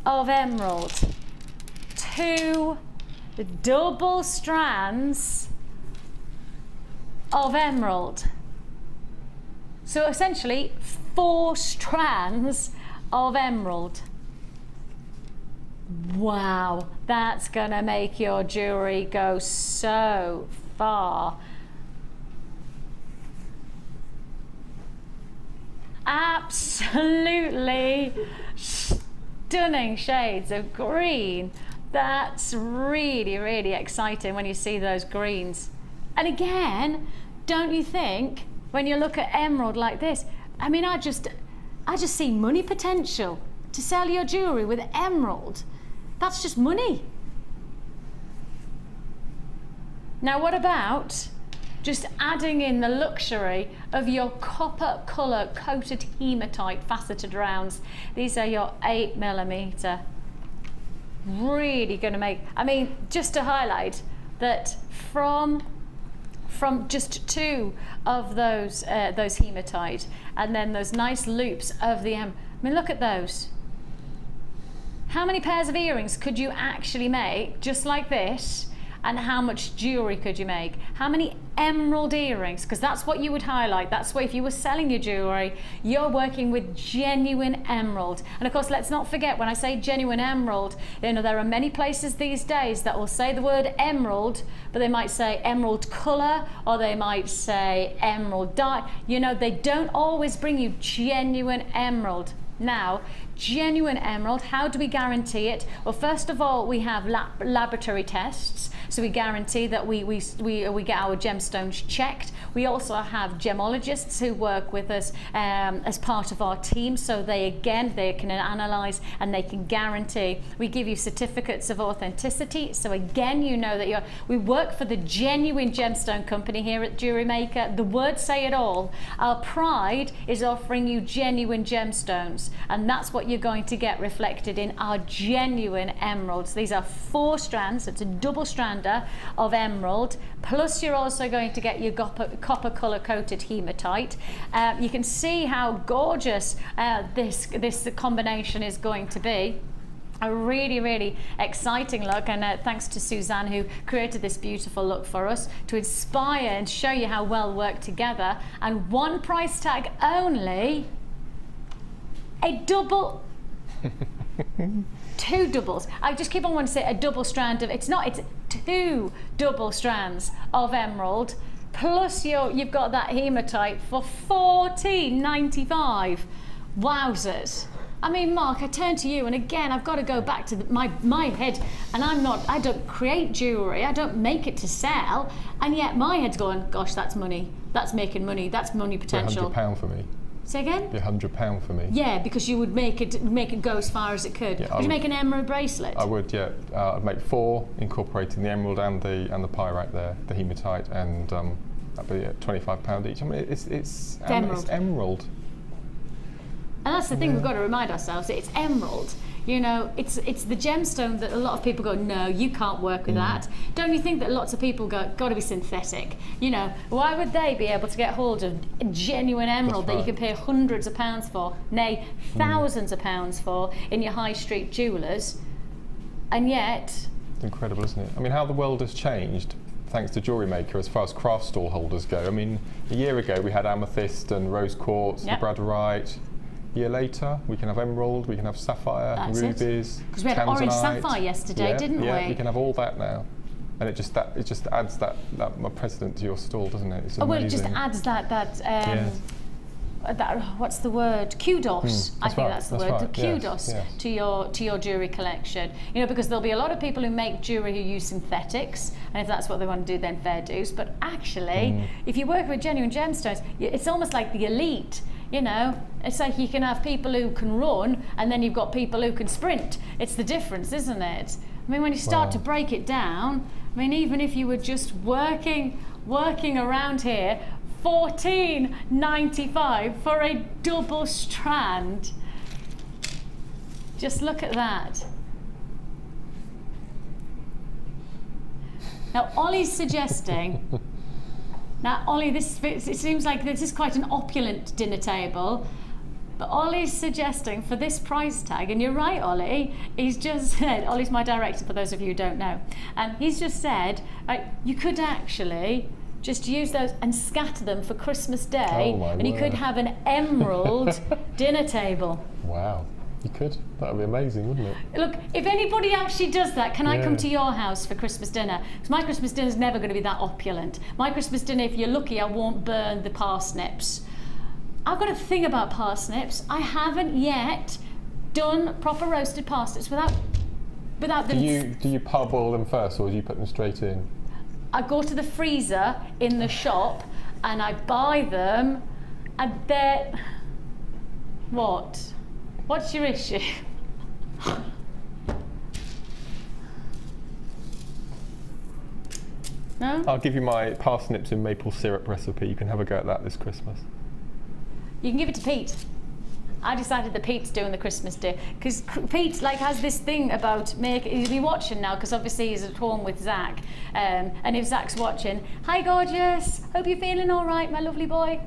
of emerald. 2 double strands of emerald. So essentially 4 strands of emerald. Wow, that's gonna make your jewelry go so far. Absolutely stunning shades of green. That's really, really exciting when you see those greens. And again, don't you think, when you look at emerald like this, I mean, I I just see money potential to sell your jewellery with emerald. That's just money. Now what about just adding in the luxury of your copper colour coated hematite faceted rounds? These are your 8mm. Really going to make, I mean, just to highlight that from just 2 of those hematite, and then those nice loops of the I mean, look at those. How many pairs of earrings could you actually make just like this? And how much jewellery could you make? How many emerald earrings? Because that's what you would highlight. That's why if you were selling your jewellery, you're working with genuine emerald. And of course, let's not forget, when I say genuine emerald, you know, there are many places these days that will say the word emerald, but they might say emerald colour, or they might say emerald dye. You know, they don't always bring you genuine emerald. Now, genuine emerald, how do we guarantee it? Well, first of all, we have laboratory tests, so we guarantee that we get our gemstones checked. We also have gemologists who work with us as part of our team, so they can analyse and they can guarantee. We give you certificates of authenticity, so again, you know that we work for the genuine gemstone company here at Jewellery Maker. The words say it all. Our pride is offering you genuine gemstones, and that's what you're going to get reflected in our genuine emeralds. These are 4 strands, so it's a double strander of emerald, plus you're also going to get your copper colour coated hematite. You can see how gorgeous this combination is going to be. A really, really exciting look, and thanks to Suzanne, who created this beautiful look for us to inspire and show you how well worked together. And one price tag only, a double, 2 doubles. I just keep on wanting to say a double strand of, it's 2 double strands of emerald, plus you've got that hematite for $14.95. Wowzers. I mean, Mark, I turn to you, and again, I've got to go back to my head, and I don't create jewellery, I don't make it to sell, and yet my head's going, gosh, that's money, that's making money, that's money potential. £100 for me. Say again? Be £100 for me. Yeah, because you would make it go as far as it could. Yeah, would you make an emerald bracelet? I would, yeah. I'd make 4, incorporating the emerald and the pyrite there, the hematite, and that'd be £25 each. I mean, it's emerald. And that's the thing, we've got to remind ourselves that it's emerald. You know, it's the gemstone that a lot of people go, no, you can't work with that. Don't you think that lots of people go, got to be synthetic? You know, why would they be able to get hold of a genuine emerald that you can pay hundreds of pounds for, nay, thousands of pounds for in your high street jewellers, and yet... It's incredible, isn't it? I mean, how the world has changed, thanks to Jewellery Maker, as far as craft stall holders go. I mean, a year ago we had amethyst and rose quartz, labradorite. A year later, we can have emerald, we can have sapphire, rubies, because we had orange sapphire yesterday, didn't we? Yeah, we can have all that now, and it just adds that precedent to your stall, doesn't it? It's amazing. Well, it just adds that what's the word? Kudos. I think that's the word. The kudos to your jewellery collection. You know, because there'll be a lot of people who make jewellery who use synthetics, and if that's what they want to do, then fair dues. But actually, if you work with genuine gemstones, it's almost like the elite. You know, it's like you can have people who can run, and then you've got people who can sprint. It's the difference, isn't it? I mean, when you start to break it down, I mean, even if you were just working around here, $14.95 for a double strand. Just look at that. Now, Ollie's suggesting. Now, Ollie, it seems like this is quite an opulent dinner table, but Ollie's suggesting for this price tag, and you're right, Ollie, he's just said, Ollie's my director for those of you who don't know, and he's just said, you could actually just use those and scatter them for Christmas Day, and you could have an emerald dinner table. Wow. You could. That would be amazing, wouldn't it? Look, if anybody actually does that, can I come to your house for Christmas dinner? Because my Christmas dinner is never going to be that opulent. My Christmas dinner, if you're lucky, I won't burn the parsnips. I've got a thing about parsnips. I haven't yet done proper roasted parsnips without them. Do you parboil them first, or do you put them straight in? I go to the freezer in the shop and I buy them, and they're... What? What's your issue? No? I'll give you my parsnips in maple syrup recipe. You can have a go at that this Christmas. You can give it to Pete. I decided that Pete's doing the Christmas day because Pete like has this thing about he'll be watching now because obviously he's at home with Zach, and if Zach's watching, hi gorgeous, hope you're feeling all right, my lovely boy.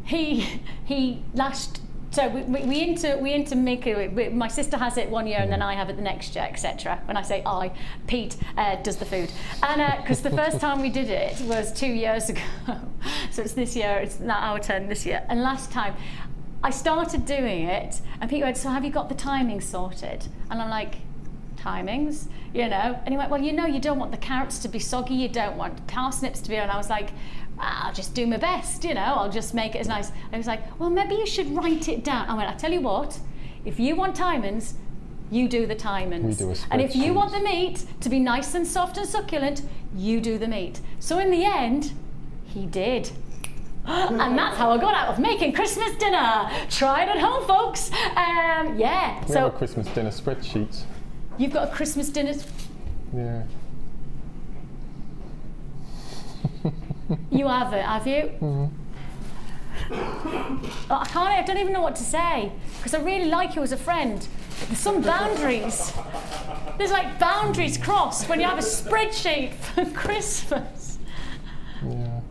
He last. So we into making. My sister has it one year and then I have it the next year, etc. When I say I, Pete does the food, and because the first time we did it was 2 years ago, so it's this year. It's not our turn this year. And last time, I started doing it, and Pete went, "So have you got the timings sorted?" And I'm like, "Timings, you know?" And he went, "Well, you know, you don't want the carrots to be soggy. You don't want parsnips to be." And I was like, I'll just do my best, you know, I'll just make it as nice. And he was like, well, maybe you should write it down. I went, I tell you what, if you want timings, you do the timings. We do a and if you want the meat to be nice and soft and succulent, you do the meat. So in the end, he did. And that's how I got out of making Christmas dinner. Try it at home, folks. Yeah. We have a Christmas dinner spreadsheet. You've got a Christmas dinner? Yeah. You have it, have you? Mm-hmm. I don't even know what to say because I really like you as a friend. There's some boundaries. There's like boundaries crossed when you have a spreadsheet for Christmas. Yeah.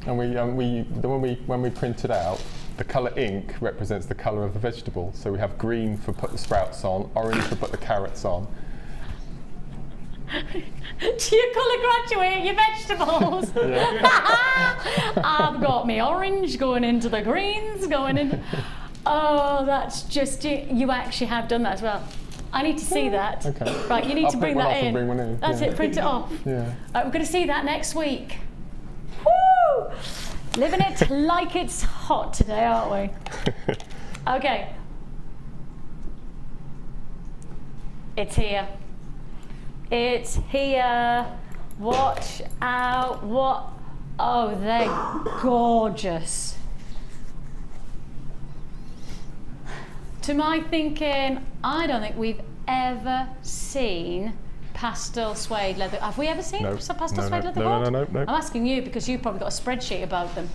And when we print it out, the colour ink represents the colour of the vegetable. So we have green for put the sprouts on, orange for put the carrots on. Do you colour graduate your vegetables? I've got me orange going into the greens, going into... Oh, that's just... You actually have done that as well. I need to see that. Okay. Right, you need to bring that in. Bring one in. That's it, print it off. Yeah. Right, we're going to see that next week. Woo! Living it like it's hot today, aren't we? Okay. It's here. It's here. Watch out. What? Oh, they're gorgeous. To my thinking, I don't think we've ever seen pastel suede leather. Have we ever seen pastel suede leather gold? No. I'm asking you because you've probably got a spreadsheet about them.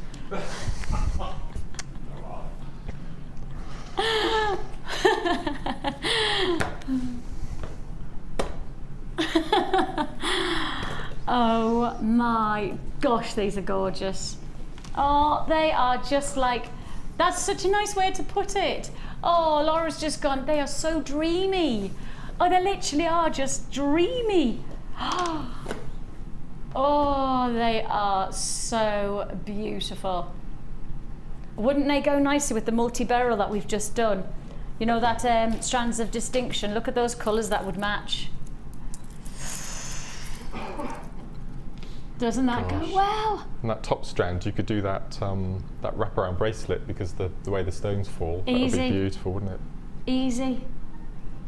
Oh my gosh, these are gorgeous. Oh, they are just like, that's such a nice way to put it. Oh, Laura's just gone, they are so dreamy. Oh, they literally are just dreamy. Oh, they are so beautiful. Wouldn't they go nicely with the multi-beryl that we've just done? You know, that strands of distinction. Look at those colours that would match. Doesn't that go well? And that top strand, you could do that that wraparound bracelet because the way the stones fall. That would be beautiful, wouldn't it? Easy.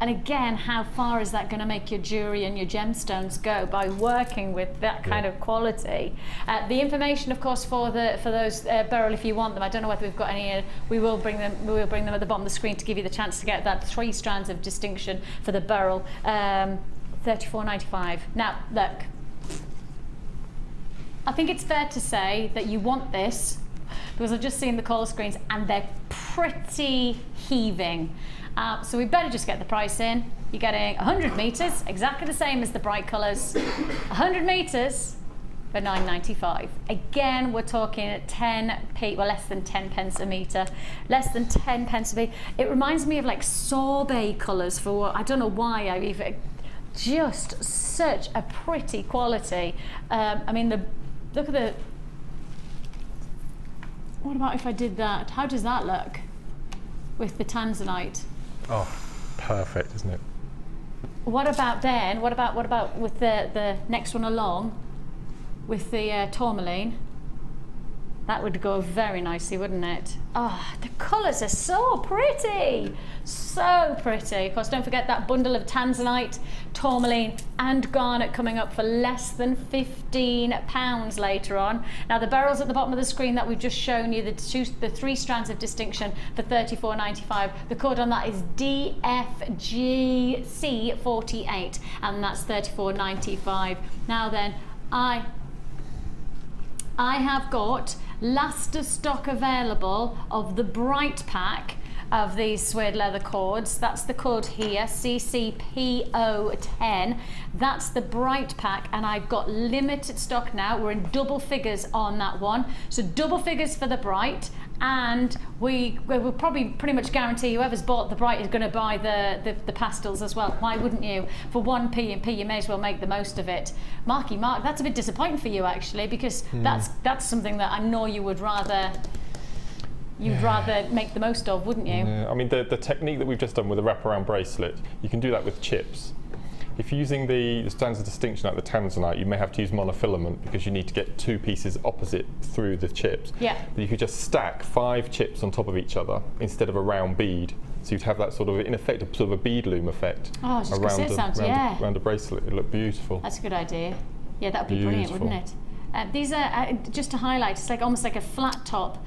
And again, how far is that going to make your jewellery and your gemstones go by working with that kind of quality? The information, of course, for those beryl, if you want them. I don't know whether we've got any. We will bring them. We will bring them at the bottom of the screen to give you the chance to get that 3 strands of distinction for the beryl. $34.95. Now, look. I think it's fair to say that you want this because I've just seen the call screens and they're pretty heaving. So we better just get the price in. You're getting 100 metres, exactly the same as the bright colours. 100 metres for $9.95. Again, we're talking at 10p, well, less than 10 pence a metre. Less than 10 pence a metre. It reminds me of like sorbet colours for, I don't know why I even, just such a pretty quality. I mean, look at the, what about if I did that? How does that look with the tanzanite? Oh, perfect, isn't it? What about then, what about with the next one along, with the tourmaline? That would go very nicely, wouldn't it? Oh, the colours are so pretty. So pretty. Of course, don't forget that bundle of tanzanite, tourmaline and garnet coming up for less than £15 later on. Now, the beryls at the bottom of the screen that we've just shown you, the 3 strands of distinction for £34.95. The code on that is DFGC48, and that's £34.95. Now then, I have got last of stock available of the bright pack of these suede leather cords. That's the code here, CCPO10. That's the bright pack, and I've got limited stock now. We're in double figures on that one. So double figures for the bright, and we will probably pretty much guarantee whoever's bought the bright is going to buy the pastels as well. Why wouldn't you? For 1p, you may as well make the most of it. Marky Mark, that's a bit disappointing for you actually, because that's something that I know you would rather make the most of, wouldn't you? Yeah. I mean, the technique that we've just done with the wraparound bracelet, you can do that with chips. If you're using the strands of distinction like the tanzanite, you may have to use monofilament because you need to get 2 pieces opposite through the chips. Yeah. But you could just stack 5 chips on top of each other instead of a round bead. So you'd have that sort of, in effect, a sort of a bead loom effect around a bracelet. It'd look beautiful. That's a good idea. Yeah, that would be brilliant, wouldn't it? These are, just to highlight, it's like almost like a flat top.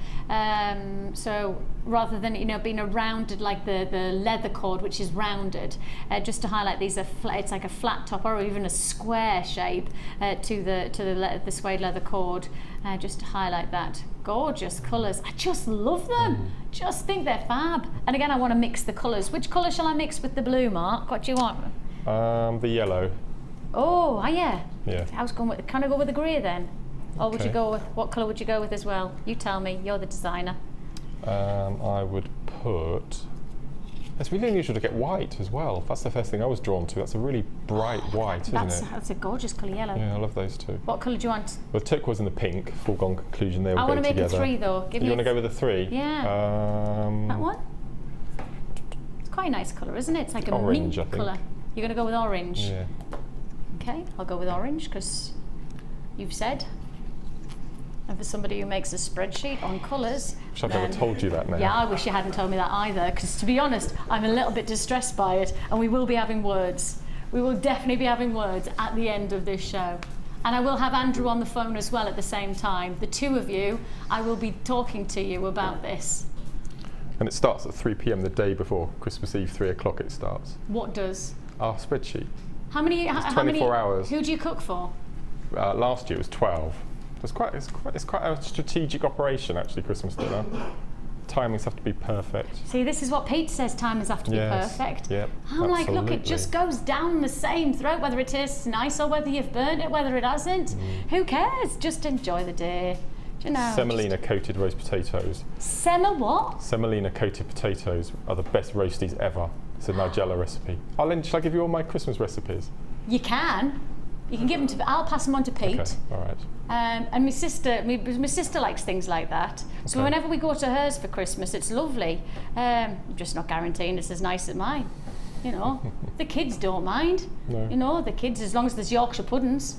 So rather than being a rounded like the leather cord, which is rounded, just to highlight, these are it's like a flat top or even a square shape to the suede leather cord. Just to highlight that. Gorgeous colours. I just love them. Just think they're fab. And again, I want to mix the colours. Which colour shall I mix with the blue, Mark? What do you want? The yellow. Oh, yeah. Yeah. I was going with, can I go with the grey then? Or would you go with, what colour would you go with as well? You tell me, you're the designer. I would put, it's really unusual to get white as well. That's the first thing I was drawn to. That's a really bright white, isn't it? That's a gorgeous colour, yellow. Yeah, I love those two. What colour do you want? Well, the turquoise and the pink, foregone conclusion, they all go together. I want to make a 3 though. You want to go with a 3? Yeah. That one? It's quite a nice colour, isn't it? It's like a orange, mint colour. You're going to go with orange? Yeah. Okay, I'll go with orange because you've said. And for somebody who makes a spreadsheet on colours... Wish I'd never told you that now. Yeah, I wish you hadn't told me that either, because to be honest, I'm a little bit distressed by it, and we will be having words. We will definitely be having words at the end of this show. And I will have Andrew on the phone as well at the same time. The 2 of you, I will be talking to you about this. And it starts at 3 p.m. the day before Christmas Eve, 3 o'clock it starts. What does? Our spreadsheet. How many? It's 24 hours. Who do you cook for? Last year it was 12. It's quite a strategic operation actually, Christmas dinner. Timings have to be perfect. See, this is what Pete says, timings have to be perfect. Yep, I'm like, look, it just goes down the same throat, whether it tastes nice or whether you've burnt it, whether it hasn't. Who cares? Just enjoy the day. Do you know? Semolina coated roast potatoes. What? Semolina coated potatoes are the best roasties ever. It's a Nigella recipe. Shall I give you all my Christmas recipes? You can. You can give them to. I'll pass them on to Pete. Okay, all right. And my sister likes things like that. So whenever we go to hers for Christmas, it's lovely. I'm just not guaranteeing it's as nice as mine. The kids don't mind. No. The kids, as long as there's Yorkshire puddings.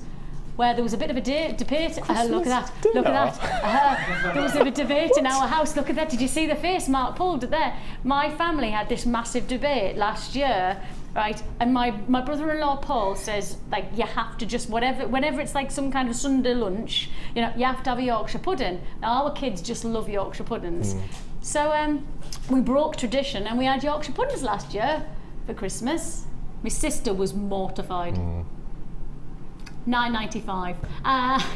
Where there was a bit of a debate. Look at that. Look at that. There was a debate in our house. Look at that. Did you see the face Mark pulled there? My family had this massive debate last year, right? And my brother-in-law Paul says, like, you have to just, whenever it's like some kind of Sunday lunch, you have to have a Yorkshire pudding. Now, our kids just love Yorkshire puddings. So we broke tradition and we had Yorkshire puddings last year for Christmas. My sister was mortified. £9.95.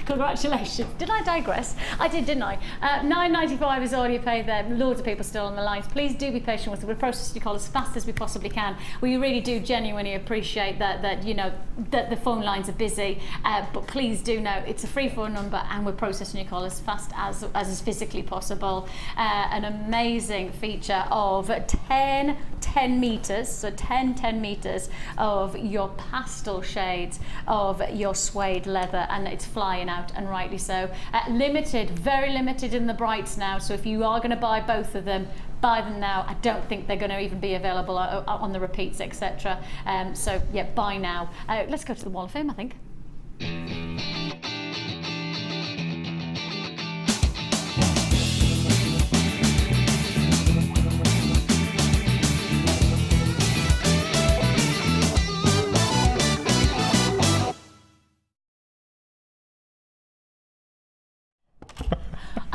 Congratulations. Did I digress? I did, didn't I? £9.95 is all you pay there. Loads of people still on the lines. Please do be patient with us. We're processing your call as fast as we possibly can. We really do genuinely appreciate that the phone lines are busy. But please do know it's a free phone number and we're processing your call as fast as is physically possible. An amazing feature of 10 metres, so 10 metres of your pastel shades of your suede leather, and it's flying out, and rightly so. Limited, very limited in the brights now, so if you are going to buy both of them, buy them now. I don't think they're going to even be available on the repeats, etc. So yeah, buy now. Let's go to the Wall of Fame, I think.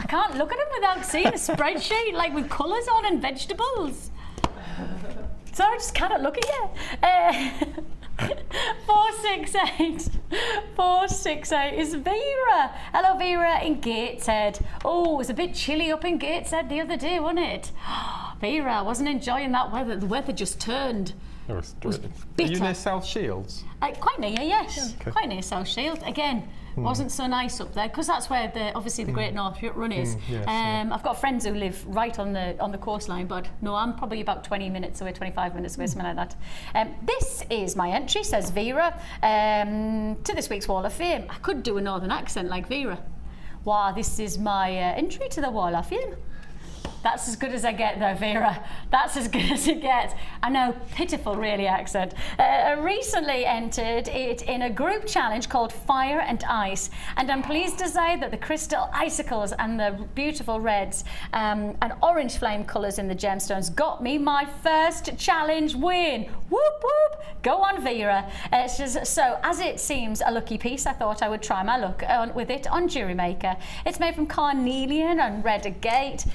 can't look at them without seeing a spreadsheet, like with colours on and vegetables. So I just cannot look at you. 468 is Vera. Hello, Vera in Gateshead. Oh, it was a bit chilly up in Gateshead the other day, wasn't it? Vera, I wasn't enjoying that weather. The weather just turned. It was bitter. Are you near South Shields? Quite near, yes. Yeah, okay. Quite near South Shields. Again, wasn't so nice up there because that's where obviously the Great North Run is. Yes, I've got friends who live right on the coastline, but no, I'm probably about 20 minutes away, 25 minutes away, something like that. This is my entry, says Vera, to this week's Wall of Fame. I could do a northern accent like Vera. Wow, this is my entry to the Wall of Fame. That's as good as I get though, Vera. That's as good as it gets. I know, pitiful really accent. Recently entered it in a group challenge called Fire and Ice, and I'm pleased to say that the crystal icicles and the beautiful reds and orange flame colours in the gemstones got me my first challenge win. Whoop whoop! Go on, Vera. So as it seems a lucky piece, I thought I would try my luck with it on Jewellery Maker. It's made from carnelian and red agate.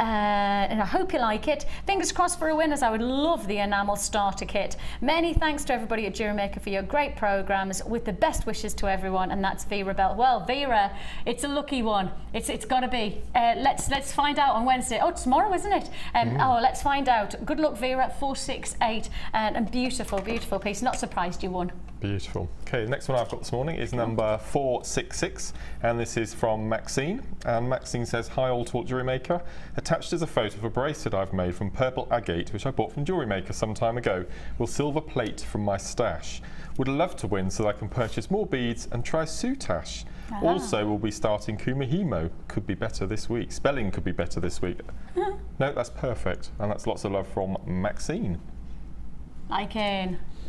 And I hope you like it. Fingers crossed for a win, as I would love the enamel starter kit. Many thanks to everybody at Jewellery Maker for your great programmes, with the best wishes to everyone. And that's Vera Bell. Well, Vera, it's a lucky one. It's got to be. Let's find out on Wednesday. Oh, tomorrow, isn't it? Oh, let's find out. Good luck, Vera. 468 and beautiful, beautiful piece. Not surprised you won. Beautiful. Okay, the next one I've got this morning is number 466, and this is from Maxine. And Maxine says, hi all to Jewellery Maker. Attached is a photo of a bracelet I've made from purple agate, which I bought from Jewellery Maker some time ago, with silver plate from my stash. Would love to win so that I can purchase more beads and try soutache. Also, we'll be starting Kumihimo. Could be better this week. Spelling could be better this week. No, that's perfect. And that's lots of love from Maxine.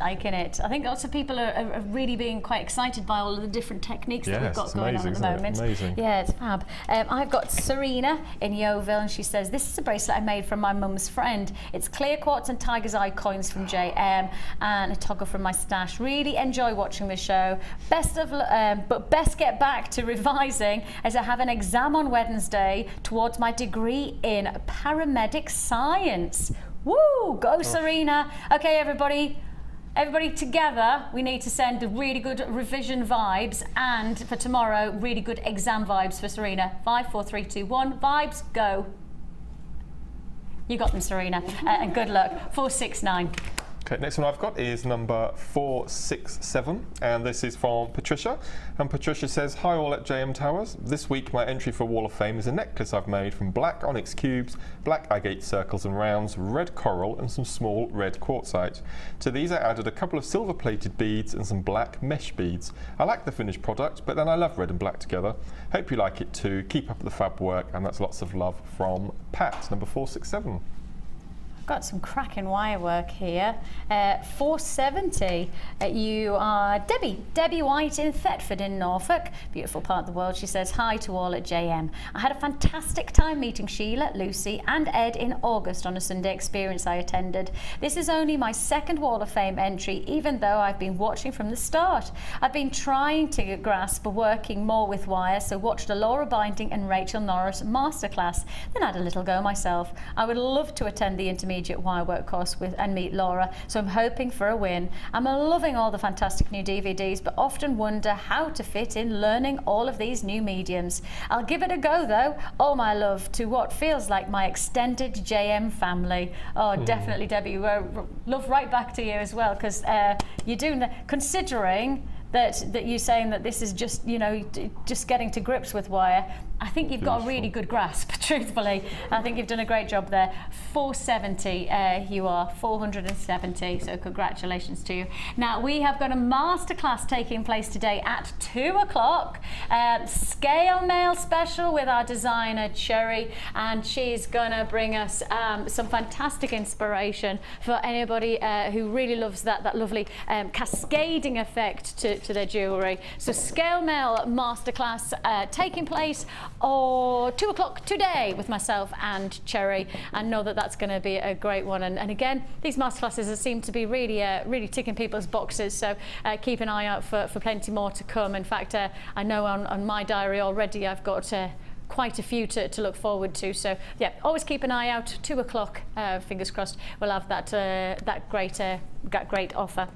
Liking it. I think lots of people are really being quite excited by all of the different techniques that we've got going on at the moment. Amazing. Yeah, it's fab. I've got Serena in Yeovil, and she says, this is a bracelet I made from my mum's friend. It's clear quartz and tiger's eye coins from JM and a toggle from my stash. Really enjoy watching the show. But best get back to revising, as I have an exam on Wednesday towards my degree in paramedic science. Woo! Go, Serena. Okay, everybody together, we need to send the really good revision vibes, and for tomorrow, really good exam vibes for Serena. 5, 4, 3, 2, 1. Vibes, go. You got them, Serena. And good luck. 469. Okay, next one I've got is number 467, and this is from Patricia. And Patricia says, hi all at JM Towers. This week my entry for Wall of Fame is a necklace I've made from black onyx cubes, black agate circles and rounds, red coral and some small red quartzite. To these I added a couple of silver plated beads and some black mesh beads. I like the finished product, but then I love red and black together. Hope you like it too. Keep up the fab work, and that's lots of love from Pat, number 467. Got some cracking wire work here. 470. You are Debbie White in Thetford in Norfolk, beautiful part of the world. She says, hi to all at JM. I had a fantastic time meeting Sheila, Lucy and Ed in August on a Sunday experience I attended. This is only my second Wall of Fame entry, even though I've been watching from the start. I've been trying to grasp working more with wire, so watched a Laura Binding and Rachel Norris masterclass, then had a little go myself. I would love to attend the intermediate wire work course and meet Laura, so I'm hoping for a win. I'm loving all the fantastic new DVDs, but often wonder how to fit in learning all of these new mediums. I'll give it a go though. All my love to what feels like my extended JM family. Oh, definitely, Debbie. Love right back to you as well, because you're doing considering that you're saying that this is just, you know, just getting to grips with wire. I think you've got a really good grasp, truthfully. I think you've done a great job there. 470, you are 470, so congratulations to you. Now, we have got a masterclass taking place today at 2 o'clock. Scale mail special with our designer, Cherry, and she's gonna bring us some fantastic inspiration for anybody who really loves that lovely cascading effect to their jewellery. So scale mail masterclass taking place or 2 o'clock today with myself and Cherry, and know that that's going to be a great one. And again, these masterclasses seem to be really ticking people's boxes, so keep an eye out for plenty more to come. In fact, I know on my diary already I've got quite a few to look forward to. So yeah, always keep an eye out. 2 o'clock, fingers crossed, we'll have that great offer.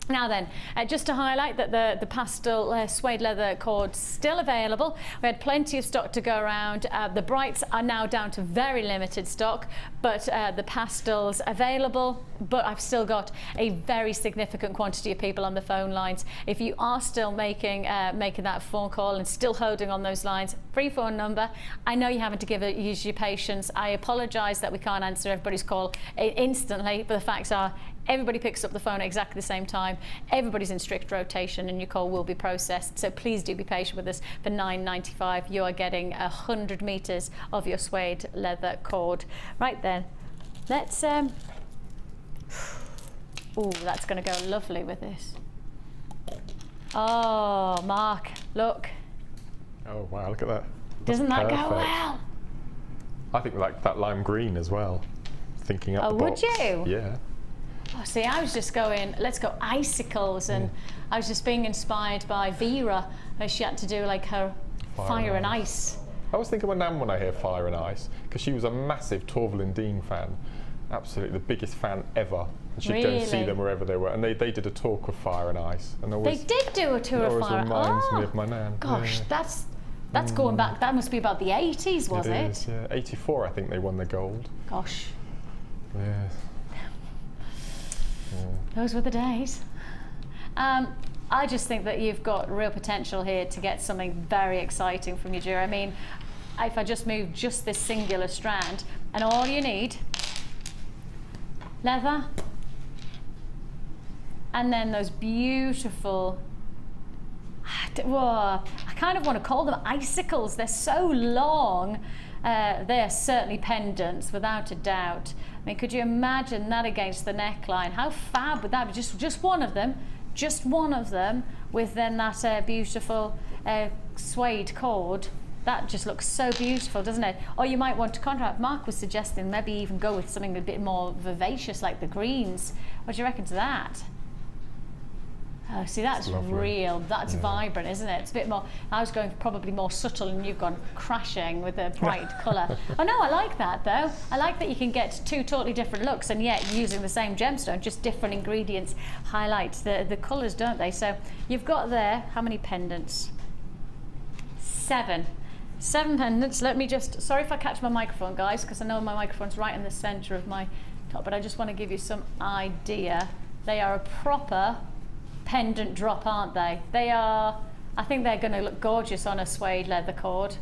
Now then, just to highlight that the pastel suede leather cord's still available. We had plenty of stock to go around. The brights are now down to very limited stock, but the pastels available. But I've still got a very significant quantity of people on the phone lines. If you are still making that phone call and still holding on those lines, free phone number. I know you having to use your patience. I apologise that we can't answer everybody's call instantly, but the facts are, everybody picks up the phone at exactly the same time. Everybody's in strict rotation and your call will be processed. So please do be patient with us. For $9.95, you are getting 100 metres of your suede leather cord. Right then, let's... Oh, that's going to go lovely with this. Oh, Mark, look. Oh, wow, look at that. Doesn't that go well? I think like that lime green as well. Thinking up the box. Would you? Yeah. Oh, see, I was just going, let's go icicles, and I was just being inspired by Vera, as she had to do like her fire and ice. I was thinking of my nan when I hear fire and ice, because she was a massive Torval and Dean fan, absolutely the biggest fan ever. And she'd go and see them wherever they were, and they did a talk of fire and ice. And always, they did do a tour of fire. It always reminds me of my nan. Gosh, that's going back. That must be about the 80s, was it? It is, yeah. 84, I think they won the gold. Gosh. Yeah. Those were the days. I just think that you've got real potential here to get something very exciting from your jewelry. I mean, if I just move just this singular strand, and all you need, leather, and then those beautiful, I kind of want to call them icicles. They're so long. They are certainly pendants, without a doubt. I mean, could you imagine that against the neckline? How fab would that be? Just one of them, with then that beautiful suede cord. That just looks so beautiful, doesn't it? Or you might want to contrast. Mark was suggesting maybe even go with something a bit more vivacious, like the greens. What do you reckon to that? Oh, see, that's real. That's vibrant, isn't it? It's a bit more. I was going probably more subtle, and you've gone crashing with a bright colour. Oh no, I like that though. I like that you can get two totally different looks, and yet using the same gemstone, just different ingredients highlight the colours, don't they? So you've got there. How many pendants? 7 pendants. Let me just. Sorry if I catch my microphone, guys, because I know my microphone's right in the centre of my top, but I just want to give you some idea. They are a proper pendant drop, aren't they? They are. I think they're going to look gorgeous on a suede leather cord,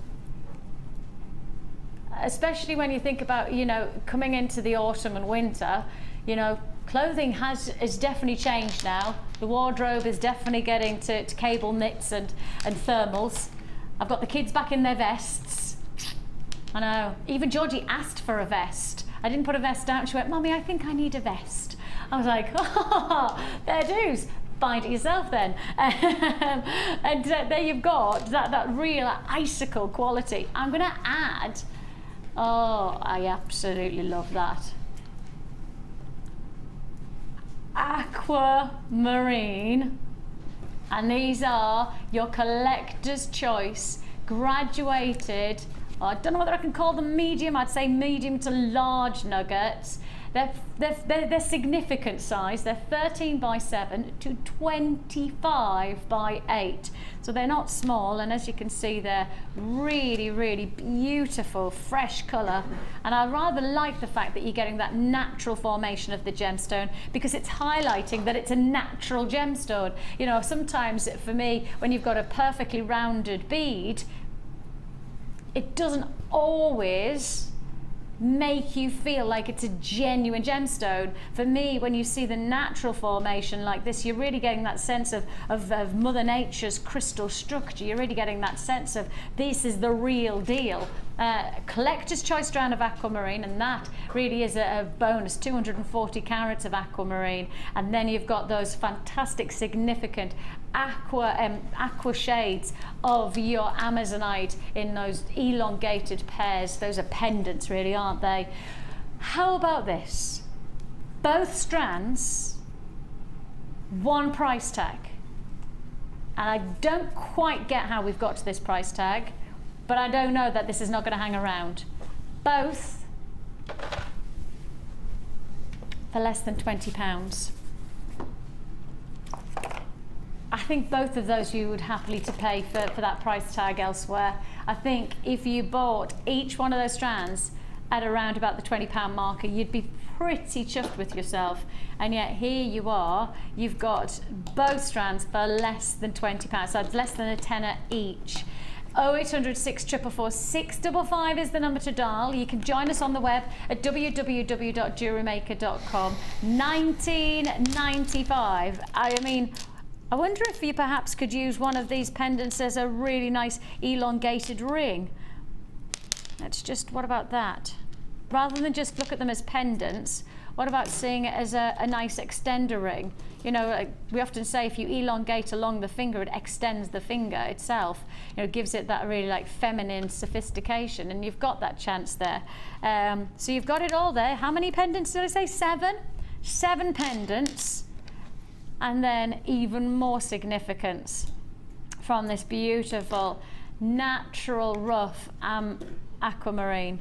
especially when you think about, you know, coming into the autumn and winter. You know, clothing is definitely changed now. The wardrobe is definitely getting to cable knits and thermals. I've got the kids back in their vests. I know. Even Georgie asked for a vest. I didn't put a vest down. She went, "Mummy, I think I need a vest." I was like, "Oh, there do's. Find it yourself then." And there you've got that real icicle quality. I'm going to add, oh, I absolutely love that, aquamarine, and these are your collector's choice graduated, I don't know whether I can call them medium, I'd say medium to large nuggets. They're significant size. They're 13 by 7 to 25 by 8. So they're not small, and as you can see, they're really, really beautiful, fresh colour. And I rather like the fact that you're getting that natural formation of the gemstone, because it's highlighting that it's a natural gemstone. You know, sometimes for me, when you've got a perfectly rounded bead, it doesn't always make you feel like it's a genuine gemstone. For me, when you see the natural formation like this, you're really getting that sense of Mother Nature's crystal structure. You're really getting that sense of this is the real deal. Collector's choice strand of aquamarine, and that really is a bonus, 240 carats of aquamarine. And then you've got those fantastic, significant aqua shades of your amazonite in those elongated pairs. Those are pendants, really, aren't they? How about this? Both strands, one price tag. And I don't quite get how we've got to this price tag, but I don't know that this is not going to hang around. Both for less than £20. I think both of those you would happily to pay for that price tag elsewhere. I think if you bought each one of those strands at around about the £20 marker, you'd be pretty chuffed with yourself. And yet here you are, you've got both strands for less than £20, so it's less than a tenner each. 0800 644 655 is the number to dial. You can join us on the web at www.jewellerymaker.com. $19.95. I mean, I wonder if you perhaps could use one of these pendants as a really nice elongated ring. Let's just, what about that? Rather than just look at them as pendants, what about seeing it as a nice extender ring? You know, like we often say, if you elongate along the finger, it extends the finger itself. You know, it gives it that really like feminine sophistication, and you've got that chance there. So you've got it all there. How many pendants did I say? 7? 7 pendants. And then even more significance from this beautiful natural rough aquamarine.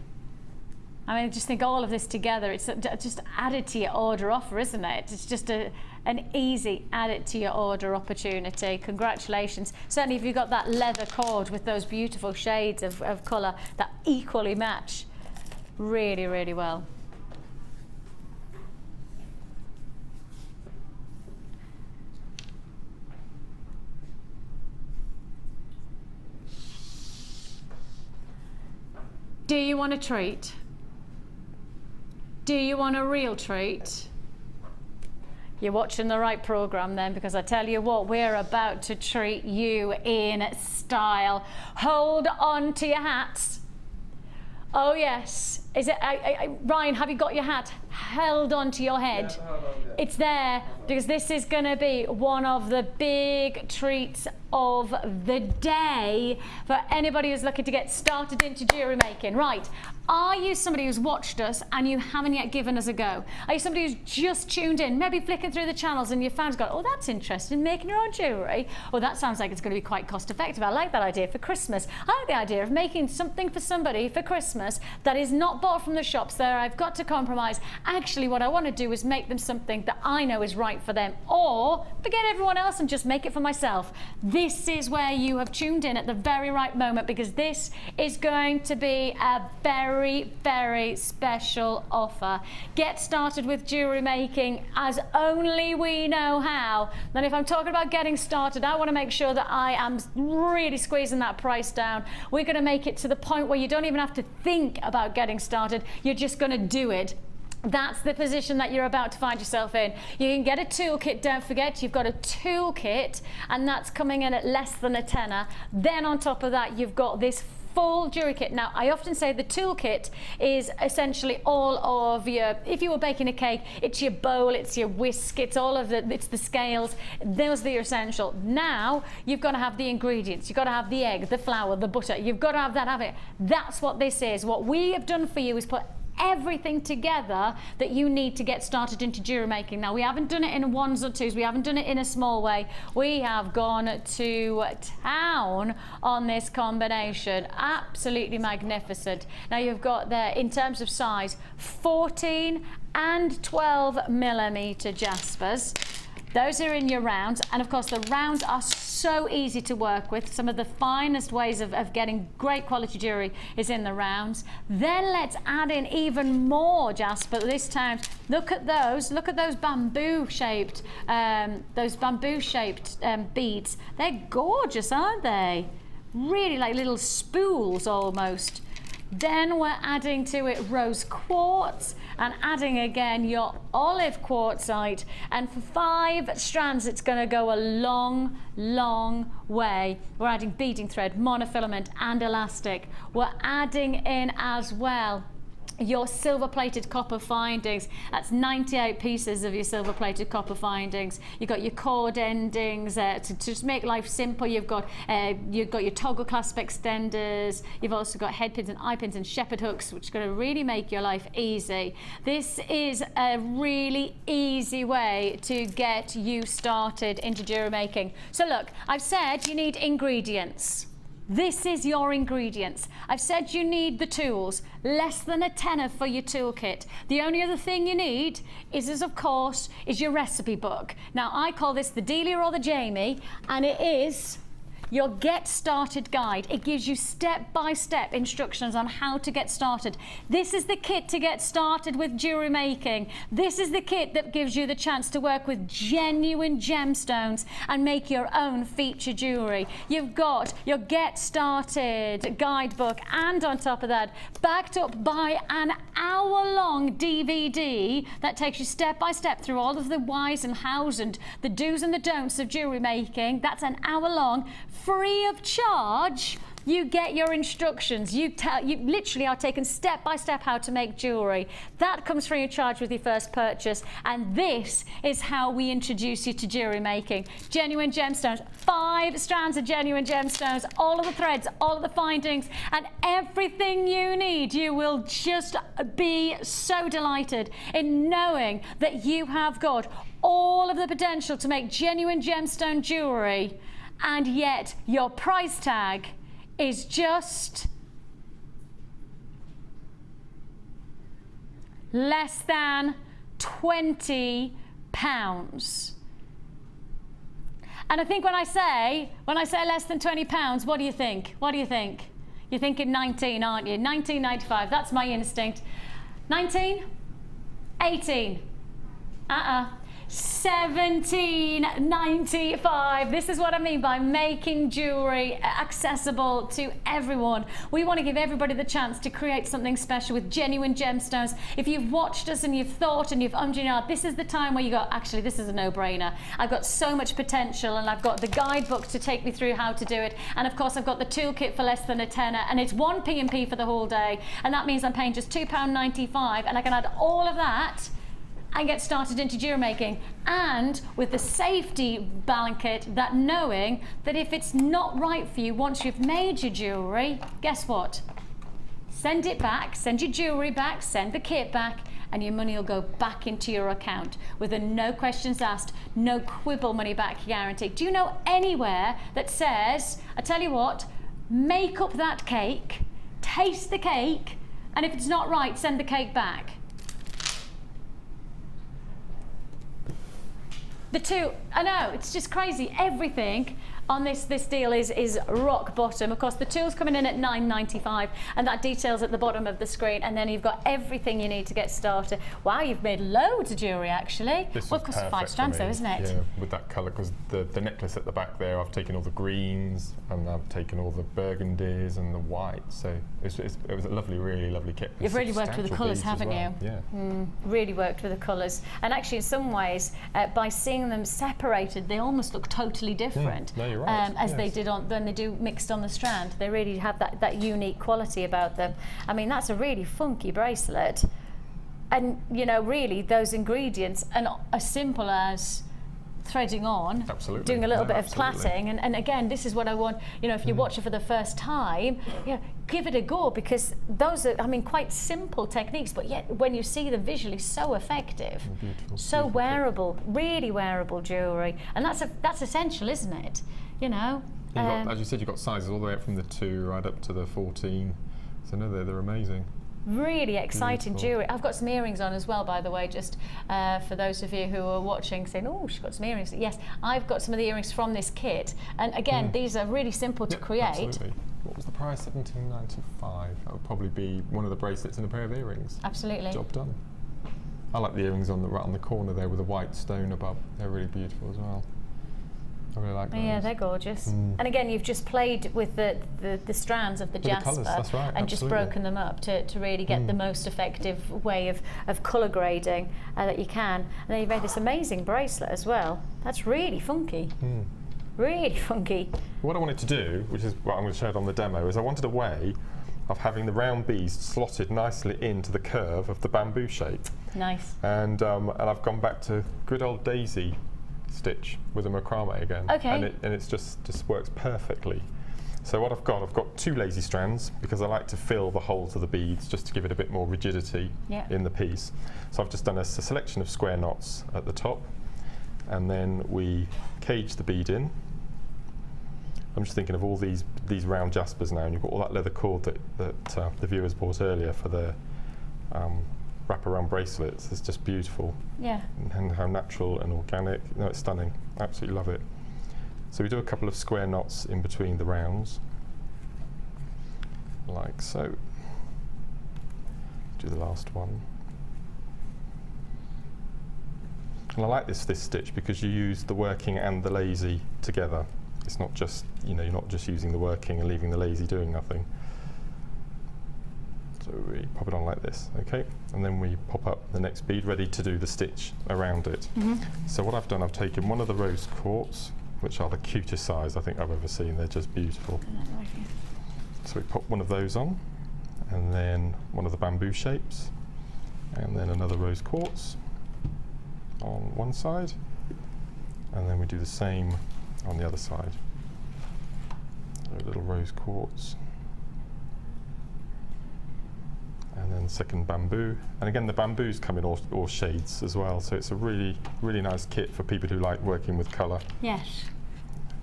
I mean, just think all of this together, it's just added to your order offer, isn't it? It's just an easy add it to your order opportunity. Congratulations. Certainly if you've got that leather cord with those beautiful shades of colour that equally match really, really well. Do you want a treat? Do you want a real treat? You're watching the right programme then, because I tell you what, we're about to treat you in style. Hold on to your hats. Oh yes. Is it, Ryan, have you got your hat held onto your head? Yeah, it's there, because this is going to be one of the big treats of the day for anybody who's looking to get started into jewellery making. Right, are you somebody who's watched us and you haven't yet given us a go? Are you somebody who's just tuned in, maybe flicking through the channels and you found, oh, that's interesting, making your own jewellery? Oh, that sounds like it's going to be quite cost effective. I like that idea for Christmas. I like the idea of making something for somebody for Christmas that is not bought from the shops there. I've got to compromise. Actually, what I want to do is make them something that I know is right for them, or forget everyone else and just make it for myself. This is where you have tuned in at the very right moment, because this is going to be a very, very special offer. Get started with jewellery making as only we know how. Then if I'm talking about getting started, I want to make sure that I am really squeezing that price down. We're going to make it to the point where you don't even have to think about getting started. You're just going to do it. That's the position that you're about to find yourself in. You can get a toolkit, don't forget, you've got a toolkit, and that's coming in at less than a tenner. Then on top of that, you've got this full jewelry kit. Now, I often say the toolkit is essentially all of your, if you were baking a cake, it's your bowl, it's your whisk, it's all of the, it's the scales, those are your essential. Now, you've got to have the ingredients, you've got to have the egg, the flour, the butter, you've got to have that, have it. That's what this is. What we have done for you is put everything together that you need to get started into jewelry making. Now, we haven't done it in ones or twos, we haven't done it in a small way. We have gone to town on this combination. Absolutely magnificent. Now, you've got there, in terms of size, 14 and 12 millimeter jaspers. Those are in your rounds, and of course the rounds are so easy to work with. Some of the finest ways of getting great quality jewellery is in the rounds. Then let's add in even more jasper this time. Look at those bamboo shaped beads. They're gorgeous, aren't they? Really like little spools almost. Then we're adding to it rose quartz and adding again your olive quartzite, and for 5 strands it's going to go a long, long way. We're adding beading thread, monofilament and elastic. We're adding in as well your silver plated copper findings. That's 98 pieces of your silver plated copper findings. You've got your cord endings to just make life simple. You've got your toggle clasp extenders. You've also got head pins and eye pins and shepherd hooks, which are going to really make your life easy. This is a really easy way to get you started into jewelry making. So look, I've said you need ingredients. This is your ingredients. I've said you need the tools, less than a tenner for your toolkit. The only other thing you need is of course, your recipe book. Now, I call this the Delia or the Jamie, and it is your Get Started guide. It gives you step-by-step instructions on how to get started. This is the kit to get started with jewellery making. This is the kit that gives you the chance to work with genuine gemstones and make your own feature jewellery. You've got your Get Started guidebook, and on top of that, backed up by an hour-long DVD that takes you step-by-step through all of the whys and hows and the do's and the don'ts of jewellery making. That's an hour-long, free of charge. You get your instructions. You literally are taken step by step how to make jewellery. That comes free of charge with your first purchase. And this is how we introduce you to jewellery making. Genuine gemstones, 5 strands of genuine gemstones, all of the threads, all of the findings, and everything you need. You will just be so delighted in knowing that you have got all of the potential to make genuine gemstone jewellery, and yet your price tag is just less than £20. And I think when I say less than £20, what do you think? What do you think? You're thinking 19, aren't you? 19.95. That's my instinct. 19, 18. £17.95. This is what I mean by making jewellery accessible to everyone. We want to give everybody the chance to create something special with genuine gemstones. If you've watched us and you've thought and you've this is the time where you go, actually, this is a no-brainer. I've got so much potential, and I've got the guidebook to take me through how to do it, and of course I've got the toolkit for less than a tenner, and it's 1 P&P for the whole day, and that means I'm paying just £2.95, and I can add all of that and get started into jewellery making, and with the safety blanket, that knowing that if it's not right for you once you've made your jewellery, guess what? Send it back, send your jewellery back, send the kit back, and your money will go back into your account with a no questions asked, no quibble money back guarantee. Do you know anywhere that says, I tell you what, make up that cake, taste the cake, and if it's not right, send the cake back? I know, it's just crazy. Everything on this deal is rock bottom. Of course, the tool's coming in at £9.95, and that detail's at the bottom of the screen, and then you've got everything you need to get started. Wow, you've made loads of jewellery, actually. This well, of course, 5 strands though, isn't it? Yeah, with that colour, because the necklace at the back there, I've taken all the greens, and I've taken all the burgundies and the whites, so it was a lovely, really lovely kit. You've really worked with the colours, haven't you? Yeah. Really worked with the colours. And actually, in some ways, by seeing them separated, they almost look totally different. No, you're right. As they did when they do mixed on the strand. They really have that unique quality about them. I mean, that's a really funky bracelet. And, you know, really, those ingredients are as simple as threading on, absolutely, doing a little bit of plaiting, and again, this is what I want, you know, if you watch it for the first time, give it a go, because those are, I mean, quite simple techniques, but yet when you see them visually, so effective, so wearable, really wearable jewellery, and that's essential, isn't it? You know. As you said, you've got sizes all the way up from the 2 right up to the 14, so no, they're amazing. Really exciting jewellery. I've got some earrings on as well, by the way, just for those of you who are watching saying, oh, she's got some earrings. Yes, I've got some of the earrings from this kit, and again, these are really simple to create. Absolutely. What was the price? £17.95. That would probably be one of the bracelets and a pair of earrings. Absolutely. Job done. I like the earrings right on the corner there with a white stone above. They're really beautiful as well. I really like those. Yeah, they're gorgeous. And again, you've just played with the strands of the jasper, the colours, that's right, and just broken them up to really get the most effective way of colour grading that you can. And then you've made this amazing bracelet as well. That's really funky. Really funky. What I wanted to do, which is what I'm going to show it on the demo, is I wanted a way of having the round beads slotted nicely into the curve of the bamboo shape. Nice. And I've gone back to good old daisy stitch with a macrame again. Okay. And it's just works perfectly. So what I've got 2 lazy strands, because I like to fill the holes of the beads just to give it a bit more rigidity in the piece. So I've just done a selection of square knots at the top, and then we cage the bead in I'm just thinking of all these round jaspers now, and you've got all that leather cord that the viewers bought earlier for their wraparound bracelets. It's just beautiful. Yeah. And how natural and organic. No, it's stunning. Absolutely love it. So we do a couple of square knots in between the rounds, like so. Do the last one. And I like this stitch because you use the working and the lazy together. It's not just, you know, you're not just using the working and leaving the lazy doing nothing. So we pop it on like this, okay? And then we pop up the next bead ready to do the stitch around it. So what I've done, I've taken one of the rose quartz, which are the cutest size I think I've ever seen. They're just beautiful. So we pop one of those on, and then one of the bamboo shapes, and then another rose quartz on one side, and then we do the same on the other side. So a little rose quartz, and then second bamboo, and again the bamboos come in all shades as well, so it's a really nice kit for people who like working with colour. Yes.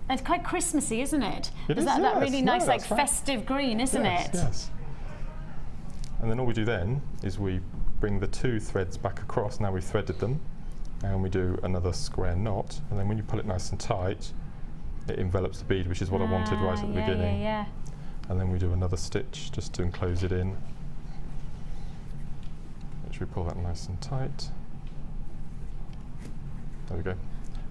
It's quite Christmassy, isn't it? It is, that yes. really No, nice, like that's right. festive green, isn't it? Yes. And then all we do then is we bring the two threads back across. Now we've threaded them, and we do another square knot, and then when you pull it nice and tight, it envelops the bead, which is what I wanted right at the beginning. Yeah. And then we do another stitch just to enclose it in, which we pull that nice and tight. There we go.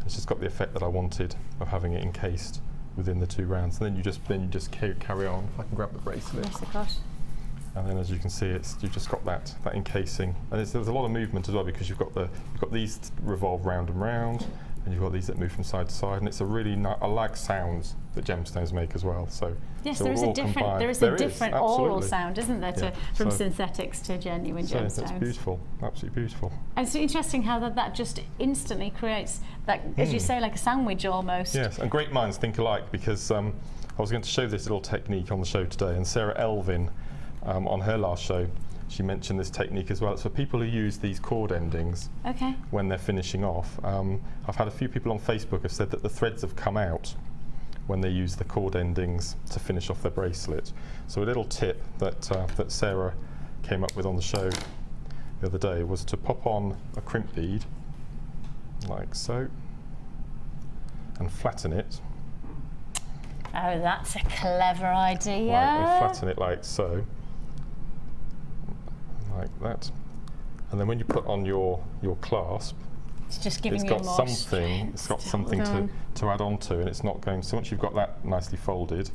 It's just got the effect that I wanted of having it encased within the two rounds. And then you just carry on. If I can grab the bracelet. Yes, of course. And then, as you can see, you've just got that encasing, and there's a lot of movement as well, because you've got these revolve round and round, and you've got these that move from side to side, and it's a really nice. I like sounds that gemstones make as well. So yes, so there is a different oral sound, isn't there, from synthetics to genuine gemstones. That's beautiful, absolutely beautiful. And it's interesting how that just instantly creates that, as you say, like a sandwich almost. Yes, and great minds think alike, because I was going to show this little technique on the show today, and Sarah Elvin, on her last show, she mentioned this technique as well. It's for people who use these cord endings when they're finishing off. I've had a few people on Facebook have said that the threads have come out when they use the cord endings to finish off their bracelet. So a little tip that Sarah came up with on the show the other day was to pop on a crimp bead, like so, and flatten it. Oh, that's a clever idea. Right, and flatten it like so. Like that, and then when you put on your clasp, it's just giving it's you got more something. strength It's got to something hold on. to add on to, and it's not going. So once you've got that nicely folded,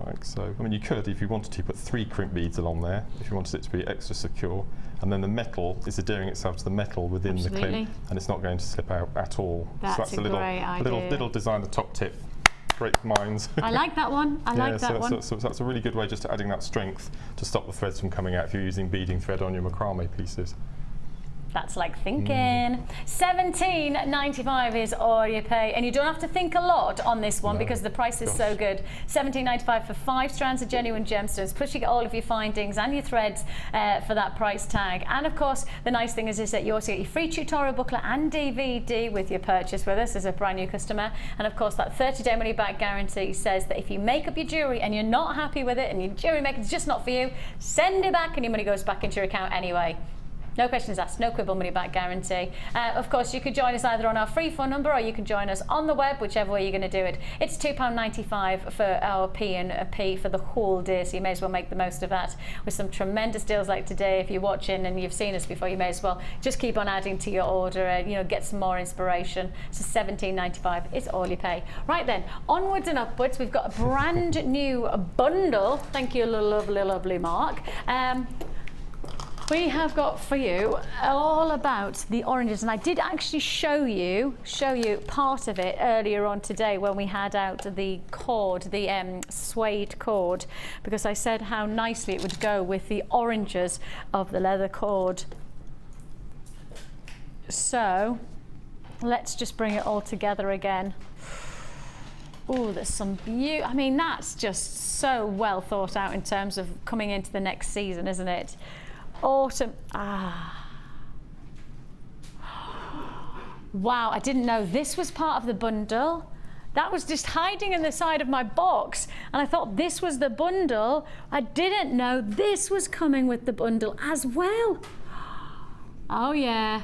like so. I mean, you could, if you wanted to, put 3 crimp beads along there, if you wanted it to be extra secure, and then the metal is adhering itself to the metal within the clip, and it's not going to slip out at all. That's so a great idea. little designer top tip. Great minds. I like that one. I like that one. So that's a really good way just to adding that strength to stop the threads from coming out if you're using beading thread on your macrame pieces. That's like thinking. $17.95 is all you pay, and you don't have to think a lot on this one because the price is so good. $17.95 for 5 strands of genuine gemstones, plus you get all of your findings and your threads for that price tag. And of course, the nice thing is that you also get your free tutorial booklet and DVD with your purchase with us as a brand new customer. And of course, that 30-day money-back guarantee says that if you make up your jewellery and you're not happy with it and your jewellery maker is just not for you, send it back and your money goes back into your account anyway. No questions asked, no quibble, money back guarantee. Of course, you could join us either on our free phone number or you can join us on the web, whichever way you're going to do it. It's £2.95 for our P&P for the whole day, so you may as well make the most of that with some tremendous deals like today. If you're watching and you've seen us before, you may as well just keep on adding to your order and get some more inspiration. So $17.95 is all you pay. Right then, onwards and upwards, we've got a brand new bundle. Thank you, lovely Mark. We have got for you all about the oranges, and I did actually show you part of it earlier on today when we had out the cord, the suede cord, because I said how nicely it would go with the oranges of the leather cord. So let's just bring it all together again. Oh, there's some beauty. I mean, that's just so well thought out in terms of coming into the next season, isn't it? Autumn. Wow, I didn't know this was part of the bundle. That was just hiding in the side of my box, and I thought this was the bundle. I didn't know this was coming with the bundle as well. Oh yeah.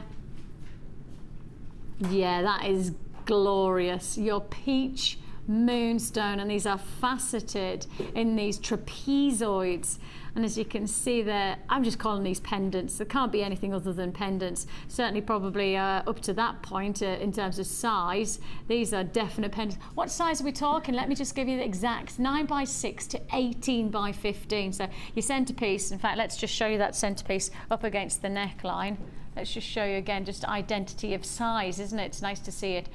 Yeah, that is glorious. Your peach moonstone, and these are faceted in these trapezoids, and as you can see there, I'm just calling these pendants. There can't be anything other than pendants, certainly probably up to that point in terms of size. These are definite pendants. What size are we talking? Let me just give you the exact 9x6 to 18x15. So your centerpiece, in fact, let's just show you that centerpiece up against the neckline. Let's just show you again, just identity of size, isn't it? It's nice to see it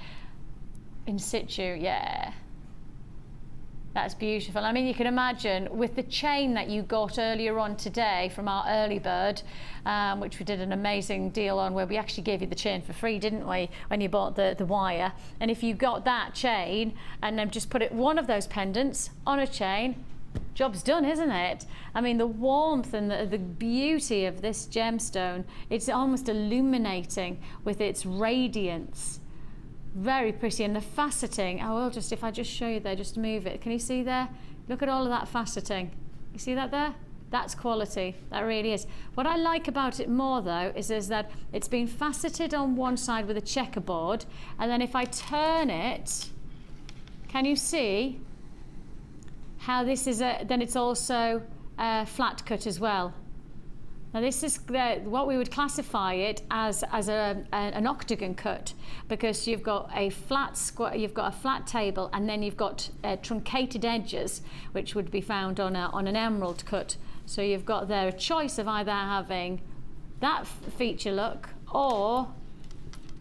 in situ. Yeah, that's beautiful. I mean, you can imagine with the chain that you got earlier on today from our early bird, which we did an amazing deal on, where we actually gave you the chain for free, didn't we, when you bought the wire? And if you got that chain and then just put one of those pendants on a chain, job's done, isn't it? I mean, the warmth and the beauty of this gemstone, it's almost illuminating with its radiance. Very pretty. And the faceting, I will just, if I just show you there, just move it. Can you see there? Look at all of that faceting. You see that there? That's quality. That really is. What I like about it more though is that it's been faceted on one side with a checkerboard, and then if I turn it, can you see how this is then it's also flat cut as well. Now this is what we would classify it as an octagon cut, because you've got a flat table, and then you've got truncated edges, which would be found on an emerald cut. So you've got there a choice of either having that feature look or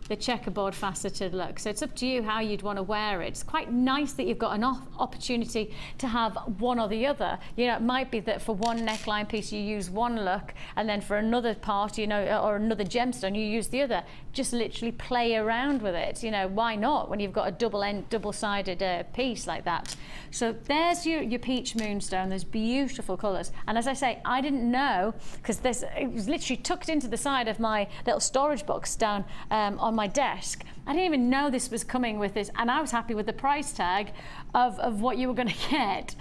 the checkerboard faceted look. So it's up to you how you'd want to wear it. It's quite nice that you've got an opportunity to have one or the other. You know, it might be that for one neckline piece you use one look, and then for another part, you know, or another gemstone, you use the other. Just literally play around with it. You know, why not when you've got a double-sided piece like that? So there's your peach moonstone. There's beautiful colours. And as I say, I didn't know, because it was literally tucked into the side of my little storage box down on my desk. I didn't even know this was coming with this, and I was happy with the price tag of what you were going to get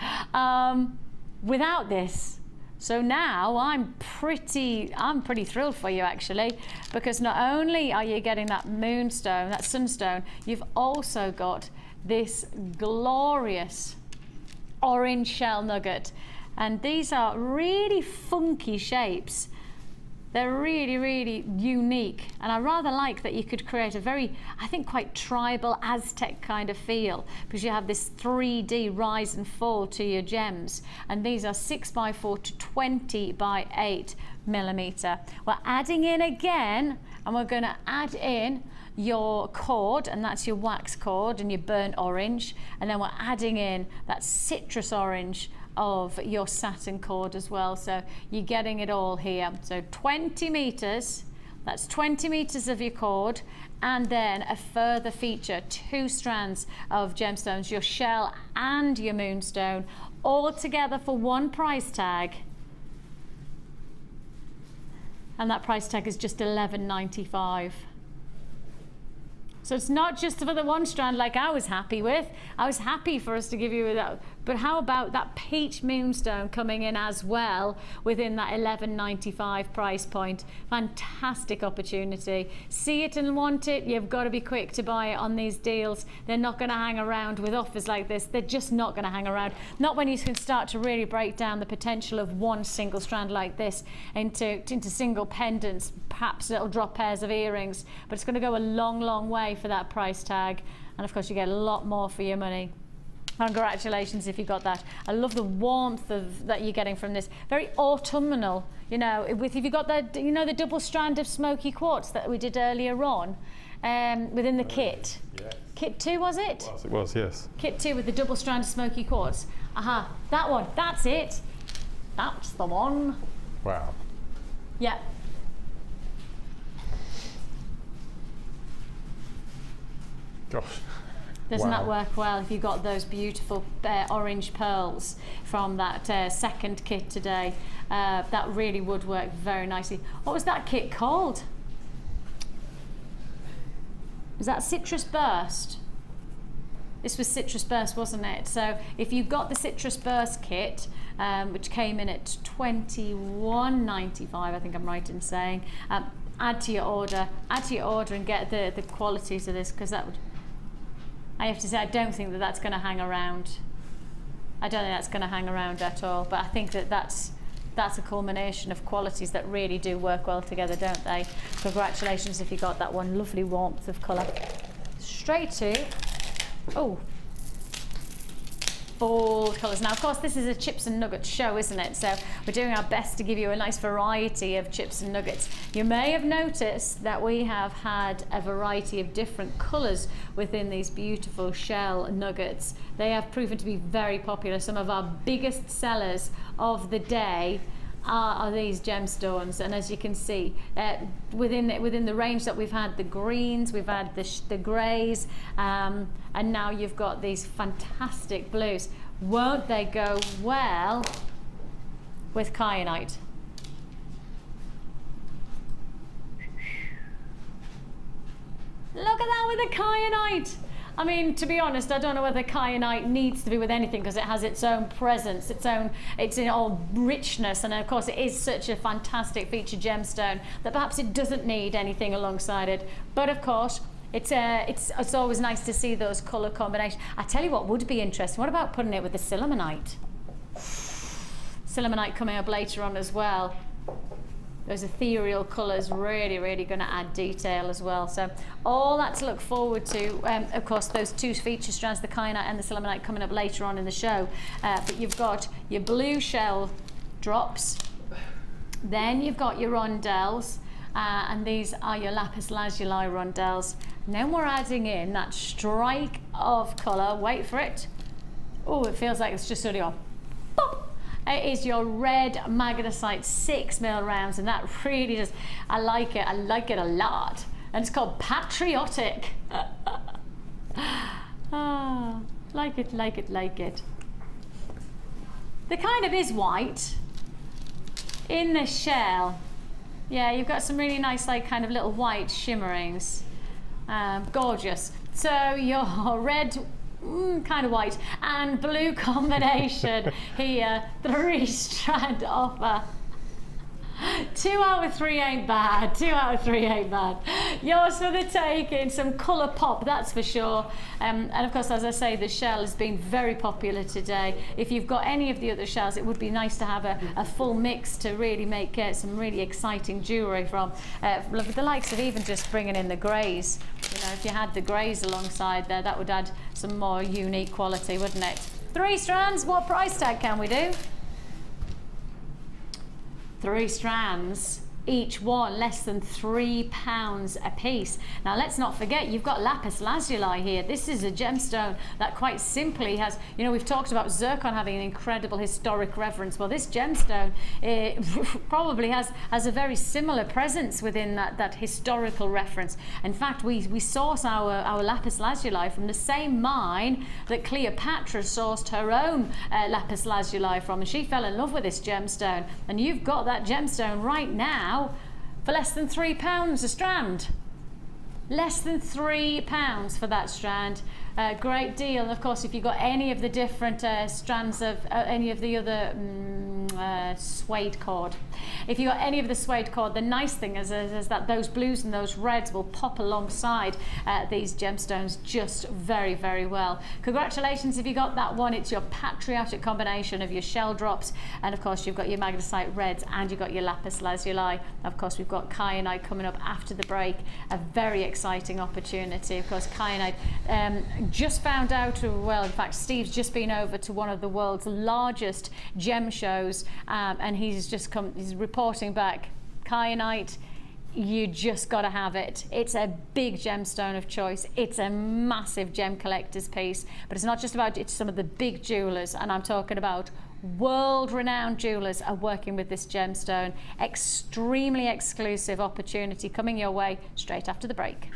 without this. So now I'm pretty thrilled for you, actually, because not only are you getting that moonstone, that sunstone, you've also got this glorious orange shell nugget, and these are really funky shapes. They're really, really unique, and I rather like that you could create a very, I think, quite tribal Aztec kind of feel, because you have this 3D rise and fall to your gems, and these are 6x4 to 20x8 millimeter. We're adding in again, and we're going to add in your cord, and that's your wax cord and your burnt orange, and then we're adding in that citrus orange of your satin cord as well. So you're getting it all here. So 20 meters, that's 20 meters of your cord, and then a further feature, 2 strands of gemstones, your shell and your moonstone, all together for one price tag. And that price tag is just $11.95. So it's not just for the one strand like I was happy with. I was happy for us to give you that. But how about that peach moonstone coming in as well within that $11.95 price point? Fantastic opportunity. See it and want it, you've got to be quick to buy it on these deals. They're not going to hang around with offers like this. They're just not going to hang around. Not when you can start to really break down the potential of one single strand like this into single pendants, perhaps little drop pairs of earrings. But it's going to go a long, long way for that price tag. And of course you get a lot more for your money. Congratulations if you got that. I love the warmth that you're getting from this. Very autumnal, you know, if you got that, you know, the double strand of smoky quartz that we did earlier on within the kit. Yes. Kit 2, was it? It was, yes. Kit 2 with the double strand of smoky quartz. Aha, that one, that's it. That's the one. Wow. Yeah. Gosh. Doesn't Wow. that work well if you got those beautiful orange pearls from that second kit today? That really would work very nicely. What was that kit called? Was that Citrus Burst? This was Citrus Burst, wasn't it? So if you got the Citrus Burst kit, which came in at $21.95, I think I'm right in saying, add to your order and get the qualities of this, because that would, I have to say, I don't think that that's going to hang around. I don't think that's going to hang around at all, but I think that that's a culmination of qualities that really do work well together, don't they? Congratulations if you got that one. Lovely warmth of colour. Straight to, bold colours. Now, of course, this is a chips and nuggets show, isn't it? So we're doing our best to give you a nice variety of chips and nuggets. You may have noticed that we have had a variety of different colours within these beautiful shell nuggets. They have proven to be very popular. Some of our biggest sellers of the day are these gemstones, and as you can see, within the range that we've had the greens, we've had the greys, and now you've got these fantastic blues. Won't they go well with kyanite? Look at that with the kyanite! I mean, to be honest, I don't know whether kyanite needs to be with anything, because it has its own presence, it's in all richness, and of course it is such a fantastic feature gemstone that perhaps it doesn't need anything alongside it. But of course, it's always nice to see those colour combinations. I tell you what would be interesting. What about putting it with the sillimanite? Sillimanite coming up later on as well. Those ethereal colours really, really going to add detail as well. So all that to look forward to. Of course, those two feature strands, the kyanite and the sillimanite, coming up later on in the show. But you've got your blue shell drops. Then you've got your rondelles. And these are your lapis lazuli rondelles. And then we're adding in that strike of colour. Wait for it. Oh, it feels like it's just sort of gone pop. It is your red magnesite 6mm rounds, and that really does, I like it a lot. And it's called Patriotic. Ah, like it. The kind of is white in the shell. Yeah, you've got some really nice, like, kind of little white shimmerings. Gorgeous. So your red, kind of white and blue combination here, 3-strand offer. 2 out of 3 ain't bad. 2 out of 3 ain't bad. Yours for the taking. Some colour pop, that's for sure. And of course, as I say, the shell has been very popular today. If you've got any of the other shells, it would be nice to have a full mix to really make some really exciting jewellery from. The likes of even just bringing in the greys. You know, if you had the greys alongside there, that would add some more unique quality, wouldn't it? 3 strands, what price tag can we do? 3 strands, each one less than £3 a piece. Now let's not forget, you've got lapis lazuli here. This is a gemstone that quite simply has, you know, we've talked about zircon having an incredible historic reference. Well, this gemstone probably has a very similar presence within that historical reference. In fact, we source our lapis lazuli from the same mine that Cleopatra sourced her own lapis lazuli from, and she fell in love with this gemstone. And you've got that gemstone right now for less than £3 a strand. Less than £3 for that strand. Great deal. And of course, if you've got any of the different strands of any of the other suede cord, if you've got any of the suede cord, the nice thing is that those blues and those reds will pop alongside these gemstones just very, very well. Congratulations if you got that one. It's your patriotic combination of your shell drops, and of course you've got your magnesite reds and you've got your lapis lazuli. Of course, we've got kyanite coming up after the break, a very exciting opportunity. Of course, kyanite, just found out, well, in fact, Steve's just been over to one of the world's largest gem shows, and he's reporting back, kyanite, you just got to have it. It's a big gemstone of choice. It's a massive gem collector's piece, but it's not just about, it's some of the big jewelers, and I'm talking about world-renowned jewelers are working with this gemstone. Extremely exclusive opportunity coming your way straight after the break.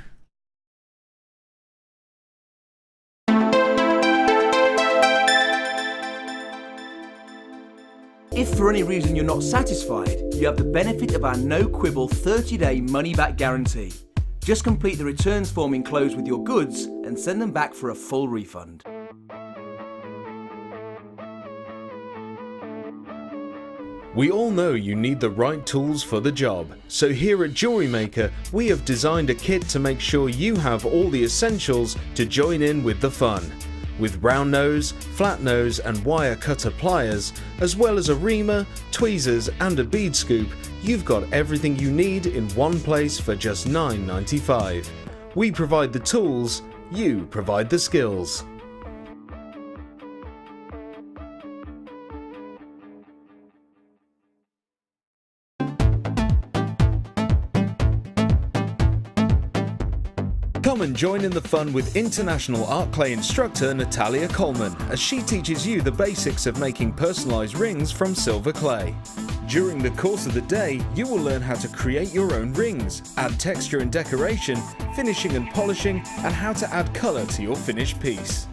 If for any reason you're not satisfied, you have the benefit of our no-quibble 30-day money-back guarantee. Just complete the returns form enclosed with your goods and send them back for a full refund. We all know you need the right tools for the job, so here at Jewellery Maker we have designed a kit to make sure you have all the essentials to join in with the fun. With round nose, flat nose and wire cutter pliers, as well as a reamer, tweezers and a bead scoop, you've got everything you need in one place for just $9.95. We provide the tools, you provide the skills. Come and join in the fun with international art clay instructor Natalia Coleman as she teaches you the basics of making personalised rings from silver clay. During the course of the day, you will learn how to create your own rings, add texture and decoration, finishing and polishing, and how to add colour to your finished piece.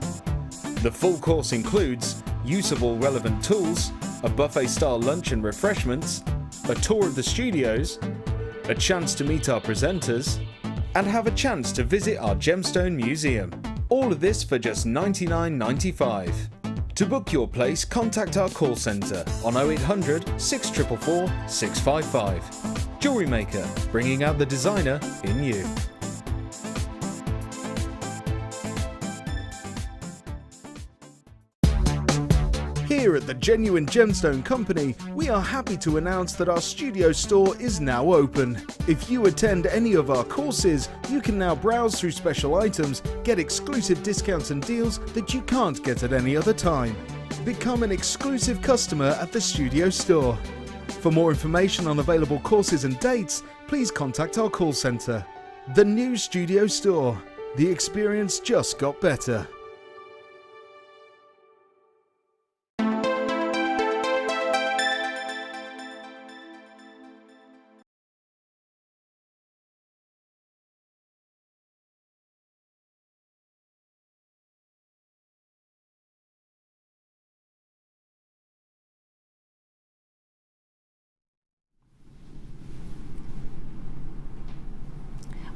The full course includes use of all relevant tools, a buffet-style lunch and refreshments, a tour of the studios, a chance to meet our presenters, and have a chance to visit our gemstone museum. All of this for just $99.95. To book your place, contact our call centre on 0800 644 655. Jewellery Maker, bringing out the designer in you. Here at the Genuine Gemstone Company, we are happy to announce that our studio store is now open. If you attend any of our courses, you can now browse through special items, get exclusive discounts and deals that you can't get at any other time. Become an exclusive customer at the studio store. For more information on available courses and dates, please contact our call centre. The new studio store. The experience just got better.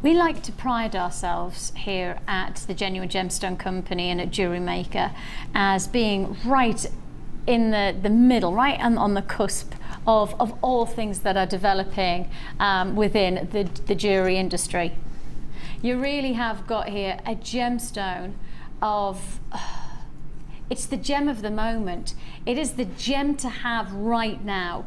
We like to pride ourselves here at the Genuine Gemstone Company and at Jewellery Maker as being right in the middle, right on the cusp of all things that are developing within the jewellery industry. You really have got here a gemstone of, it's the gem of the moment. It is the gem to have right now.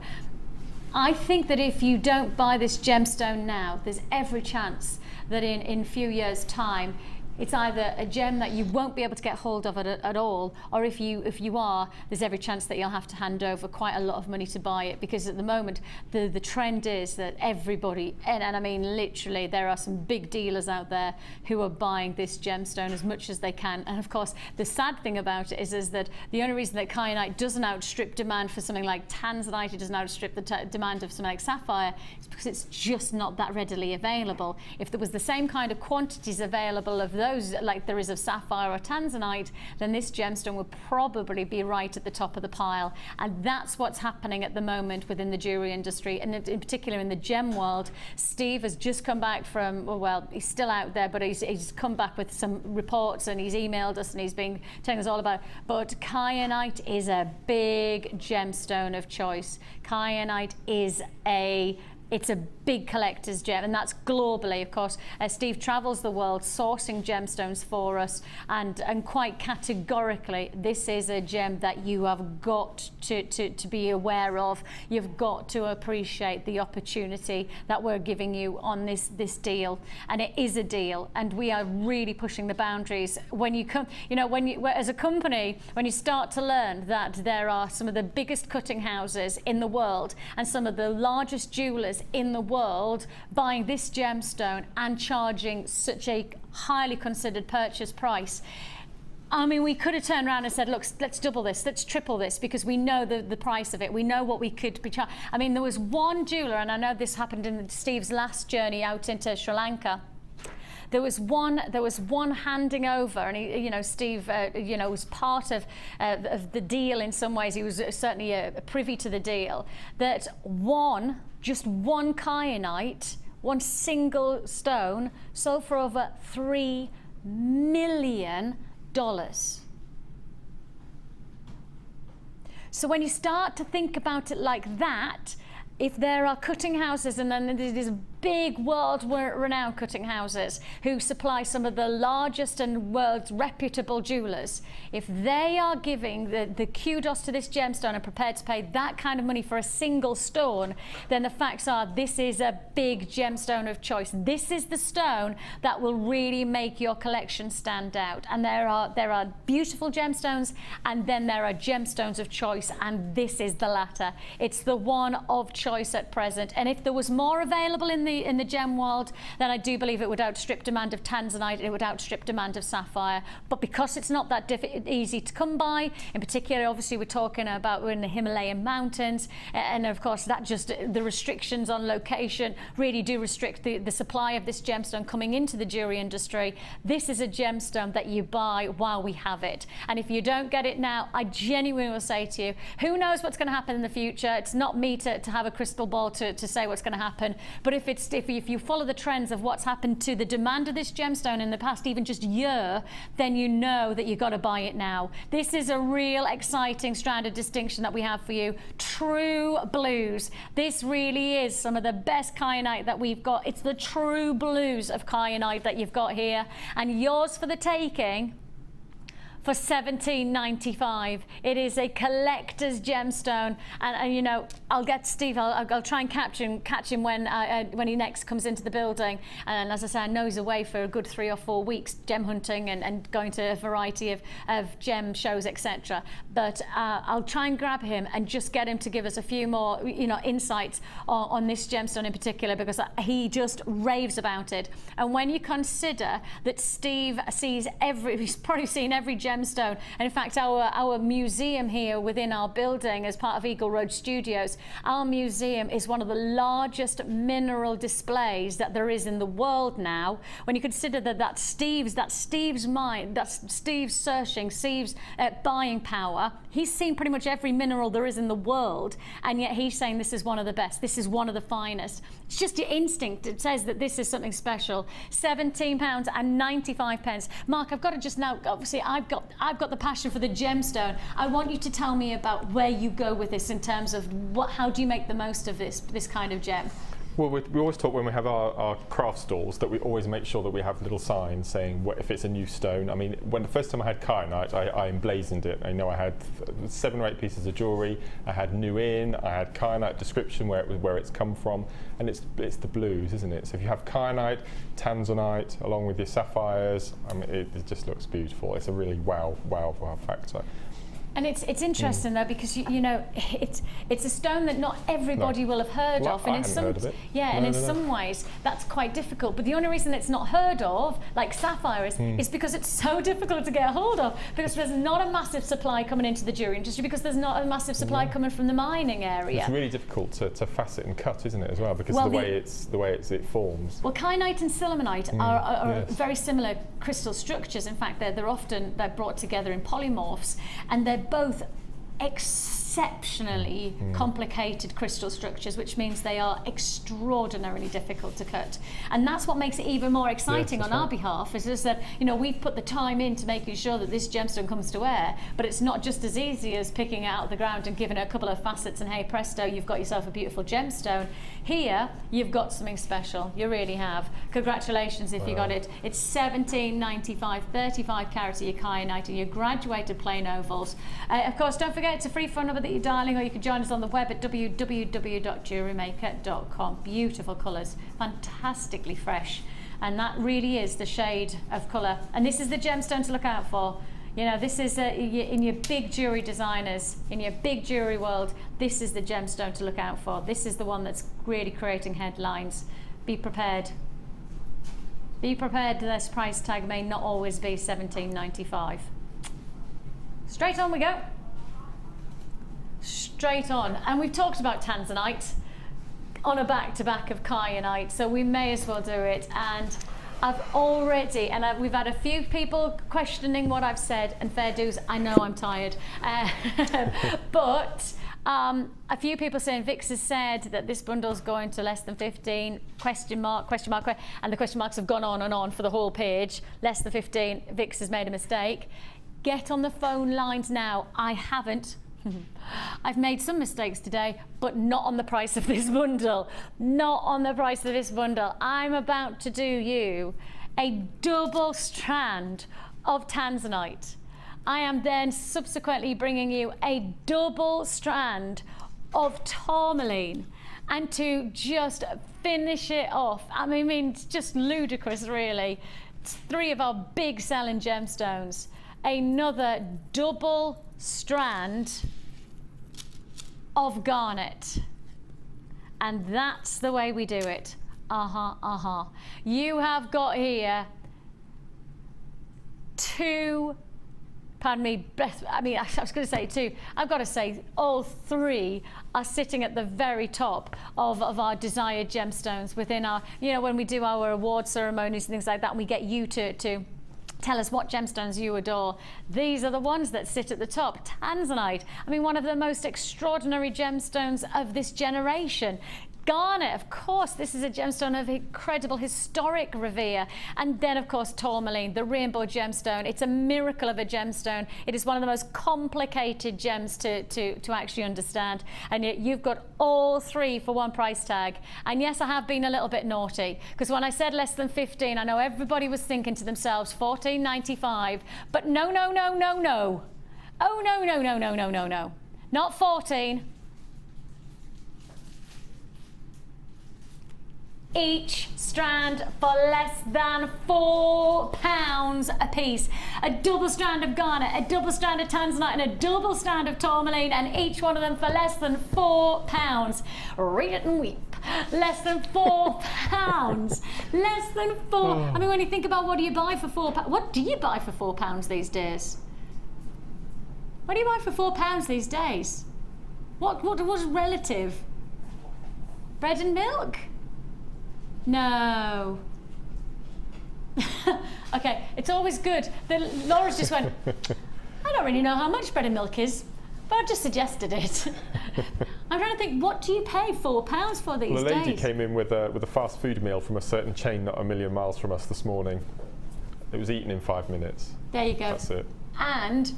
I think that if you don't buy this gemstone now, there's every chance that in a few years' time, it's either a gem that you won't be able to get hold of at all, or if you are, there's every chance that you'll have to hand over quite a lot of money to buy it, because at the moment the trend is that everybody, and I mean literally, there are some big dealers out there who are buying this gemstone as much as they can. And of course, the sad thing about it is that the only reason that kyanite doesn't outstrip demand for something like tanzanite, it doesn't outstrip the demand of something like sapphire, is because it's just not that readily available. If there was the same kind of quantities available of those like there is of sapphire or tanzanite, then this gemstone would probably be right at the top of the pile. And that's what's happening at the moment within the jewelry industry, and in particular in the gem world. Steve has just come back from, well, he's still out there, but he's come back with some reports, and he's emailed us and he's been telling us all about it. But kyanite is a big gemstone of choice. Kyanite is it's a big collector's gem, and that's globally, of course. Steve travels the world sourcing gemstones for us, and quite categorically, this is a gem that you have got to be aware of. You've got to appreciate the opportunity that we're giving you on this deal, and it is a deal, and we are really pushing the boundaries. When you come, as a company, when you start to learn that there are some of the biggest cutting houses in the world and some of the largest jewelers in the world buying this gemstone and charging such a highly considered purchase price. I mean, we could have turned around and said, look, let's double this, let's triple this, because we know the price of it. We know what we could be charged. I mean, there was one jeweler, and I know this happened in Steve's last journey out into Sri Lanka. There was one handing over, and he, Steve, was part of the deal in some ways. He was certainly privy to the deal. That just one kyanite one single stone sold for over $3 million. So when you start to think about it like that, if there are cutting houses, and then these big world-renowned cutting houses who supply some of the largest and world's reputable jewelers, if they are giving the kudos to this gemstone and prepared to pay that kind of money for a single stone, then the facts are this is a big gemstone of choice. This is the stone that will really make your collection stand out. And there are beautiful gemstones, and then there are gemstones of choice, and this is the latter. It's the one of choice at present. And if there was more available in the gem world, then I do believe it would outstrip demand of tanzanite, it would outstrip demand of sapphire. But because it's not that easy to come by, in particular, obviously we're in the Himalayan mountains, and of course that just, the restrictions on location really do restrict the supply of this gemstone coming into the jewelry industry. This is a gemstone that you buy while we have it. And if you don't get it now, I genuinely will say to you, who knows what's going to happen in the future? It's not me to have a crystal ball to say what's going to happen, but if you follow the trends of what's happened to the demand of this gemstone in the past even just year, then you know that you've got to buy it now. This is a real exciting strand of distinction that we have for you. True blues. This really is some of the best kyanite that we've got. It's the true blues of kyanite that you've got here, and yours for the taking for $17.95. It is a collector's gemstone, and you know, I'll get Steve, I'll try and catch him when he next comes into the building. And as I say, I know he's away for a good 3 or 4 weeks gem hunting and going to a variety of gem shows, etc. But I'll try and grab him and just get him to give us a few more, you know, insights on this gemstone in particular, because he just raves about it. And when you consider that Steve sees he's probably seen every gemstone, and in fact our museum here within our building as part of Eagle Road Studios, our museum is one of the largest mineral displays that there is in the world now. When you consider that's Steve's mind, that's Steve's searching, Steve's buying power, he's seen pretty much every mineral there is in the world, and yet he's saying this is one of the best, this is one of the finest. It's just your instinct, it says that this is something special. £17.95. Mark, I've got to just now, obviously I've got the passion for the gemstone. I want you to tell me about where you go with this in terms of how do you make the most of this kind of gem? Well, we always talk when we have our craft stalls that we always make sure that we have little signs saying if it's a new stone. I mean, when the first time I had kyanite, I emblazoned it. I know I had 7 or 8 pieces of jewellery. I had new in. I had kyanite description where it's come from, and it's the blues, isn't it? So if you have kyanite, tanzanite, along with your sapphires, I mean, it just looks beautiful. It's a really wow factor. And it's interesting though, because you know it's a stone that not everybody will have heard of, and in some ways that's quite difficult. But the only reason it's not heard of, like sapphire, is because it's so difficult to get a hold of, because there's not a massive supply coming into the jewelry industry, because there's not a massive supply coming from the mining area. It's really difficult to facet and cut, isn't it, as well, because of the way it forms. Well, kyanite and sillimanite are very similar crystal structures. In fact, they're brought together in polymorphs, and they're both exceptionally complicated crystal structures, which means they are extraordinarily difficult to cut. And that's what makes it even more exciting on our behalf, is just that, you know, we've put the time into making sure that this gemstone comes to air, but it's not just as easy as picking it out of the ground and giving it a couple of facets and hey presto, you've got yourself a beautiful gemstone. Here you've got something special, you really have. Congratulations if you got it. It's $17.95, 35 carats of your kyanite and your graduated plain ovals. Of course, don't forget, it's a free phone number that you're dialing, or you can join us on the web at www.jewellerymaker.com. Beautiful colours, fantastically fresh, and that really is the shade of colour. And this is the gemstone to look out for. You know, this is in your big jewellery designers, in your big jewellery world, this is the gemstone to look out for. This is the one that's really creating headlines. Be prepared. Be prepared, this price tag may not always be $17.95. Straight on we go. Straight on. And we've talked about tanzanite on a back-to-back of kyanite, so we may as well do it. And I've already, we've had a few people questioning what I've said, and fair dues, I know I'm tired. But A few people saying Vix has said that this bundle's going to less than 15, question mark, and the question marks have gone on and on for the whole page. Less than 15, Vix has made a mistake. Get on the phone lines now. I haven't. I've made some mistakes today, but not on the price of this bundle. Not on the price of this bundle. I'm about to do you a double strand of tanzanite. I am then subsequently bringing you a double strand of tourmaline. And to just finish it off, I mean, it's just ludicrous, really. It's 3 of our big selling gemstones. Another double strand of garnet. And that's the way we do it. You have got here 2, pardon me, I was going to say 2. I've got to say all 3 are sitting at the very top of our desired gemstones within our, you know, when we do our award ceremonies and things like that, and we get you to tell us what gemstones you adore. These are the ones that sit at the top. Tanzanite, I mean, one of the most extraordinary gemstones of this generation. Garnet, of course, this is a gemstone of incredible historic revere. And then, of course, tourmaline, the rainbow gemstone. It's a miracle of a gemstone. It is one of the most complicated gems to actually understand. And yet you've got all 3 for one price tag. And yes, I have been a little bit naughty, because when I said less than 15, I know everybody was thinking to themselves, $14.95. But no. Oh, no. Not 14. Each strand for less than £4 a piece. A double strand of garnet, a double strand of tanzanite, and a double strand of tourmaline, and each one of them for less than £4. Read it and weep. Less than £4. Less than 4. I mean, when you think about what do you buy for £4, what do you buy for £4 these days? What do you buy for £4 these days? What's relative? Bread and milk? No. Okay, it's always good. Laura's just went, I don't really know how much bread and milk is, but I just suggested it. I'm trying to think, what do you pay £4 for these days? Well, a lady came in with a fast food meal from a certain chain not a million miles from us this morning. It was eaten in 5 minutes. There you go. That's it. And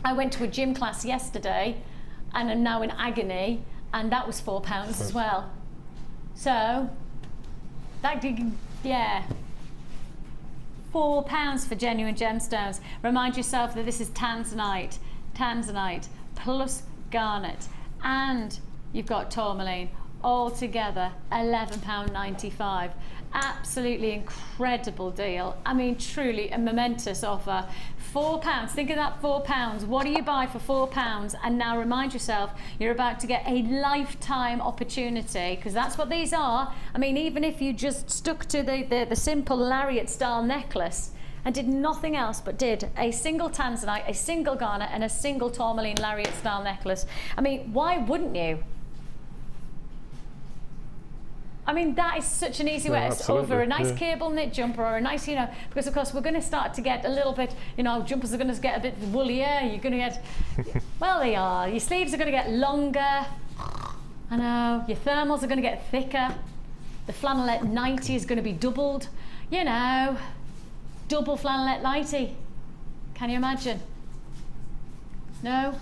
I went to a gym class yesterday and I'm now in agony, and that was £4 as well. So, yeah. £4 for genuine gemstones. Remind yourself that this is tanzanite plus garnet, and you've got tourmaline. All together, £11.95. Absolutely incredible deal. I mean, truly a momentous offer. £4. Think of that, £4. What do you buy for £4? And now remind yourself, you're about to get a lifetime opportunity, because that's what these are. I mean, even if you just stuck to the simple lariat style necklace and did nothing else but did a single tanzanite, a single garnet, and a single tourmaline lariat style necklace, I mean, why wouldn't you? I mean, that is such an easy way. Over a nice cable knit jumper, or a nice, you know, because of course we're going to start to get a little bit, you know, jumpers are going to get a bit woollier. You're going to get, well, they are. Your sleeves are going to get longer. I know. Your thermals are going to get thicker. The flannelette nightie is going to be doubled. You know, double flannelette nightie. Can you imagine? No?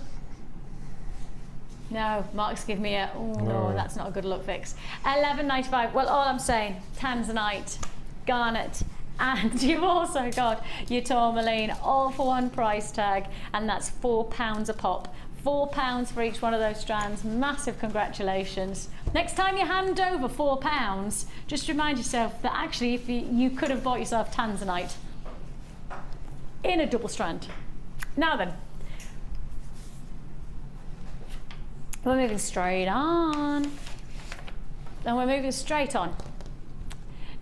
No, Mark's give me a, oh no, that's not a good look, Vix. £11.95. Well, all I'm saying, tanzanite, garnet, and you've also got your tourmaline, all for one price tag, and that's £4 a pop. £4 for each one of those strands. Massive congratulations. Next time you hand over £4, just remind yourself that actually if you could have bought yourself tanzanite in a double strand. Now then, we're moving straight on. And we're moving straight on.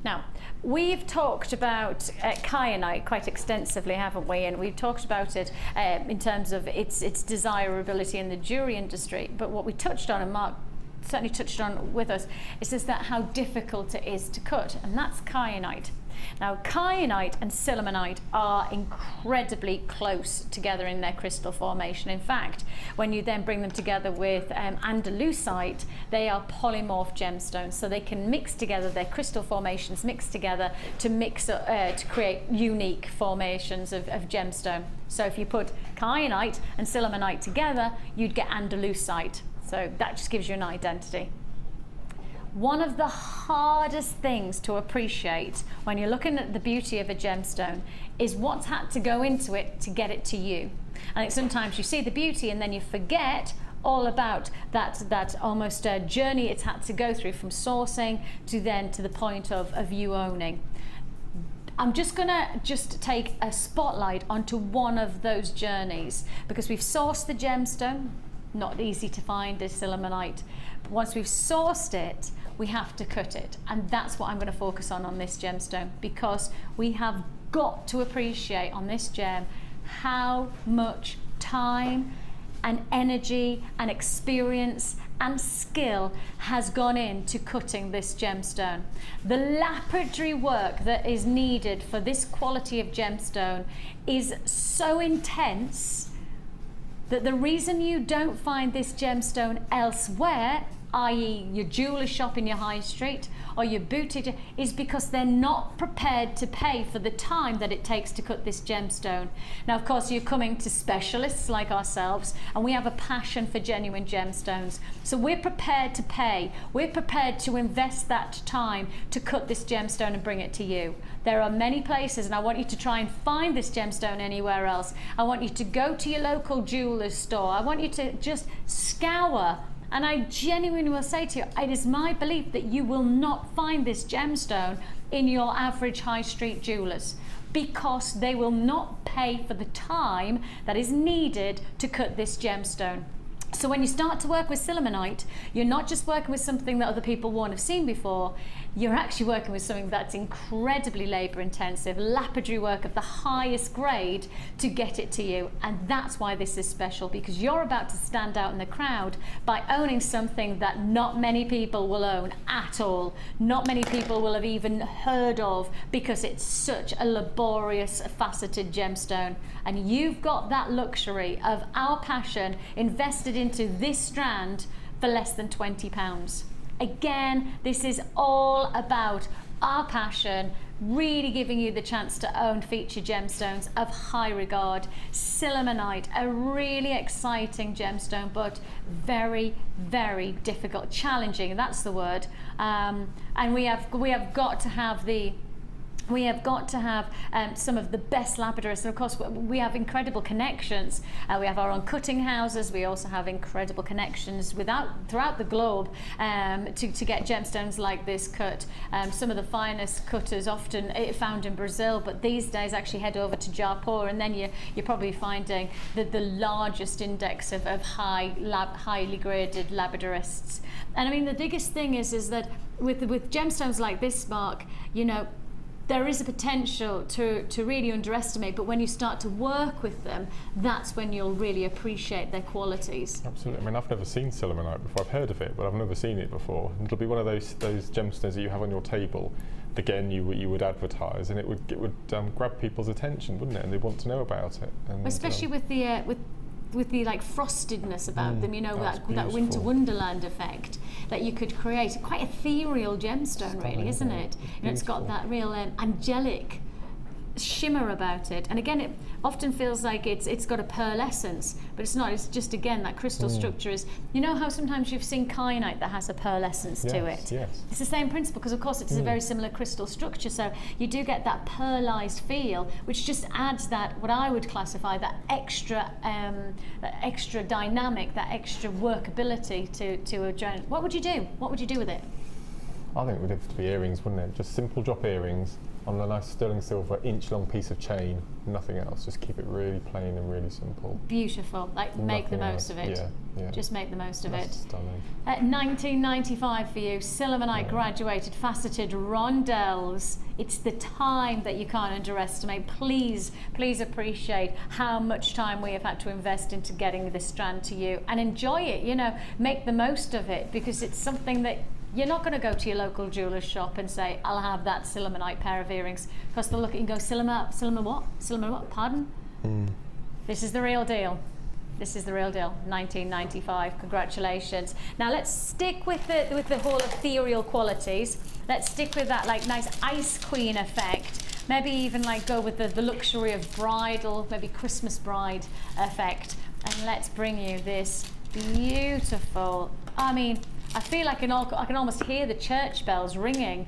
Now, we've talked about kyanite quite extensively, haven't we? And we've talked about it in terms of its desirability in the jewellery industry. But what we touched on, and Mark certainly touched on with us, is just that how difficult it is to cut, and that's kyanite. Now, kyanite and sillimanite are incredibly close together in their crystal formation. In fact, when you then bring them together with andalusite, they are polymorph gemstones, so they can mix together, their crystal formations mix together to create unique formations of gemstone. So if you put kyanite and sillimanite together, you'd get andalusite. So that just gives you an identity. One of the hardest things to appreciate when you're looking at the beauty of a gemstone is what's had to go into it to get it to you. And sometimes you see the beauty and then you forget all about that almost journey it's had to go through from sourcing to the point of you owning. I'm just gonna take a spotlight onto one of those journeys, because we've sourced the gemstone, not easy to find, is sillimanite. But once we've sourced it, we have to cut it, and that's what I'm going to focus on this gemstone, because we have got to appreciate on this gem how much time and energy and experience and skill has gone into cutting this gemstone. The lapidary work that is needed for this quality of gemstone is so intense that the reason you don't find this gemstone elsewhere, i.e. your jeweller shop in your high street or your boutique, is because they're not prepared to pay for the time that it takes to cut this gemstone. Now, of course, you're coming to specialists like ourselves, and we have a passion for genuine gemstones. So we're prepared to pay. We're prepared to invest that time to cut this gemstone and bring it to you. There are many places, and I want you to try and find this gemstone anywhere else. I want you to go to your local jeweler's store. I want you to just scour. And I genuinely will say to you, it is my belief that you will not find this gemstone in your average high street jewellers, because they will not pay for the time that is needed to cut this gemstone. So when you start to work with sillimanite, you're not just working with something that other people won't have seen before, you're actually working with something that's incredibly labour intensive, lapidary work of the highest grade to get it to you. And that's why this is special, because you're about to stand out in the crowd by owning something that not many people will own at all. Not many people will have even heard of, because it's such a laborious, faceted gemstone. And you've got that luxury of our passion invested into this strand for less than £20. Again, this is all about our passion, really giving you the chance to own featured gemstones of high regard. Sillimanite, a really exciting gemstone, but very, very difficult, challenging, that's the word. And we have got to have some of the best lapidarists, and of course we have incredible connections. We have our own cutting houses. We also have incredible connections throughout the globe to get gemstones like this cut. Some of the finest cutters often found in Brazil, but these days actually head over to Jaipur, and then you're probably finding the largest index of highly graded lapidarists. And I mean, the biggest thing is that with gemstones like this, Mark, you know, there is a potential to really underestimate, but when you start to work with them, that's when you'll really appreciate their qualities. Absolutely. I mean, I've never seen sillimanite before. I've heard of it, but I've never seen it before. It'll be one of those gemstones that you have on your table. Again, you would advertise, and it would grab people's attention, wouldn't it? And they want to know about it. And, especially with the like frostedness about them, you know, that winter wonderland effect that you could create. Quite ethereal gemstone, really, isn't it? You know, it's got that real angelic shimmer about it, and again, it often feels like it's got a pearlescence, but it's not. It's just, again, that crystal structure is. You know how sometimes you've seen kyanite that has a pearlescence to it? Yes. It's the same principle, because of course it's a very similar crystal structure, so you do get that pearlized feel, which just adds that, what I would classify, that extra dynamic, that extra workability to a gem. What would you do? What would you do with it? I think it would have to be earrings, wouldn't it? Just simple drop earrings on a nice sterling silver inch-long piece of chain, nothing else. Just keep it really plain and really simple. Beautiful. Like, make the most of it. Yeah. Just make the most of it. Stunning. 1995 for you, sillimanite graduated faceted rondelles. It's the time that you can't underestimate. Please appreciate how much time we have had to invest into getting this strand to you, and enjoy it. You know, make the most of it, because it's something that You're not going to go to your local jeweller's shop and say, I'll have that Sillimanite pair of earrings, because they'll look at you and go, Silliman what? Silliman what? Pardon? This is the real deal. This is the real deal. 1995. Congratulations. Now let's stick with the whole ethereal qualities. Let's stick with that like nice ice queen effect. Maybe even like go with the luxury of bridal, maybe Christmas bride effect. And let's bring you this beautiful. I mean, I feel like I can almost hear the church bells ringing.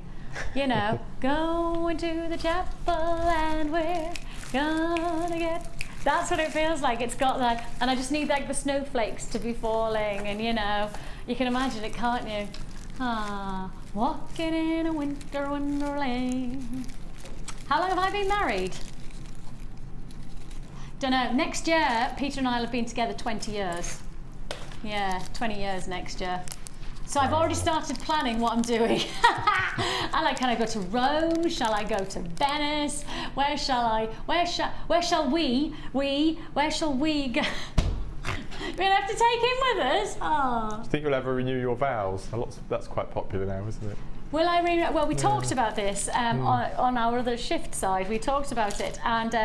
You know, going to the chapel and we're gonna get. That's what it feels like. It's got that, and I just need like the snowflakes to be falling, and you know, you can imagine it, can't you? Walking in a winter wonderland. How long have I been married? Don't know. Next year, Peter and I will have been together 20 years. Yeah, 20 years next year. So I've already started planning what I'm doing. I'm like, can I go to Rome? Shall I go to Venice? Where shall we go? We're gonna have to take him with us. Oh. Do you think you'll ever renew your vows? That's quite popular now, isn't it? Will I renew? Well, we talked about this on our other shift side. We talked about it, and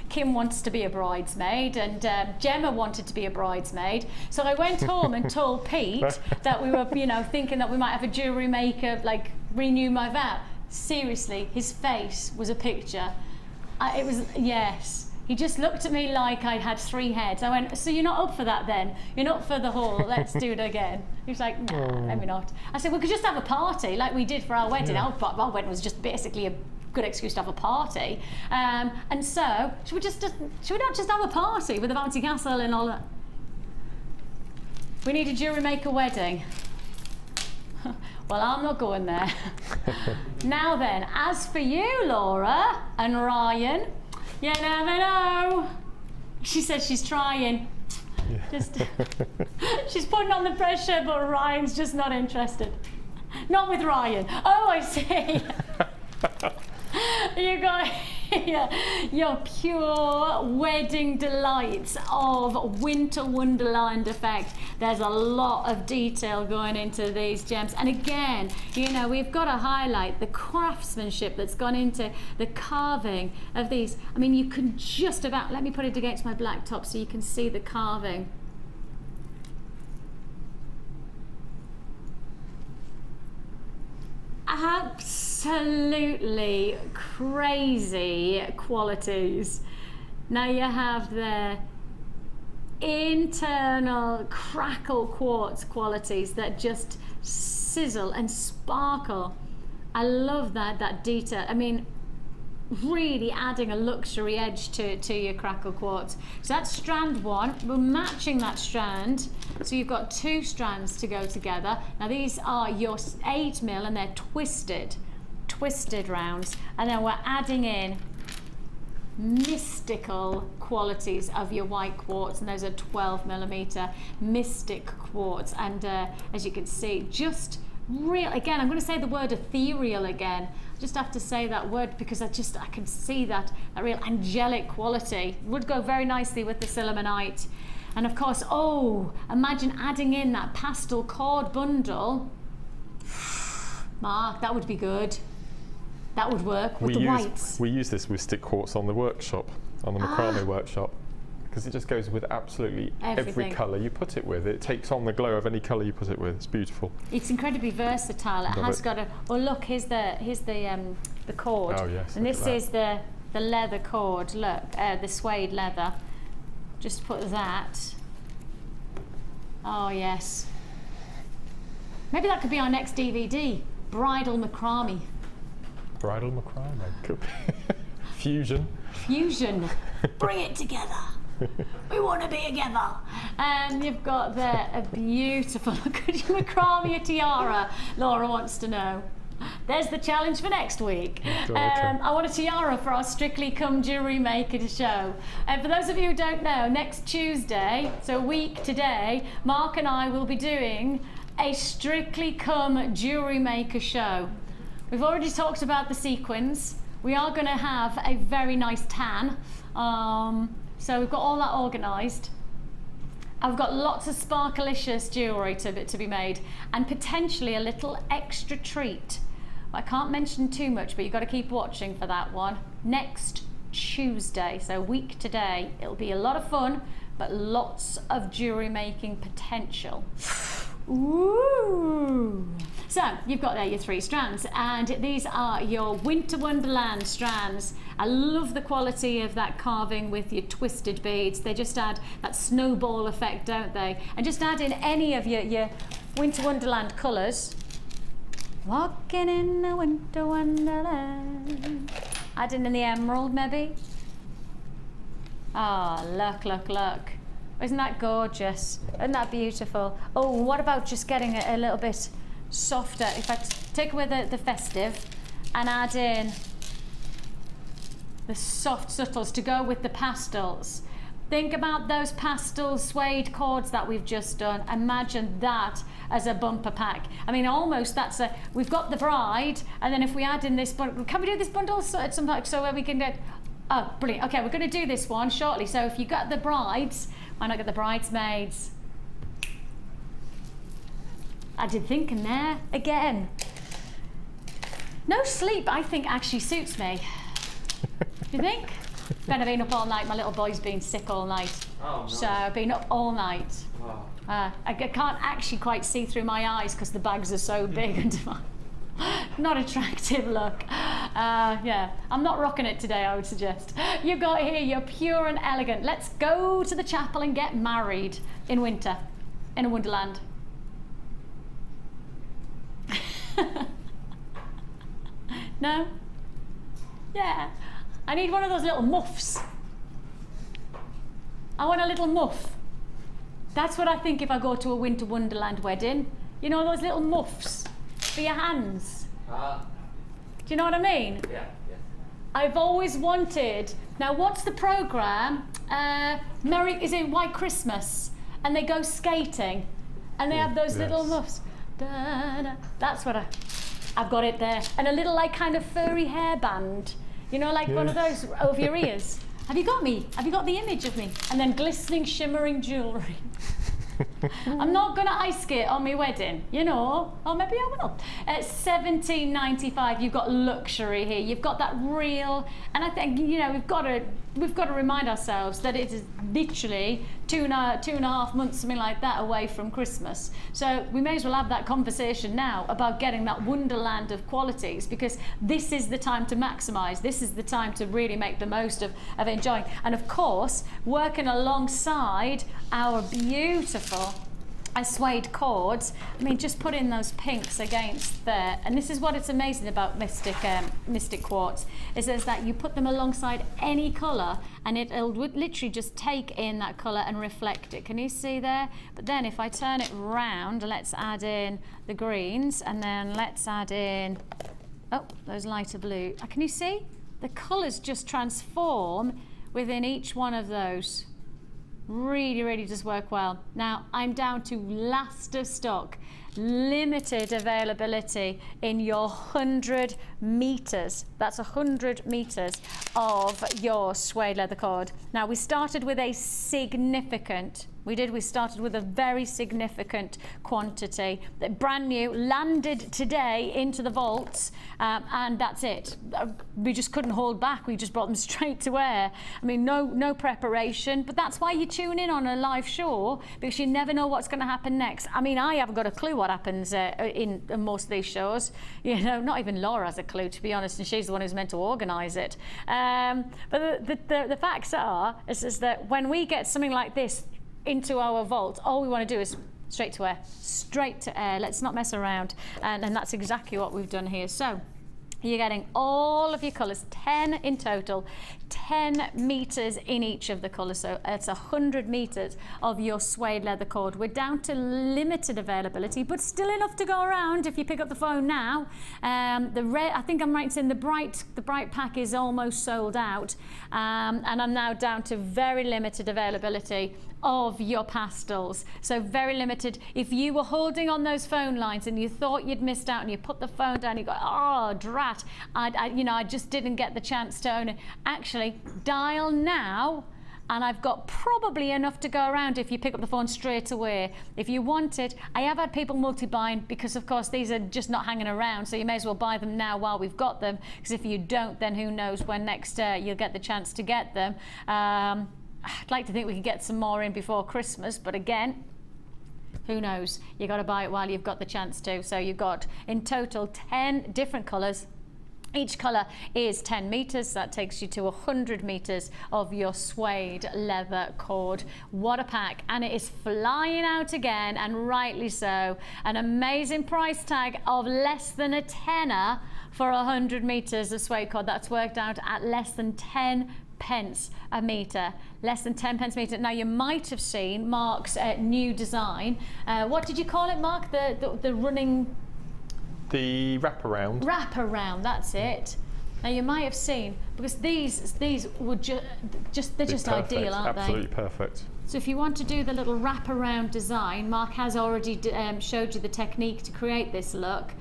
Kim wants to be a bridesmaid, and Gemma wanted to be a bridesmaid. So I went home and told Pete that we were, you know, thinking that we might have a jewellery maker, like renew my vow. Seriously, his face was a picture. It was, yes. He just looked at me like I'd had 3 heads. I went, so you're not up for that then? You're not for the whole, let's do it again. He was like, nah, maybe not. I said, we could just have a party like we did for our wedding. Yeah. Our wedding was just basically a good excuse to have a party. And so, should we not just have a party with a bouncy castle and all that? We need a Jewellery Maker wedding. Well, I'm not going there. Now then, as for you, Laura and Ryan, you never know. She says she's trying. Yeah. Just, she's putting on the pressure, but Ryan's just not interested. Not with Ryan. Oh, I see. You got your pure wedding delights of winter wonderland effect. There's a lot of detail going into these gems, and again, you know, we've got to highlight the craftsmanship that's gone into the carving of these. I mean, you can just about, let me put it against my black top so you can see the carving. Absolutely crazy qualities. Now you have the internal crackle quartz qualities that just sizzle and sparkle. I love that detail. I mean, really adding a luxury edge to your crackle quartz. So that's strand 1. We're matching that strand. So you've got 2 strands to go together. Now these are your 8mm and they're twisted rounds. And then we're adding in mystical qualities of your white quartz, and those are 12mm mystic quartz. And as you can see, just real, again, I'm going to say the word ethereal again. I just have to say that word because I can see that real angelic quality. Would go very nicely with the Sillimanite. And of course, oh, imagine adding in that pastel cord bundle. Mark, that would be good. That would work with the whites. We use this with stick quartz on the workshop, on the macrame workshop, because it just goes with absolutely every colour you put it with. It takes on the glow of any colour you put it with. It's beautiful. It's incredibly versatile. It has got a. Oh look, here's the cord. Oh yes. And this is the leather cord. Look, the suede leather. Just put that. Oh yes. Maybe that could be our next DVD. Bridal macrame. Bridal macrame. Could be. Fusion. Fusion. Bring it together. We want to be together. And you've got there a beautiful, could you macrame a tiara? Laura wants to know. There's the challenge for next week. I want a tiara for our Strictly Come Jewellery Maker show. And for those of you who don't know, next Tuesday, so a week today, Mark and I will be doing a Strictly Come Jewellery Maker show. We've already talked about the sequins. We are going to have a very nice tan. So we've got all that organised. I've got lots of sparklicious jewellery to be made, and potentially a little extra treat. I can't mention too much, but you've got to keep watching for that one. Next Tuesday, so a week today, it'll be a lot of fun, but lots of jewellery making potential. Ooh! So you've got there your 3 strands, and these are your Winter Wonderland strands. I love the quality of that carving with your twisted beads. They just add that snowball effect, don't they? And just add in any of your Winter Wonderland colours. Walking in a winter wonderland. Adding in the emerald, maybe. Oh, look, look, look. Isn't that gorgeous? Isn't that beautiful? Oh, what about just getting it a little bit softer? If I take away the festive and add in the soft subtles to go with the pastels. Think about those pastel suede cords that we've just done. Imagine that as a bumper pack. I mean, almost we've got the bride, and then if we add in this bundle, can we do this bundle at some point so where we can get, oh, brilliant. Okay, we're going to do this one shortly. So if you got the brides, why not get the bridesmaids? I did thinking there again. No sleep, I think, actually suits me. Do you think? Better been up all night. My little boy's been sick all night. Oh, no. So I've been up all night. Wow. I can't actually quite see through my eyes because the bags are so big and not attractive look. Yeah, I'm not rocking it today, I would suggest. You've got here, you're pure and elegant. Let's go to the chapel and get married in winter, in a wonderland. No? Yeah. I need one of those little muffs. I want a little muff. That's what I think if I go to a winter wonderland wedding. You know those little muffs for your hands? Do you know what I mean? Yeah. I've always wanted. Now, what's the programme? Is it White Christmas? And they go skating, and they have those little muffs. Da-da. That's what I've got it there, and a little like kind of furry hairband. You know, like one of those over your ears. Have you got me? Have you got the image of me? And then glistening, shimmering jewellery. I'm not going to ice skate on my wedding, you know, or maybe I will. At $17.95, you've got luxury here. You've got that real, and I think, you know, we've got to remind ourselves that it is literally two and a half months, something like that, away from Christmas. So we may as well have that conversation now about getting that wonderland of qualities, because this is the time to maximise. This is the time to really make the most of enjoying. And of course, working alongside our beautiful suede cords. I mean, just put in those pinks against there, and this is what it's amazing about Mystic Quartz, is that you put them alongside any colour and it'll literally just take in that colour and reflect it. Can you see there? But then if I turn it round, let's add in the greens, and then let's add in, oh, those lighter blue. Can you see? The colours just transform within each one of those. Really, really does work well. Now, I'm down to last of stock, limited availability in your 100 meters. That's 100 meters of your suede leather cord. Now, we started with a significant, we started with a very significant quantity that brand new, landed today into the vaults, and that's it. We just couldn't hold back. We just brought them straight to air. I mean, no preparation, but that's why you tune in on a live show, because you never know what's going to happen next. I mean, I haven't got a clue what happens in most of these shows. You know, not even Laura has a clue, to be honest, and she's the one who's meant to organise it. But the facts are is that when we get something like this into our vault, all we want to do is straight to air. Let's not mess around, and that's exactly what we've done here. So you're getting all of your colours, 10 in total, 10 meters in each of the colours, so it's 100 meters of your suede leather cord. We're down to limited availability, but still enough to go around if you pick up the phone now. The red, I think I'm right in saying the bright pack is almost sold out, and I'm now down to very limited availability of your pastels, so very limited. If you were holding on those phone lines and you thought you'd missed out and you put the phone down, you go, oh drat, I just didn't get the chance to own it. Actually, dial now and I've got probably enough to go around if you pick up the phone straight away. If you want it, I have had people multi-buying because of course these are just not hanging around, so you may as well buy them now while we've got them, because if you don't, then who knows when next you'll get the chance to get them. I'd like to think we could get some more in before Christmas, but again, who knows? You got to buy it while you've got the chance to. So you've got in total 10 different colours. Each colour is 10 metres, so that takes you to 100 metres of your suede leather cord. What a pack, and it is flying out again, and rightly so. An amazing price tag of less than a tenner for 100 metres of suede cord. That's worked out at less than 10 pence a metre, less than 10 pence a metre. Now you might have seen Mark's new design. What did you call it, Mark? The running... The wraparound. Wraparound, that's it. Now you might have seen, because these would they're just perfect. ideal, aren't Absolutely they? perfect. So if you want to do the little wraparound design, Mark has already showed you the technique to create this look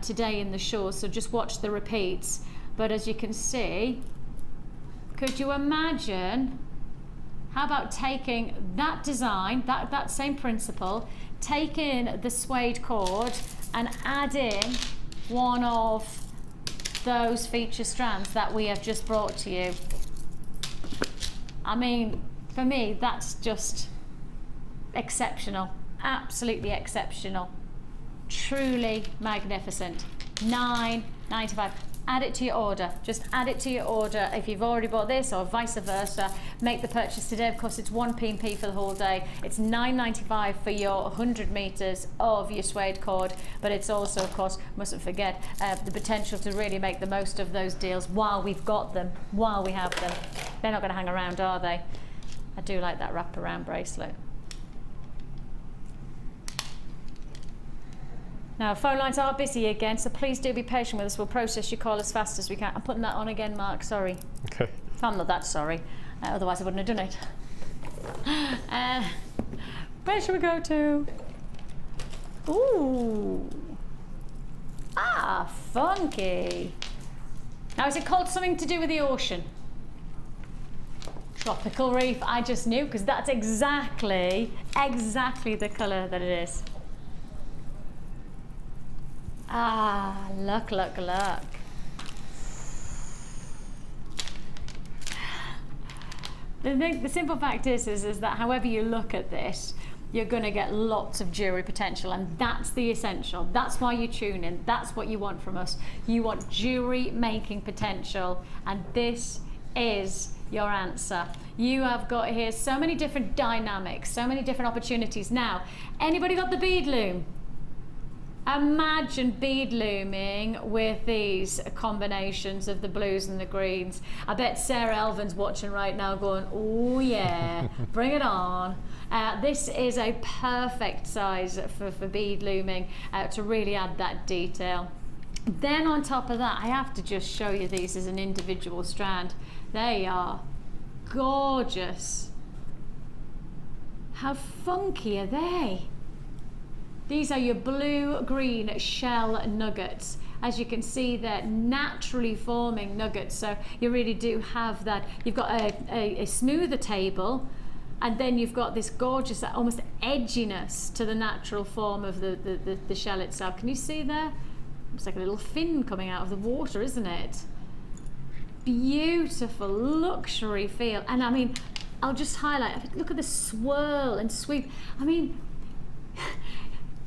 today in the show, so just watch the repeats. But as you can see, could you imagine, how about taking that design, that same principle, taking the suede cord and adding one of those feature strands that we have just brought to you? I mean, for me, that's just exceptional, absolutely exceptional, truly magnificent. £9.95. Add it to your order. Just add it to your order if you've already bought this, or vice versa. Make the purchase today. Of course, it's 1p for the whole day. It's £9.95 for your 100 metres of your suede cord, but it's also, of course, mustn't forget the potential to really make the most of those deals while we've got them, while we have them. They're not going to hang around, are they? I do like that wraparound bracelet. Now, phone lines are busy again, so please do be patient with us. We'll process your call as fast as we can. I'm putting that on again, Mark, sorry. Okay. I'm not that sorry, otherwise I wouldn't have done it. Where should we go to? Ooh. Ah, funky. Now, is it called something to do with the ocean? Tropical reef, I just knew, because that's exactly the colour that it is. Ah, look, look, look. The simple fact is that however you look at this, you're going to get lots of jewellery potential, and that's the essential. That's why you tune in. That's what you want from us. You want jewellery making potential, and this is your answer. You have got here so many different dynamics, so many different opportunities. Now, anybody got the bead loom? Imagine bead looming with these combinations of the blues and the greens. I bet Sarah Elvin's watching right now going, oh yeah, bring it on. This is a perfect size for bead looming to really add that detail. Then on top of that, I have to just show you these as an individual strand. They are gorgeous. How funky are they? These are your blue-green shell nuggets. As you can see, they're naturally forming nuggets, so you really do have that. You've got a smoother table, and then you've got this gorgeous, almost edginess to the natural form of the shell itself. Can you see there? It's like a little fin coming out of the water, isn't it? Beautiful luxury feel. And I mean, I'll just highlight, look at the swirl and sweep. I mean,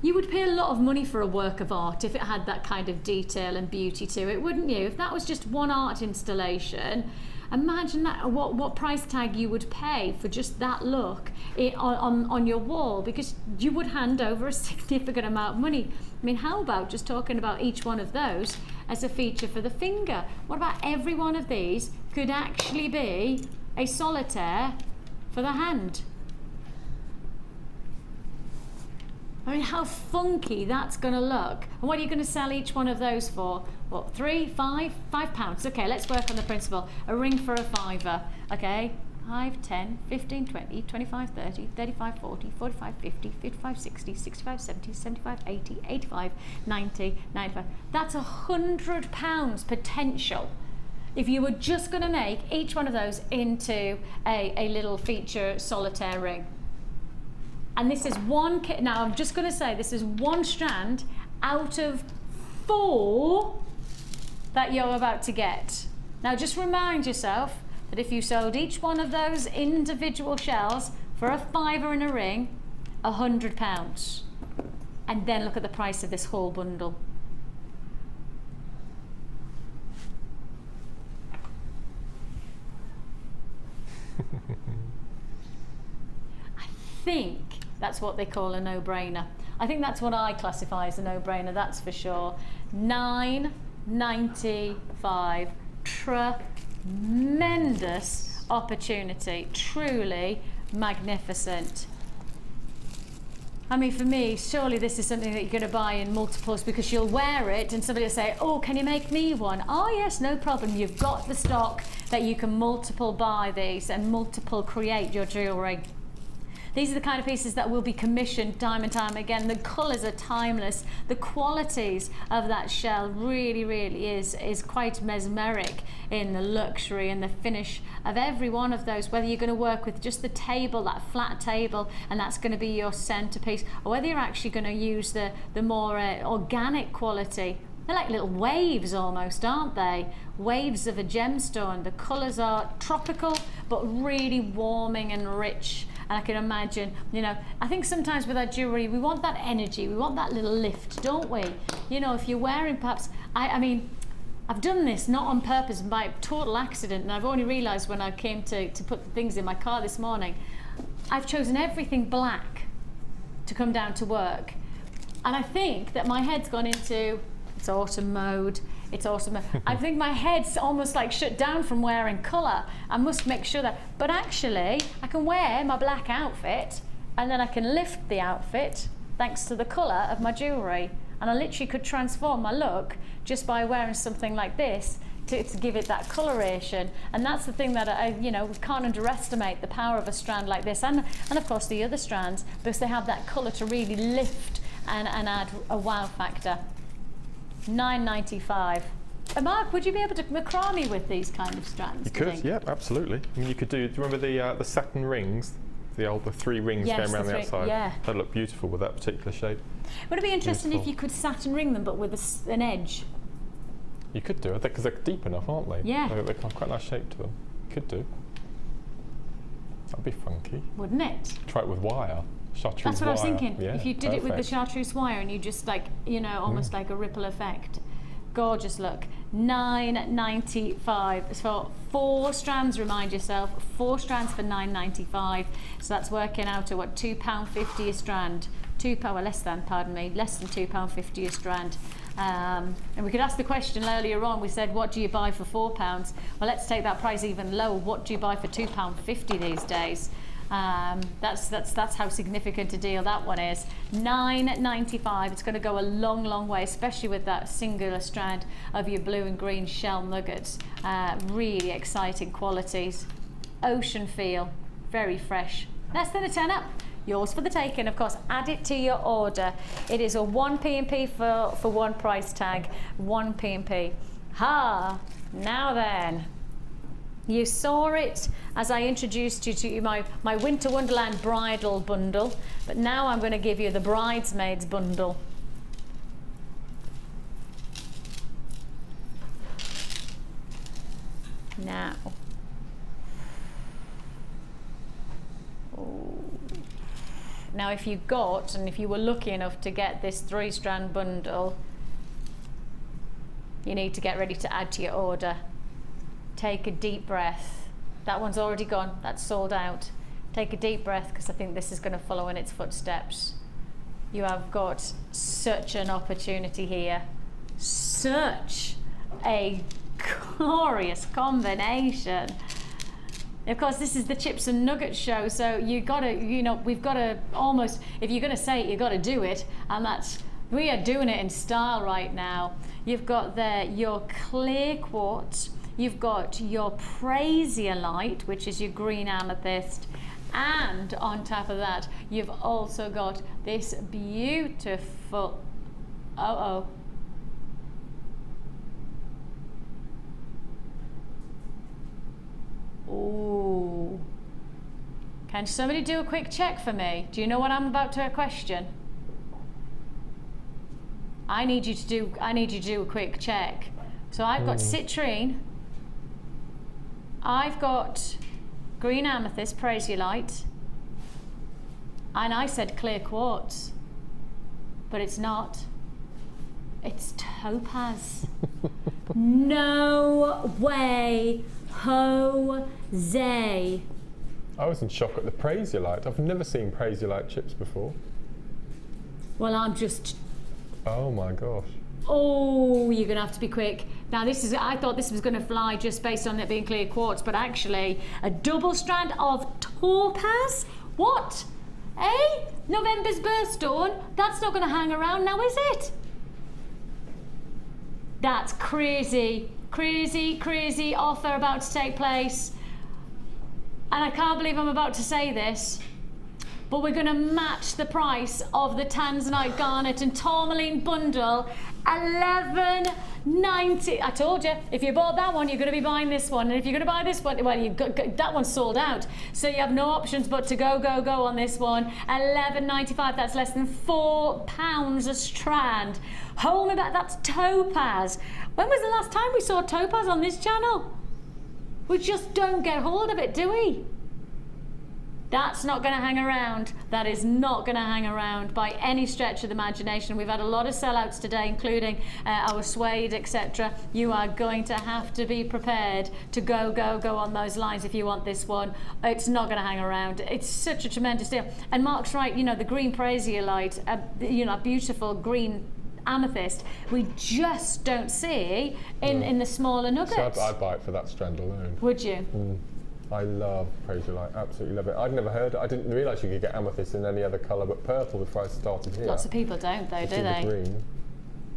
you would pay a lot of money for a work of art if it had that kind of detail and beauty to it, wouldn't you? If that was just one art installation, imagine that, what price tag you would pay for just that look on your wall, because you would hand over a significant amount of money. I mean, how about just talking about each one of those as a feature for the finger? What about every one of these could actually be a solitaire for the hand? I mean, how funky that's going to look. And what are you going to sell each one of those for? What, £3, £5? Okay, let's work on the principle. A ring for a £5. Okay, 5, 10, 15, 20, 25, 30, 35, 40, 45, 50, 55, 60, 65, 70, 75, 80, 85, 90, 95. That's £100 potential. if you were just going to make each one of those into a little feature solitaire ring. And this is one, now I'm just going to say this is one strand out of 4 that you're about to get. Now just remind yourself that if you sold each one of those individual shells for a £5 in a ring, £100. And then look at the price of this whole bundle. I think that's what they call a no-brainer. I think that's what I classify as a no-brainer, that's for sure. £9.95. Tremendous opportunity, truly magnificent. I mean, for me, surely this is something that you're going to buy in multiples, because you'll wear it and somebody will say, oh, can you make me one? Oh yes, no problem. You've got the stock that you can multiple buy these and multiple create your jewellery. These are the kind of pieces that will be commissioned time and time again. The colours are timeless. The qualities of that shell really, really is quite mesmeric in the luxury and the finish of every one of those, whether you're going to work with just the table, that flat table, and that's going to be your centrepiece, or whether you're actually going to use the more organic quality. They're like little waves almost, aren't they? Waves of a gemstone. The colours are tropical, but really warming and rich. And I can imagine, you know, I think sometimes with our jewellery, we want that energy, we want that little lift, don't we? You know, if you're wearing perhaps, I mean, I've done this not on purpose, by total accident, and I've only realised when I came to put the things in my car this morning, I've chosen everything black to come down to work. And I think that my head's gone into, it's autumn mode, it's awesome. I think my head's almost like shut down from wearing colour. I must make sure that, but actually I can wear my black outfit and then I can lift the outfit thanks to the colour of my jewellery. And I literally could transform my look just by wearing something like this to give it that coloration. And that's the thing that we can't underestimate the power of a strand like this, and of course the other strands, because they have that colour to really lift and add a wow factor. £9.95. Mark, would you be able to macrame with these kind of strands? You could, yeah, absolutely. I mean, you could do you remember the satin rings? The 3 rings going around the outside? Yeah. They'd look beautiful with that particular shape. Would it be interesting if you could satin ring them, but with an edge? You could do it, because they're deep enough, aren't they? Yeah. They've got quite a nice shape to them. You could do. That'd be funky. Wouldn't it? Try it with wire. Chartreuse That's what wire. I was thinking. Yeah, if you did it with the chartreuse wire and you just almost like a ripple effect. Gorgeous look. £9.95 for 4 strands, remind yourself. 4 strands for £9.95. So that's working out at what, £2.50 a strand. Less than £2.50 a strand. And we could ask the question earlier on, we said, what do you buy for £4? Well, let's take that price even lower. What do you buy for £2.50 these days? That's how significant a deal that one is. £9.95. It's going to go a long, long way, especially with that singular strand of your blue and green shell nuggets. Really exciting qualities. Ocean feel, very fresh. Less than a tenner. Yours for the taking, of course. Add it to your order. It is a 1 P&P for one price tag. 1 P&P. Now then. You saw it as I introduced you to my Winter Wonderland bridal bundle, but now I'm going to give you the bridesmaids bundle. Now. Now if you were lucky enough to get this 3-strand bundle, you need to get ready to add to your order. Take a deep breath. That one's already gone, that's sold out. Take a deep breath, because I think this is going to follow in its footsteps. You have got such an opportunity here. Such a glorious combination. Of course, this is the chips and nuggets show, so we've got to almost, if you're going to say it, you've got to do it, and we are doing it in style right now. You've got there your clear quartz, you've got your prasiolite, which is your green amethyst, and on top of that, you've also got this beautiful, Ooh. Can somebody do a quick check for me? Do you know what I'm about to question? I need you to do a quick check. So I've got citrine. I've got green amethyst, Prasiolite. And I said clear quartz. But it's not. It's topaz. No way, Jose. I was in shock at the Prasiolite. I've never seen Prasiolite chips before. Well, I'm just... Oh my gosh. Oh, you're gonna have to be quick. Now this is, I thought this was gonna fly just based on it being clear quartz, but actually a double strand of topaz? What? Eh? November's birthstone? That's not gonna hang around now, is it? That's crazy. Crazy, crazy offer about to take place. And I can't believe I'm about to say this, but we're gonna match the price of the Tanzanite garnet and tourmaline bundle, $11.90. I told you, if you bought that one, you're gonna be buying this one. And if you're gonna buy this one, well, that one's sold out. So you have no options but to go on this one. $11.95, that's less than £4 a strand. Hold me back, that's topaz. When was the last time we saw topaz on this channel? We just don't get hold of it, do we? That's not going to hang around. That is not going to hang around by any stretch of the imagination. We've had a lot of sellouts today, including our suede, etc. You are going to have to be prepared to go on those lines if you want this one. It's not going to hang around. It's such a tremendous deal. And Mark's right, you know, the green Prasiolite, you know, beautiful green amethyst, we just don't see in the smaller nuggets. So I'd buy it for that strand alone. Would you? I love Prasiolite, absolutely love it. I'd never heard, I didn't realise you could get amethyst in any other colour but purple before I started here. Lots of people don't though, do they? Green.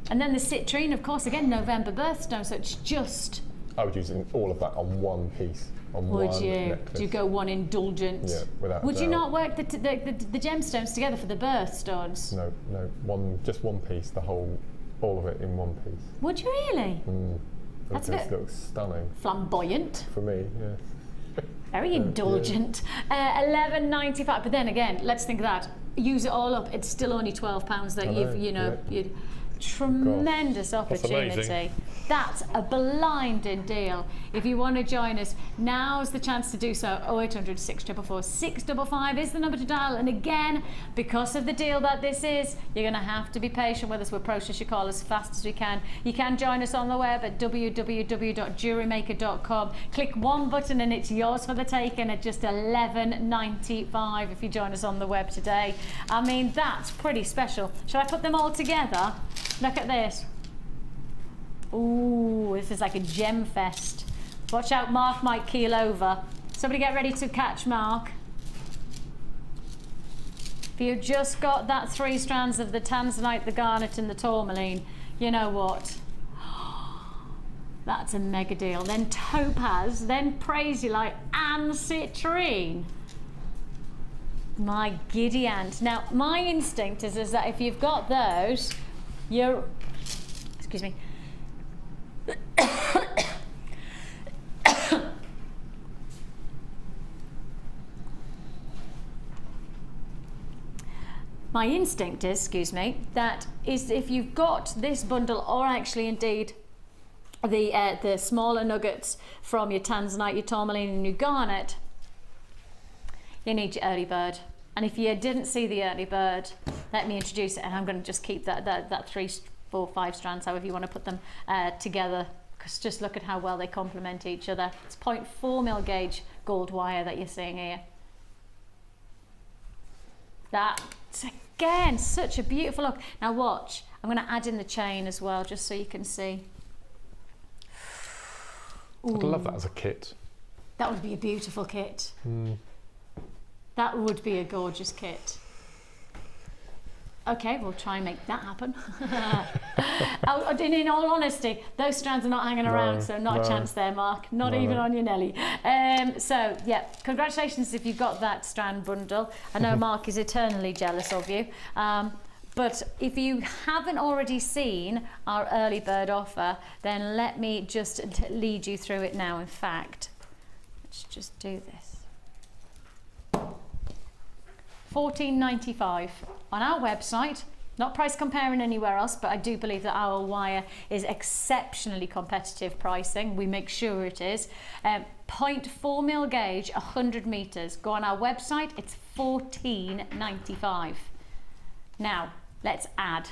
And then the citrine, of course, again, November birthstone, so it's just... I would use all of that on one piece, on one necklace. Do you go one indulgent? Yeah, without Would doubt. you not work the gemstones together for the birthstones? No, just one piece, all of it in one piece. Would you really? That's a bit looks stunning. Flamboyant. For me, yes. Very indulgent. $11.95. But then again, let's think of that. Use it all up. It's still only £12 that you've tremendous opportunity. That's a blinding deal. If you want to join us, now's the chance to do so. 0800 644 655 is the number to dial. And again, because of the deal that this is, you're going to have to be patient with us. We'll process your call as fast as we can. You can join us on the web at www.jewellerymaker.com. Click one button and it's yours for the taking at just $11.95 if you join us on the web today. I mean, that's pretty special. Shall I put them all together? Look at this. Ooh, this is like a gem fest. Watch out, Mark might keel over. Somebody get ready to catch Mark. If you've just got that 3 strands of the Tanzanite, the garnet and the tourmaline, you know what? That's a mega deal. Then topaz, then Prasiolite and citrine. My giddy aunt. Now, my instinct is that if you've got those, you're... Excuse me. My instinct is, that is if you've got this bundle, or actually indeed the smaller nuggets from your Tanzanite, your tourmaline and your garnet, you need your early bird. And if you didn't see the early bird, let me introduce it, and I'm going to just keep that 3, 4, 5 strands, however you want to put them together, because just look at how well they complement each other. It's 0.4 mil gauge gold wire that you're seeing here. That's again such a beautiful look. Now watch, I'm going to add in the chain as well, just so you can see. Ooh. I'd love that as a kit. That would be a beautiful kit. That would be a gorgeous kit. Okay, we'll try and make that happen. In all honesty, those strands are not hanging around, so not a chance there, Mark. Not even on your Nelly. So, yeah, congratulations if you've got that strand bundle. I know Mark is eternally jealous of you. But if you haven't already seen our early bird offer, then let me just lead you through it now. In fact, Let's just do this. $14.95 on our website. Not price comparing anywhere else, but I do believe that our wire is exceptionally competitive pricing. We make sure it is. 0.4 mil gauge, 100 meters. Go on our website, it's $14.95. Now, let's add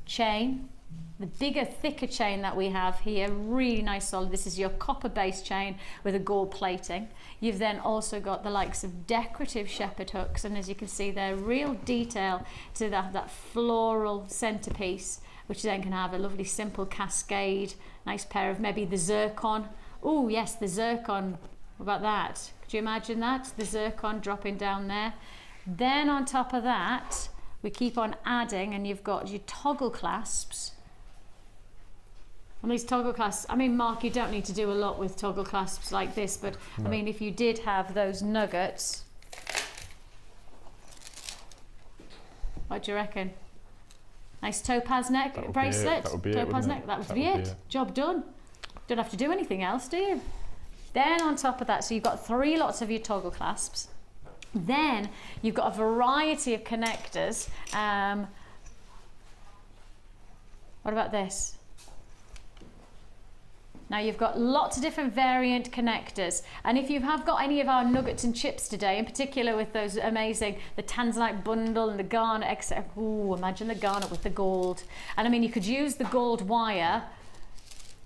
chain. The bigger, thicker chain that we have here, really nice solid. This is your copper-based chain with a gold plating. You've then also got the likes of decorative shepherd hooks, and as you can see there, real detail to that floral centerpiece, which then can have a lovely simple cascade, nice pair of maybe the zircon. Oh yes, the zircon, what about that? Could you imagine that? The zircon dropping down there. Then on top of that, we keep on adding, and you've got your toggle clasps. And these toggle clasps, I mean, Mark, you don't need to do a lot with toggle clasps like this, but no. I mean, if you did have those nuggets, what do you reckon? Nice topaz neck bracelet, topaz neck, that would be it. Job done. Don't have to do anything else, do you? Then on top of that, so you've got 3 lots of your toggle clasps. Then you've got a variety of connectors. What about this? Now you've got lots of different variant connectors, and if you have got any of our nuggets and chips today, in particular with those amazing, the tanzanite bundle and the garnet, etc. Ooh, imagine the garnet with the gold. And I mean, you could use the gold wire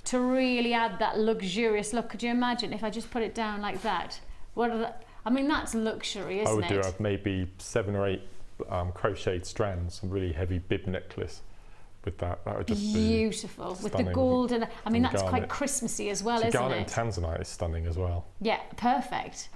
to really add that luxurious look. Could you imagine if I just put it down like that? What are the, I mean, that's luxury, isn't it? I would do maybe 7 or 8 crocheted strands, a really heavy bib necklace. With that would just beautiful be with the gold, and I mean, that's garnet. Quite Christmassy as well, isn't garnet it? And tanzanite is stunning as well. Yeah, perfect.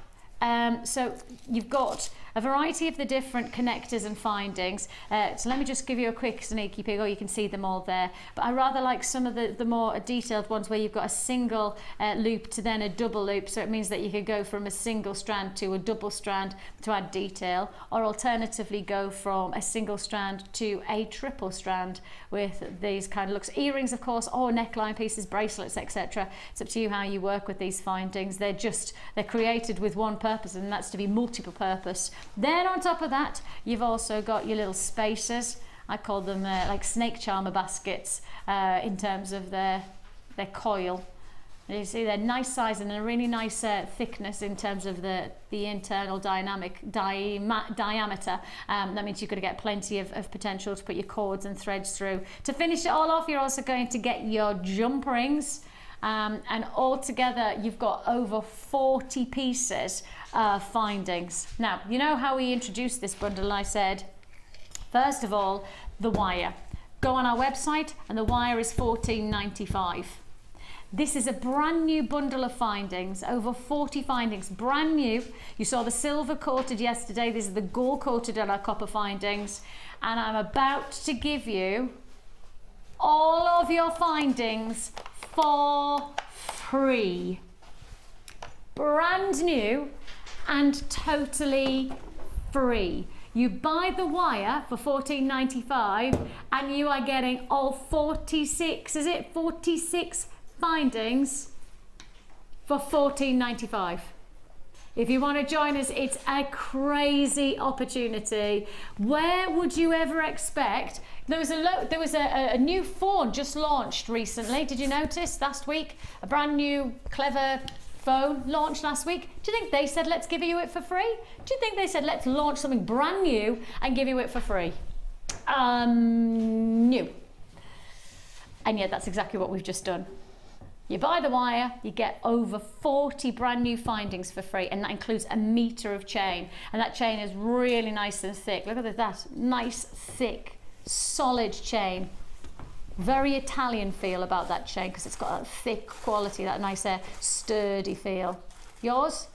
So you've got a variety of the different connectors and findings. So let me just give you a quick sneaky peek. Oh, you can see them all there. But I rather like some of the more detailed ones where you've got a single loop to then a double loop. So it means that you could go from a single strand to a double strand to add detail, or alternatively go from a single strand to a triple strand with these kind of looks. Earrings, of course, or neckline pieces, bracelets, etc. It's up to you how you work with these findings. They're created with one purpose, and that's to be multiple purpose. Then on top of that, you've also got your little spacers. I call them like snake charmer baskets in terms of their coil. And you see they're nice size and a really nice thickness in terms of the internal diameter. That means you're going to get plenty of potential to put your cords and threads through. To finish it all off, you're also going to get your jump rings. And altogether you've got over 40 pieces findings. Now, you know how we introduced this bundle? I said, first of all, the wire. Go on our website and the wire is $14.95. This is a brand new bundle of findings, over 40 findings, brand new. You saw the silver coated yesterday. This is the gold coated on our copper findings. And I'm about to give you all of your findings for free. Brand new and totally free. You buy the wire for $14.95 and you are getting all 46, is it 46 findings for $14.95. If you want to join us, it's a crazy opportunity. Where would you ever expect? There was a new phone just launched recently. Did you notice last week? A brand new clever phone launched last week. Do you think they said let's give you it for free? Do you think they said let's launch something brand new and give you it for free? No. And yet that's exactly what we've just done. You buy the wire, you get over 40 brand new findings for free, and that includes a meter of chain. And that chain is really nice and thick. Look at that, nice, thick, solid chain. Very Italian feel about that chain because it's got that thick quality, that nice sturdy feel. Yours?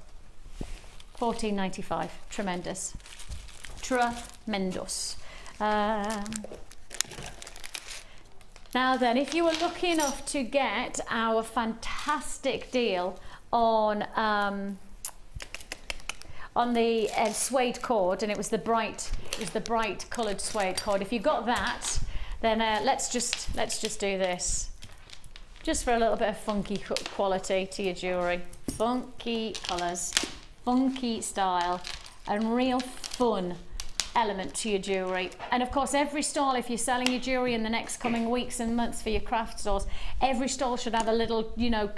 $14.95. Tremendous. Tremendous. Now then, if you were lucky enough to get our fantastic deal on the suede cord, and it was the bright coloured suede cord. If you got that, then let's just do this, just for a little bit of funky quality to your jewellery. funky colours, funky style, and real fun element to your jewellery. And of course, every stall, if you're selling your jewellery in the next coming weeks and months for your craft stores, every stall should have a little, you know,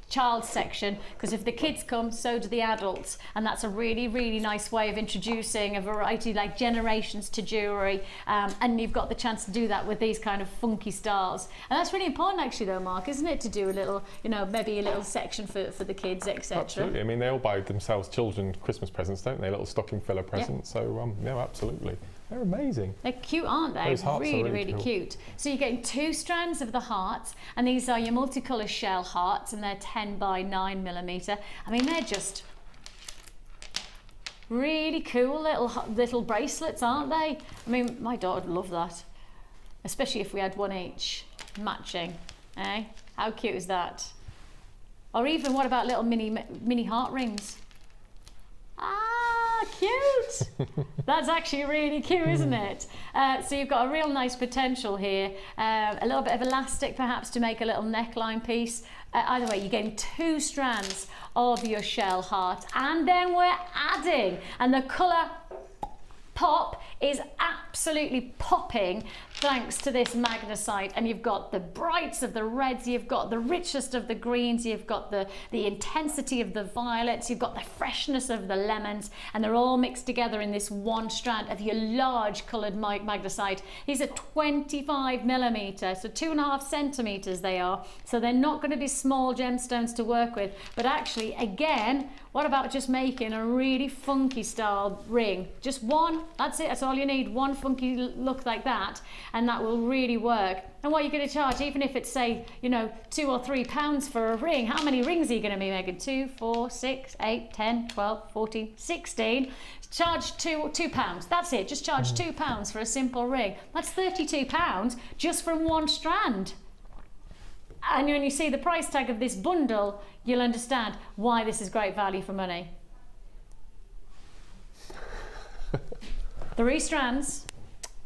child section, because if the kids come, so do the adults, and that's a really, really nice way of introducing a variety, like generations, to jewellery. And you've got the chance to do that with these kind of funky styles, and that's really important actually though, Mark, isn't it, to do a little, you know, maybe a little section for the kids, etc. Absolutely. I mean, they all buy themselves children Christmas presents, don't they? Little stocking filler presents. Yeah. So yeah, absolutely. They're amazing. They're cute, aren't they? Those hearts really, are really cool. cute. So you're getting 2 strands of the hearts, and these are your multicolour shell hearts, and they're 10 by 9 millimetre. I mean, they're just really cool little bracelets, aren't they? I mean, my daughter would love that, especially if we had one each matching. Eh? How cute is that? Or even, what about little mini heart rings? Ah, cute! That's actually really cute, isn't it? So you've got a real nice potential here. A little bit of elastic perhaps to make a little neckline piece. Either way, you're getting 2 strands of your shell heart, and then we're adding, and the colour pop is absolutely popping thanks to this magnesite. And you've got the brights of the reds, you've got the richest of the greens, you've got the intensity of the violets, you've got the freshness of the lemons, and they're all mixed together in this one strand of your large coloured magnesite. These are 25 millimetre, so 2.5 centimetres they are, so they're not going to be small gemstones to work with. But actually, again, what about just making a really funky style ring? Just one, that's it, that's all you need, one funky look like that, and that will really work. And what are you going to charge, even if it's, say, you know, £2 or £3 for a ring? How many rings are you going to be making? 2, 4, 6, 8, 10, 12, 14, 16. Charge £2. That's it, just charge £2 for a simple ring. That's £32 just from one strand. And when you see the price tag of this bundle, you'll understand why this is great value for money. 3 strands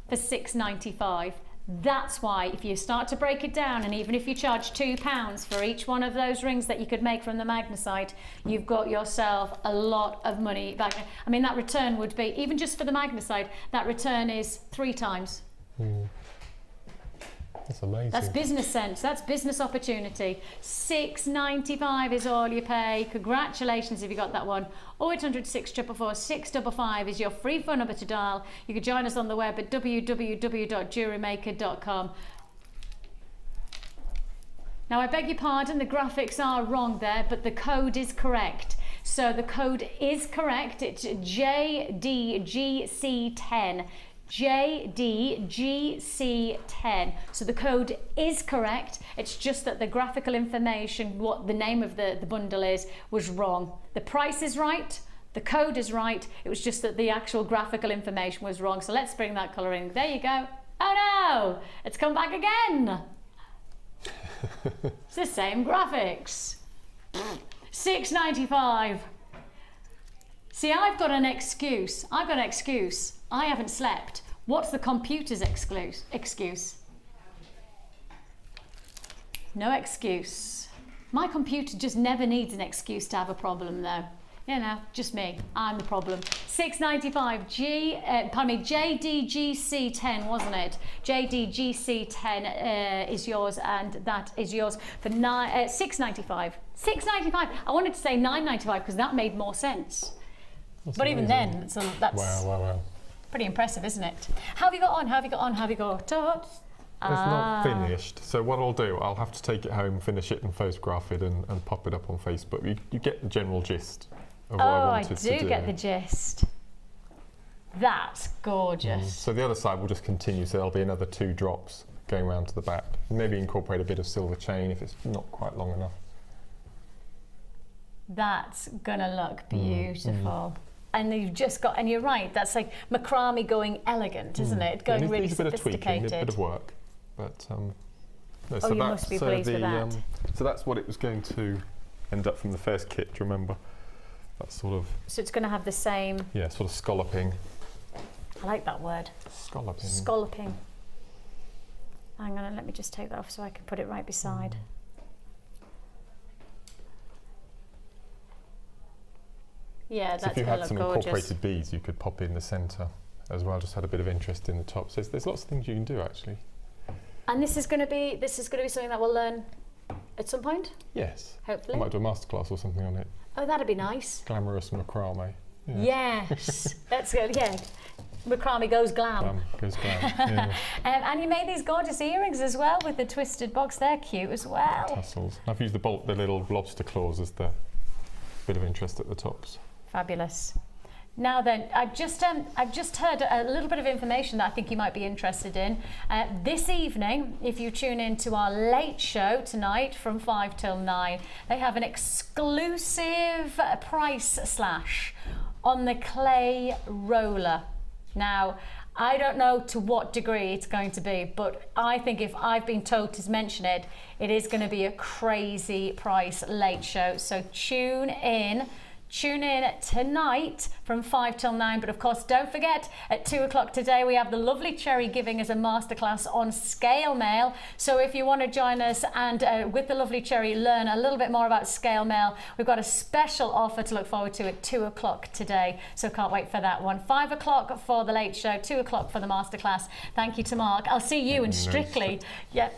for £6.95. That's why, if you start to break it down, and even if you charge £2 for each one of those rings that you could make from the magnesite, you've got yourself a lot of money back. I mean, that return would be, even just for the magnesite, that return is 3 times. That's amazing. That's business sense. That's business opportunity. £6.95 is all you pay. Congratulations if you got that one. 0800 644 655 is your free phone number to dial. You can join us on the web at www.jewellerymaker.com. Now, I beg your pardon, the graphics are wrong there, but the code is correct. So the code is correct. It's JDGC10. JDGC10. So the code is correct. It's just that the graphical information, what the name of the bundle is, was wrong. The price is right, the code is right, it was just that the actual graphical information was wrong. So let's bring that colour in. There you go. Oh no, it's come back again. It's the same graphics. £6.95. See, I've got an excuse. I haven't slept. What's the computer's excuse? No excuse. My computer just never needs an excuse to have a problem though. You know, just me. I'm the problem. £6.95. JDGC10, wasn't it? JDGC10 is yours, and that is yours for £6.95. £6.95. I wanted to say £9.95 because that made more sense. That's but amazing. even then, that's wow. pretty impressive, isn't it? How have you got on? It's not finished. So what I'll do, I'll have to take it home, finish it and photograph it and pop it up on Facebook. You get the general gist of what I wanted to do. I do get the gist. That's gorgeous. So the other side will just continue, so there'll be another 2 drops going around to the back. Maybe incorporate a bit of silver chain if it's not quite long enough. That's gonna look beautiful. And you've just got, and you're right, that's like macrame going elegant, isn't it? Going really sophisticated. Needs a bit of work, but no, so you must be pleased with that. So that's what it was going to end up from the first kit. Do you remember? That sort of. So it's going to have the same. Yeah, sort of scalloping. I like that word. Scalloping. Scalloping. Hang on, let me just take that off so I can put it right beside. Yeah, So that's if you going had to some look gorgeous. incorporated beads, you could pop in the centre as well. Just had a bit of interest in the top. So there's lots of things you can do actually. And this is going to be something that we'll learn at some point. Yes. Hopefully. I might do a masterclass or something on it. Oh, that'd be nice. Glamorous macrame. Yeah. Yes, that's good. Yeah, macrame goes glam. Goes glam. Yeah. And you made these gorgeous earrings as well with the twisted box. They're cute as well. Tassels. I've used the little lobster claws as the bit of interest at the tops. Fabulous. Now then, I've just heard a little bit of information that I think you might be interested in. This evening, if you tune in to our late show tonight from 5 till 9, they have an exclusive price slash on the clay roller. Now, I don't know to what degree it's going to be, but I think if I've been told to mention it, it is going to be a crazy price late show. So tune in tonight from 5 till 9, but of course don't forget at 2 o'clock today we have the lovely Cherry giving us a masterclass on scale mail. So if you want to join us and with the lovely Cherry learn a little bit more about scale mail, we've got a special offer to look forward to at 2 o'clock today, so can't wait for that one. 5 o'clock for the late show, 2 o'clock for the masterclass. Thank you to Mark. I'll see you in Strictly. Yeah.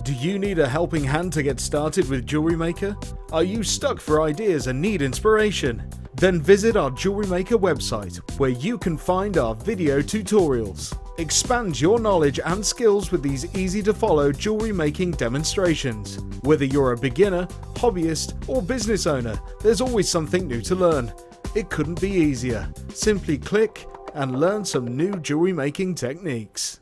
Do you need a helping hand to get started with Jewellery Maker? Are you stuck for ideas and need inspiration? Then visit our Jewellery Maker website where you can find our video tutorials. Expand your knowledge and skills with these easy to follow jewellery making demonstrations. Whether you're a beginner, hobbyist or business owner, there's always something new to learn. It couldn't be easier. Simply click and learn some new jewellery making techniques.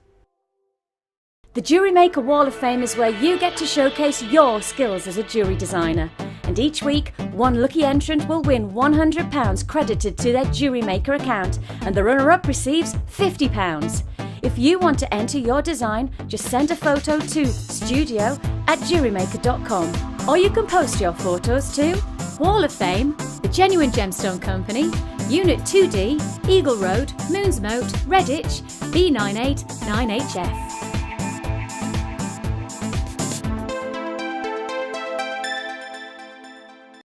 The Jewellery Maker Wall of Fame is where you get to showcase your skills as a jewellery designer. And each week, one lucky entrant will win £100 credited to their Jewellery Maker account, and the runner-up receives £50. If you want to enter your design, just send a photo to studio@jewellerymaker.com, or you can post your photos to Wall of Fame, The Genuine Gemstone Company, Unit 2D, Eagle Road, Moonsmote, Redditch, B989HF.